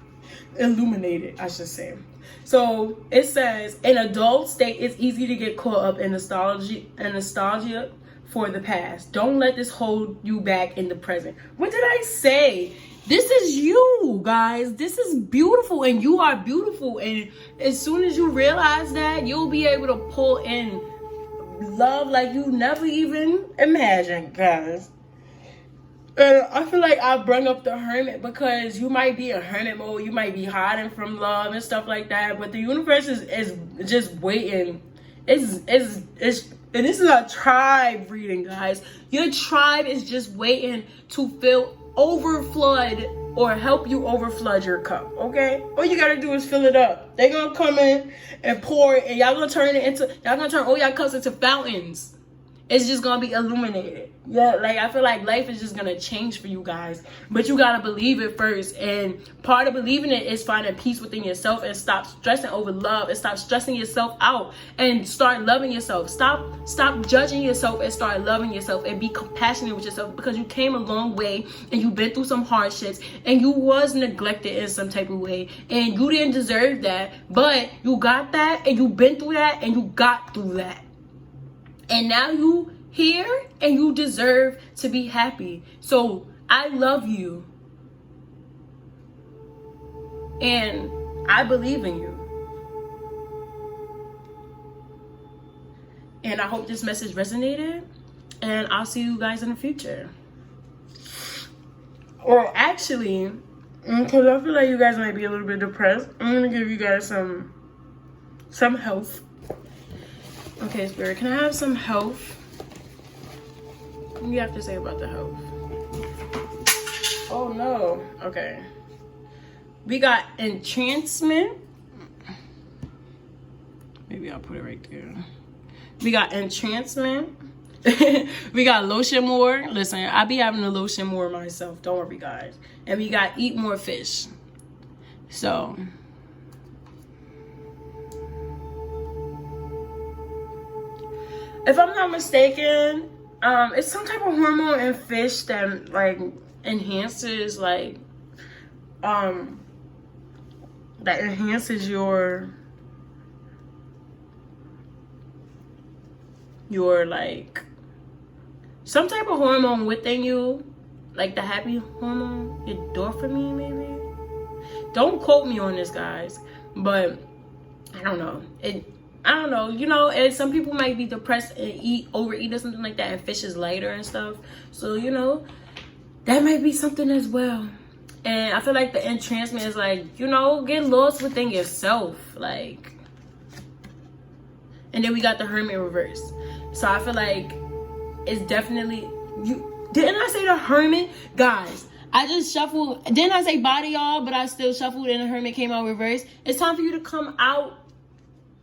Illuminated, I should say. So it says, in adult state, it's easy to get caught up in nostalgia for the past. Don't let this hold you back in the present. What did I say? This is you, guys. This is beautiful, and you are beautiful. And as soon as you realize that, you'll be able to pull in love like you never even imagined, guys. And I feel like I bring up the hermit because you might be in hermit mode. You might be hiding from love and stuff like that. But the universe is just waiting. And this is a tribe reading, guys. Your tribe is just waiting to fill overflood or help you overflood your cup, okay? All you gotta do is fill it up. They're gonna come in and pour it, and y'all gonna turn all y'all cups into fountains. It's just gonna be illuminated. Yeah, like, I feel like life is just gonna change for you guys, but you gotta believe it first. And part of believing it is finding peace within yourself, and stop stressing over love, and stop stressing yourself out, and start loving yourself. Stop judging yourself, and start loving yourself, and be compassionate with yourself, because you came a long way, and you've been through some hardships, and you was neglected in some type of way, and you didn't deserve that, but you got that, and you've been through that, and you got through that. And now you here, and you deserve to be happy. So I love you. And I believe in you. And I hope this message resonated. And I'll see you guys in the future. Or actually, because I feel like you guys might be a little bit depressed, I'm going to give you guys some health. Okay, Spirit, can I have some health? What do you have to say about the health? Oh, no. Okay. We got entrancement. Maybe I'll put it right there. We got entrancement. We got lotion more. Listen, I be having the lotion more myself. Don't worry, guys. And we got eat more fish. So... if I'm not mistaken, it's some type of hormone in fish that like enhances like that enhances your like some type of hormone within you like the happy hormone, your dopamine maybe. Don't quote me on this, guys, but I don't know. I don't know. You know, and some people might be depressed and overeat or something like that, and fish is lighter and stuff. So, you know, that might be something as well. And I feel like the entrancement is like, you know, get lost within yourself. Like, and then we got the hermit reverse. So I feel like it's definitely, didn't I say the hermit? Guys, I just shuffled. Didn't I say body, y'all? But I still shuffled and the hermit came out reverse. It's time for you to come out.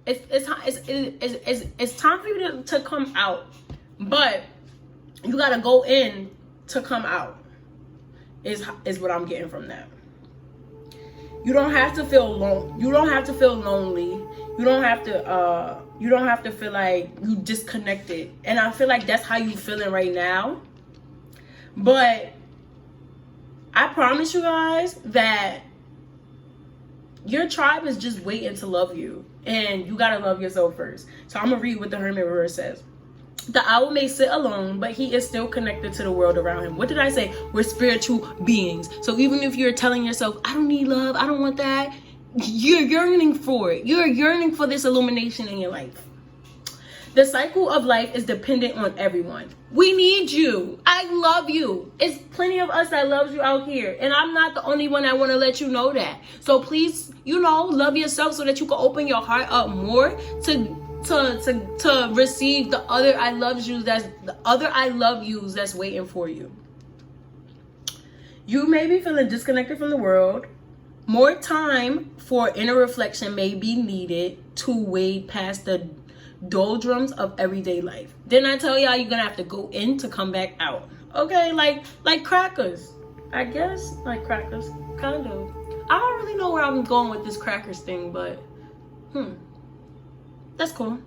It's time for you to come out. But you got to go in to come out. Is what I'm getting from that. You don't have to feel alone. You don't have to feel lonely. You don't have to feel like you disconnected. And I feel like that's how you feeling right now. But I promise you guys that your tribe is just waiting to love you. And you gotta love yourself first. So I'm gonna read what the hermit reverse says. The owl may sit alone, but he is still connected to the world around him. What did I say? We're spiritual beings. So even if you're telling yourself, I don't need love, I don't want that, you're yearning for it. You're yearning for this illumination in your life. The cycle of life is dependent on everyone. We need you. I love you. It's plenty of us that loves you out here. And I'm not the only one that want to let you know that. So please, you know, love yourself so that you can open your heart up more to receive the other I love yous that's waiting for you. You may be feeling disconnected from the world. More time for inner reflection may be needed to wade past the doldrums of everyday life. Didn't I tell y'all you're gonna have to go in to come back out? Okay, like crackers. I guess like crackers, kind of. I don't really know where I'm going with this crackers thing, but that's cool.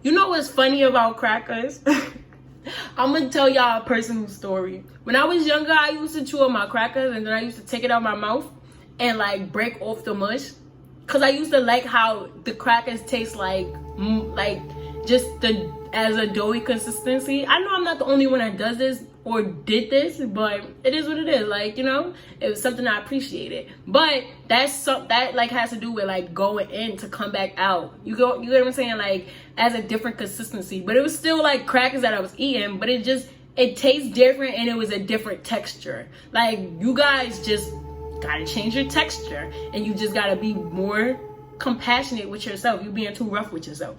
You know what's funny about crackers? I'm gonna tell y'all a personal story. When I was younger, I used to chew on my crackers and then I used to take it out my mouth and like break off the mush. Cause I used to like how the crackers taste like just as a doughy consistency. I know I'm not the only one that does this or did this, but it is what it is. Like, you know, it was something I appreciated. But that like has to do with like going in to come back out. You get what I'm saying? Like as a different consistency. But it was still like crackers that I was eating, but it tastes different and it was a different texture. Like you guys just gotta change your texture and you just gotta be more compassionate with yourself. You being too rough with yourself.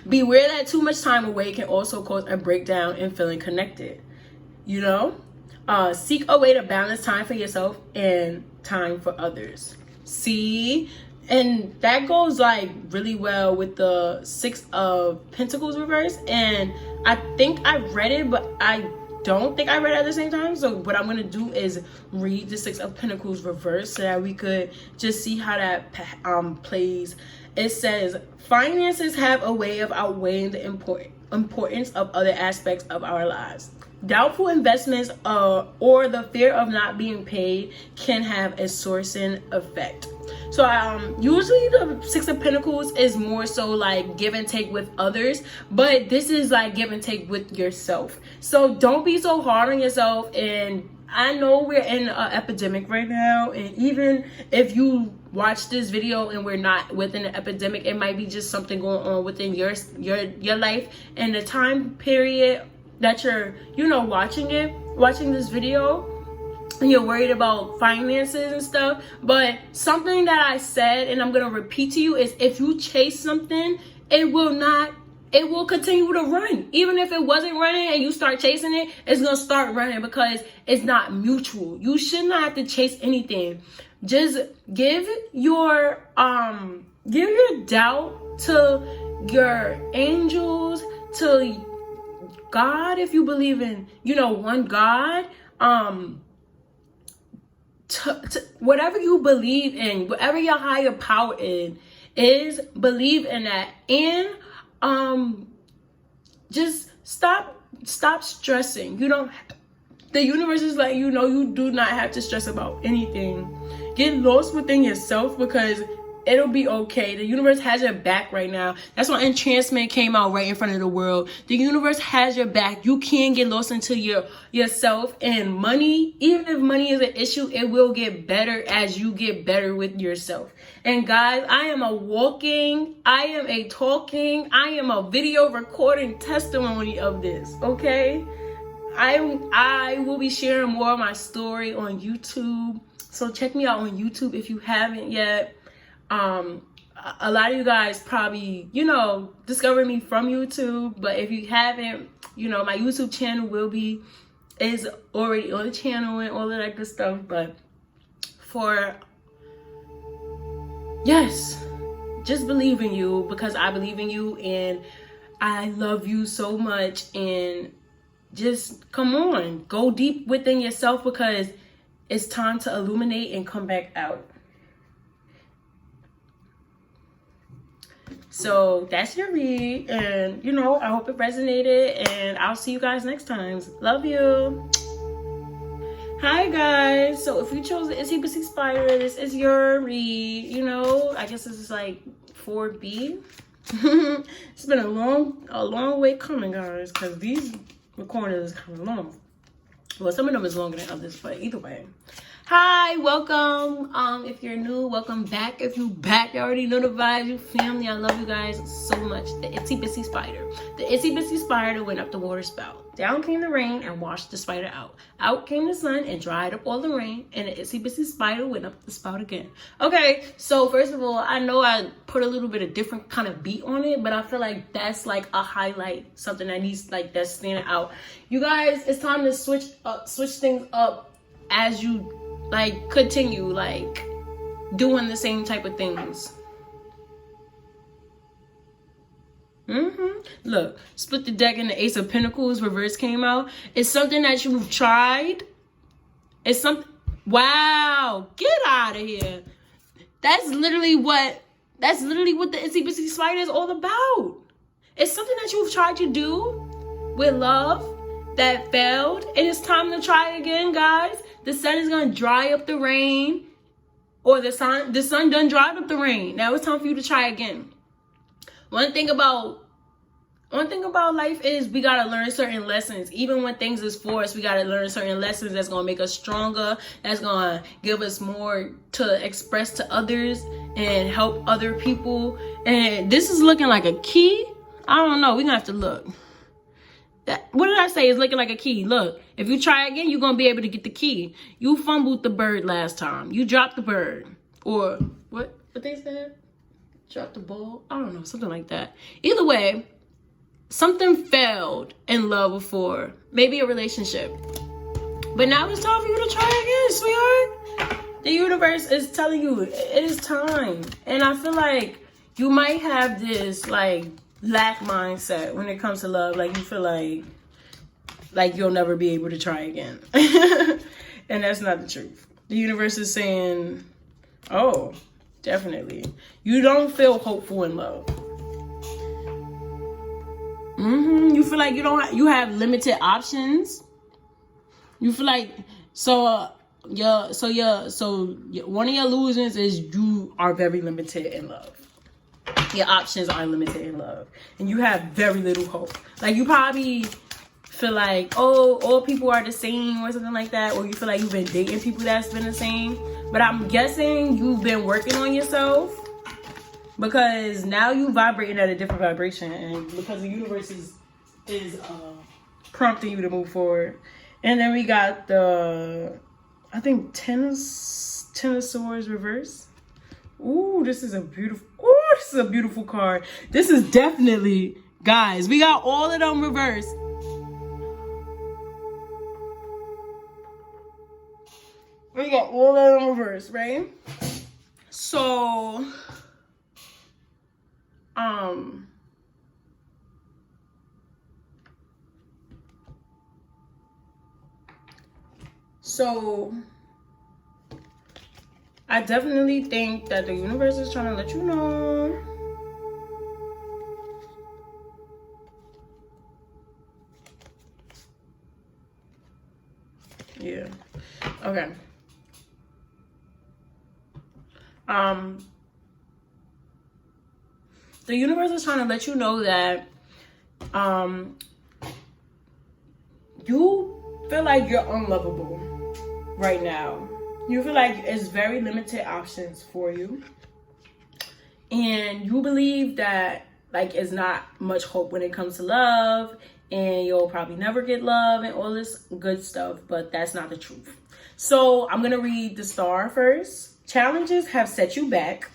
Beware that too much time away can also cause a breakdown in feeling connected. You know, seek a way to balance time for yourself and time for others. See, and that goes like really well with the Six of Pentacles reverse. And I think I read it, but I don't think I read it at the same time. So what I'm gonna do is read the Six of Pentacles reverse so that we could just see how that plays. It says, finances have a way of outweighing the importance of other aspects of our lives. Doubtful investments or the fear of not being paid can have a sourcing effect. So usually the Six of Pentacles is more so like give and take with others, but this is like give and take with yourself. So don't be so hard on yourself. And I know we're in an epidemic right now, and even if you watch this video and we're not within an epidemic, it might be just something going on within your life and the time period that you're, you know, watching this video, and you're worried about finances and stuff. But something that I said, and I'm gonna repeat to you, is if you chase something, it will continue to run. Even if it wasn't running and you start chasing it, it's gonna start running because it's not mutual. You should not have to chase anything. Just give your doubt to your angels, to God, if you believe in, you know, one God. Whatever you believe in, whatever your higher power is, believe in that. And just stop stressing. The universe is letting you know you do not have to stress about anything. Get lost within yourself, because It'll be okay. The universe has your back right now. That's why entrancement came out right in front of the world. The universe has your back. You can't get lost into yourself and money. Even if money is an issue, it will get better as you get better with yourself. And guys, I am a walking, I am a talking, I am a video recording testimony of this, okay? I will be sharing more of my story on YouTube. So check me out on YouTube if you haven't yet. A lot of you guys probably, discovered me from YouTube, but if you haven't, my YouTube channel is already on the channel and all of that good stuff. But yes, just believe in you, because I believe in you and I love you so much. And just come on, go deep within yourself, because it's time to illuminate and come back out. So that's your read, and I hope it resonated, and I'll see you guys next time. Love you. Hi guys, so if you chose the Itsy Bitsy Spider, this is your read. I guess this is like 4B. It's been a long way coming, guys, because these recordings is kind of long. Well, some of them is longer than others, but either way. Hi, welcome. If you're new, welcome back. If you back, you already know the vibes. You family, I love you guys so much. The Itsy Bitsy Spider. The Itsy Bitsy Spider went up the water spout. Down came the rain and washed the spider out. Out came the sun and dried up all the rain. And the Itsy Bitsy Spider went up the spout again. Okay, so first of all, I know I put a little bit of different kind of beat on it, but I feel like that's like a highlight, something that needs that's standing out. You guys, it's time to switch things up as you continue doing the same type of things. Look, split the deck and the Ace of Pentacles reverse came out. It's something that you've tried. It's something. Wow, get out of here. That's literally what the Itsy Bitsy Spider is all about. It's something that you've tried to do with love that failed, and it's time to try again, guys. The sun is gonna dry up the rain, or the sun done dried up the rain. Now it's time for you to try again. One thing about life is we gotta learn certain lessons. Even when things is forced, we gotta learn certain lessons that's gonna make us stronger, that's gonna give us more to express to others and help other people. And this is looking like a key. I don't know, we're gonna have to look. What did I say? It's looking like a key. Look, if you try again, you're going to be able to get the key. You fumbled the bird last time. You dropped the bird. Or what they said? Dropped the ball? I don't know. Something like that. Either way, something failed in love before. Maybe a relationship. But now it's time for you to try again, sweetheart. The universe is telling you it is time. And I feel like you might have this lack mindset when it comes to love. You feel like you'll never be able to try again. And that's not the truth. The universe is saying, oh, definitely. You don't feel hopeful in love. You feel like you have limited options. You feel like one of your illusions is you are very limited in love. Your options are limited in love, and you have very little hope. You probably feel like, oh, all people are the same or something like that, or you feel like you've been dating people that's been the same. But I'm guessing you've been working on yourself, because now you vibrating at a different vibration, and because the universe is prompting you to move forward. And then we got the, I think, Ten of Swords reverse. Ooh, this is a beautiful card. This is definitely, guys, we got all of them reversed. We got all of them reversed, right? So, I definitely think that the universe is trying to let you know yeah. Okay. The universe is trying to let you know that you feel like you're unlovable right now. You feel like it's very limited options for you. And you believe that like it's not much hope when it comes to love, and you'll probably never get love and all this good stuff, but that's not the truth. So I'm gonna read the star first. Challenges have set you back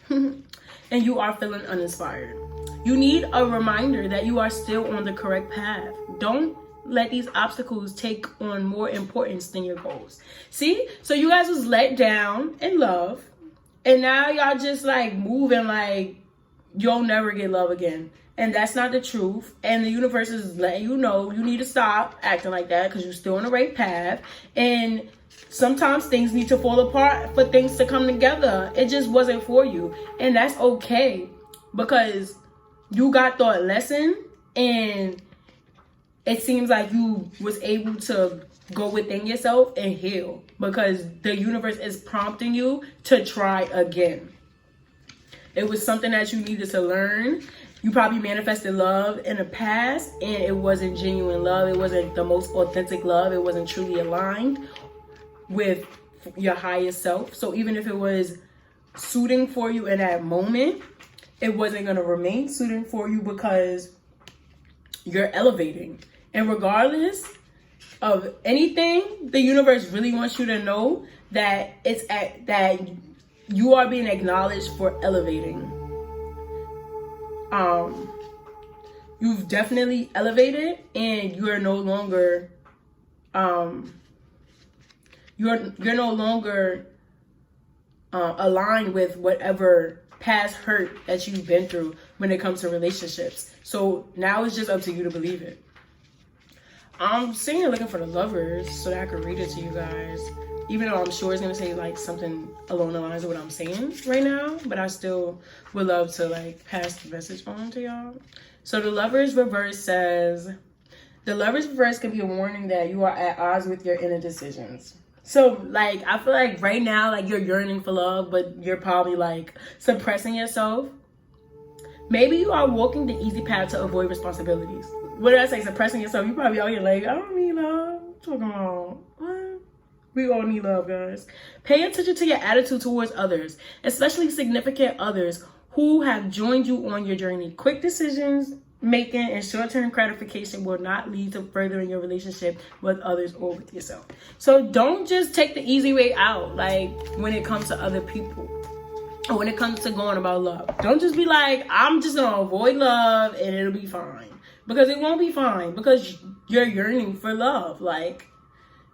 and you are feeling uninspired. You need a reminder that you are still on the correct path. Don't let these obstacles take on more importance than your goals. See, so you guys was let down in love, and now y'all just like moving like you'll never get love again. And that's not the truth. And the universe is letting you know you need to stop acting like that because you're still on the right path. And sometimes things need to fall apart for things to come together. It just wasn't for you. And that's okay, because you got the lesson, and it seems like you was able to go within yourself and heal, because the universe is prompting you to try again. It was something that you needed to learn. You probably manifested love in the past, and it wasn't genuine love. It wasn't the most authentic love. It wasn't truly aligned with your highest self. So even if it was suiting for you in that moment, it wasn't going to remain suiting for you, because you're elevating. And regardless of anything, the universe really wants you to know that that you are being acknowledged for elevating. You've definitely elevated, and you are no longer you're no longer aligned with whatever past hurt that you've been through when it comes to relationships. So now it's just up to you to believe it. I'm sitting here looking for the lovers so that I can read it to you guys, even though I'm sure it's gonna say like something along the lines of what I'm saying right now, but I still would love to like pass the message on to y'all. So the Lovers reverse says, the Lovers reverse can be a warning that you are at odds with your inner decisions. So like, I feel like right now, like you're yearning for love, but you're probably like suppressing yourself. Maybe you are walking the easy path to avoid responsibilities. What did I say? Suppressing yourself. You probably out here like, I don't need love. What's talking about? What? We all need love, guys. Pay attention to your attitude towards others, especially significant others who have joined you on your journey. Quick decisions making and short-term gratification will not lead to furthering your relationship with others or with yourself. So don't just take the easy way out, like when it comes to other people or when it comes to going about love. Don't just be like, I'm just gonna avoid love and it'll be fine, because it won't be fine, because you're yearning for love. Like,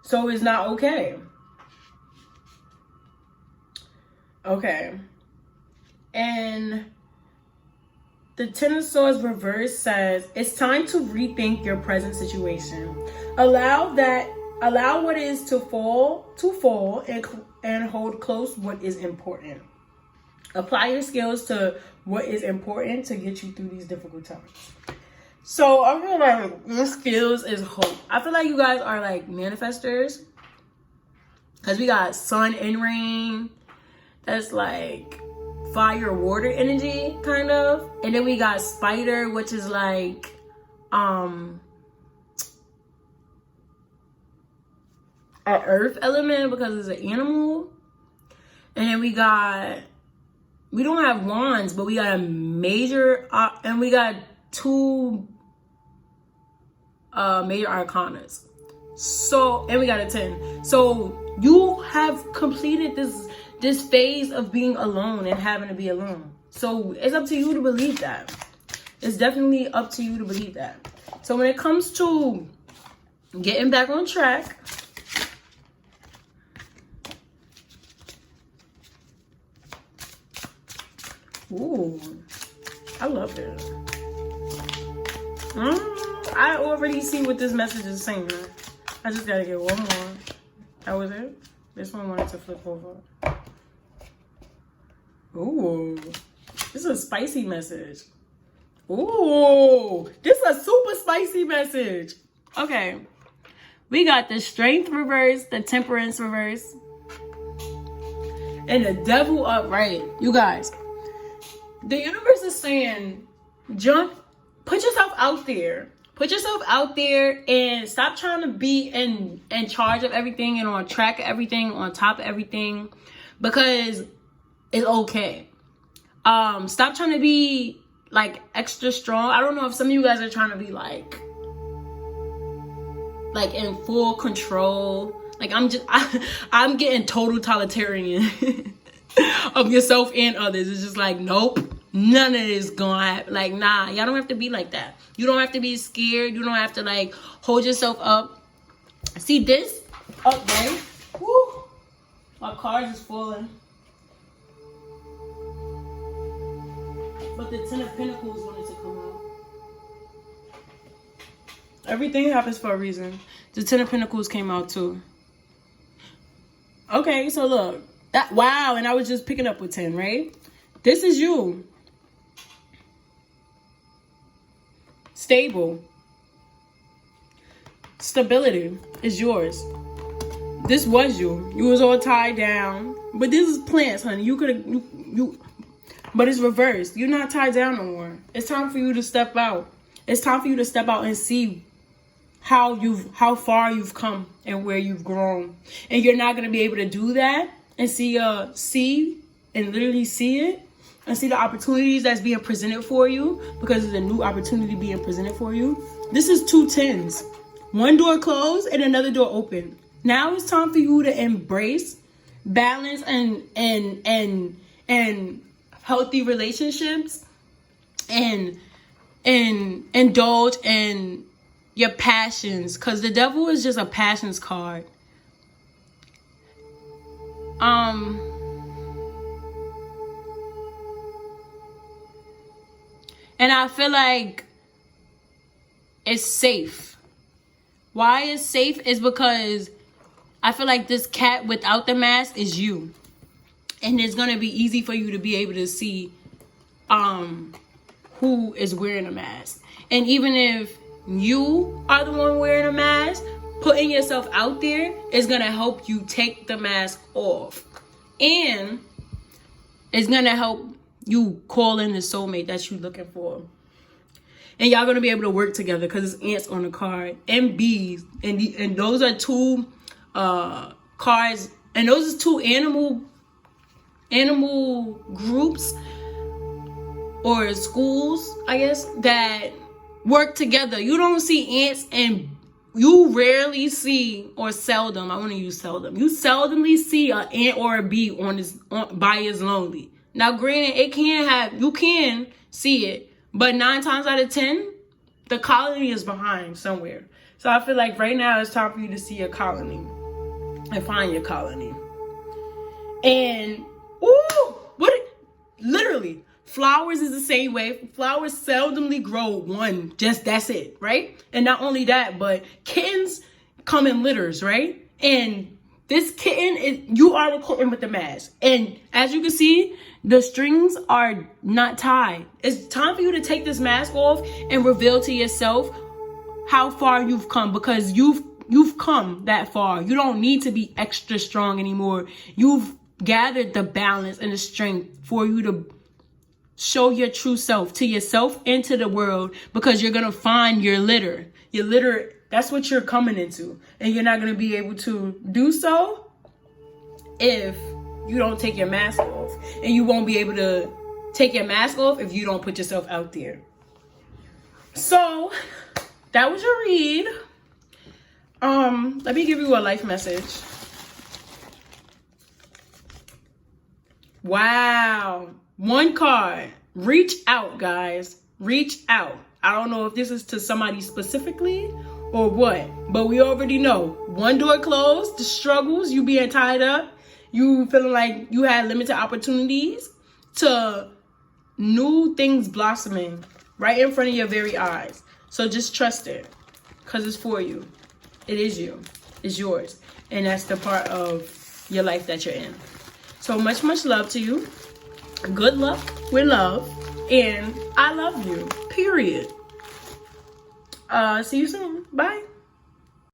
so it's not okay. Okay. And the Ten of Swords reverse says, it's time to rethink your present situation. Allow what is to fall and hold close what is important. Apply your skills to what is important to get you through these difficult times. So I feel like your skills is hope. I feel like you guys are like manifestors, because we got sun and rain. That's like fire, water energy, kind of. And then we got spider, which is like an earth element because it's an animal. And then we don't have wands, but we got a major and we got two major arcanas. So, and we got a 10. So you have completed this phase of being alone and having to be alone. So it's up to you to believe that. It's definitely up to you to believe that. So when it comes to getting back on track, ooh, I love this. I already see what this message is saying. I just gotta get one more. That was it. This one wanted to flip over. Ooh, this is a spicy message. Ooh, this is a super spicy message. Okay, we got the Strength reverse, the Temperance reverse, and the Devil upright. You guys, The universe is saying, put yourself out there. Put yourself out there and stop trying to be in charge of everything and on track of everything, on top of everything, because it's okay. Stop trying to be like extra strong. I don't know if some of you guys are trying to be like in full control. Like I'm getting total totalitarian of yourself and others. It's just like, nope, none of this gonna happen. Like, nah, y'all don't have to be like that. You don't have to be scared. You don't have to like hold yourself up. See this up, right? Woo! My cards is falling. But the Ten of Pentacles wanted to come out. Everything happens for a reason. The Ten of Pentacles came out too. Okay, so look. Wow, and I was just picking up with 10, right? This is you. Stable. Stability is yours. This was you. You was all tied down. But this is plants, honey. You could have... But it's reversed. You're not tied down no more. It's time for you to step out. It's time for you to step out and see how far you've come and where you've grown. And you're not going to be able to do that and see and literally see it and see the opportunities that's being presented for you, because there's a new opportunity being presented for you. This is 2 tens. One door closed and another door open. Now it's time for you to embrace balance and healthy relationships and indulge in your passions, because the devil is just a passions card. And I feel like it's safe. Why it's safe is because I feel like this cat without the mask is you. And it's going to be easy for you to be able to see who is wearing a mask. And even if you are the one wearing a mask, putting yourself out there is going to help you take the mask off. And it's going to help you call in the soulmate that you're looking for. And y'all going to be able to work together because it's ants on the card and bees. And those are 2 cards. And those are 2 animal groups or schools, I guess, that work together. You don't see ants, and you rarely see, or seldom, I want to use seldom, you seldomly see an ant or a bee by its lonely. Now granted, you can see it, but 9 times out of 10 the colony is behind somewhere. So I feel like right now it's time for you to see your colony and find your colony. And literally, flowers is the same way. Flowers seldomly grow one. Just that's it, right? And not only that, but kittens come in litters, right? And this kitten, you are the kitten with the mask. And as you can see, the strings are not tied. It's time for you to take this mask off and reveal to yourself how far you've come, because you've come that far. You don't need to be extra strong anymore. You've gathered the balance and the strength for you to show your true self to yourself and to the world, because you're going to find your litter. Your litter, that's what you're coming into. And you're not going to be able to do so if you don't take your mask off. And you won't be able to take your mask off if you don't put yourself out there. So that was your read. Let me give you a life message. Wow. 1 card. Reach out, guys. Reach out. I don't know if this is to somebody specifically or what, but we already know. 1 door closed, the struggles, you being tied up, you feeling like you had limited opportunities, to new things blossoming right in front of your very eyes. So just trust it, because it's for you. It is you. It's yours. And that's the part of your life that you're in. So much love to you. Good luck with love. And I love you. Period. See you soon. Bye.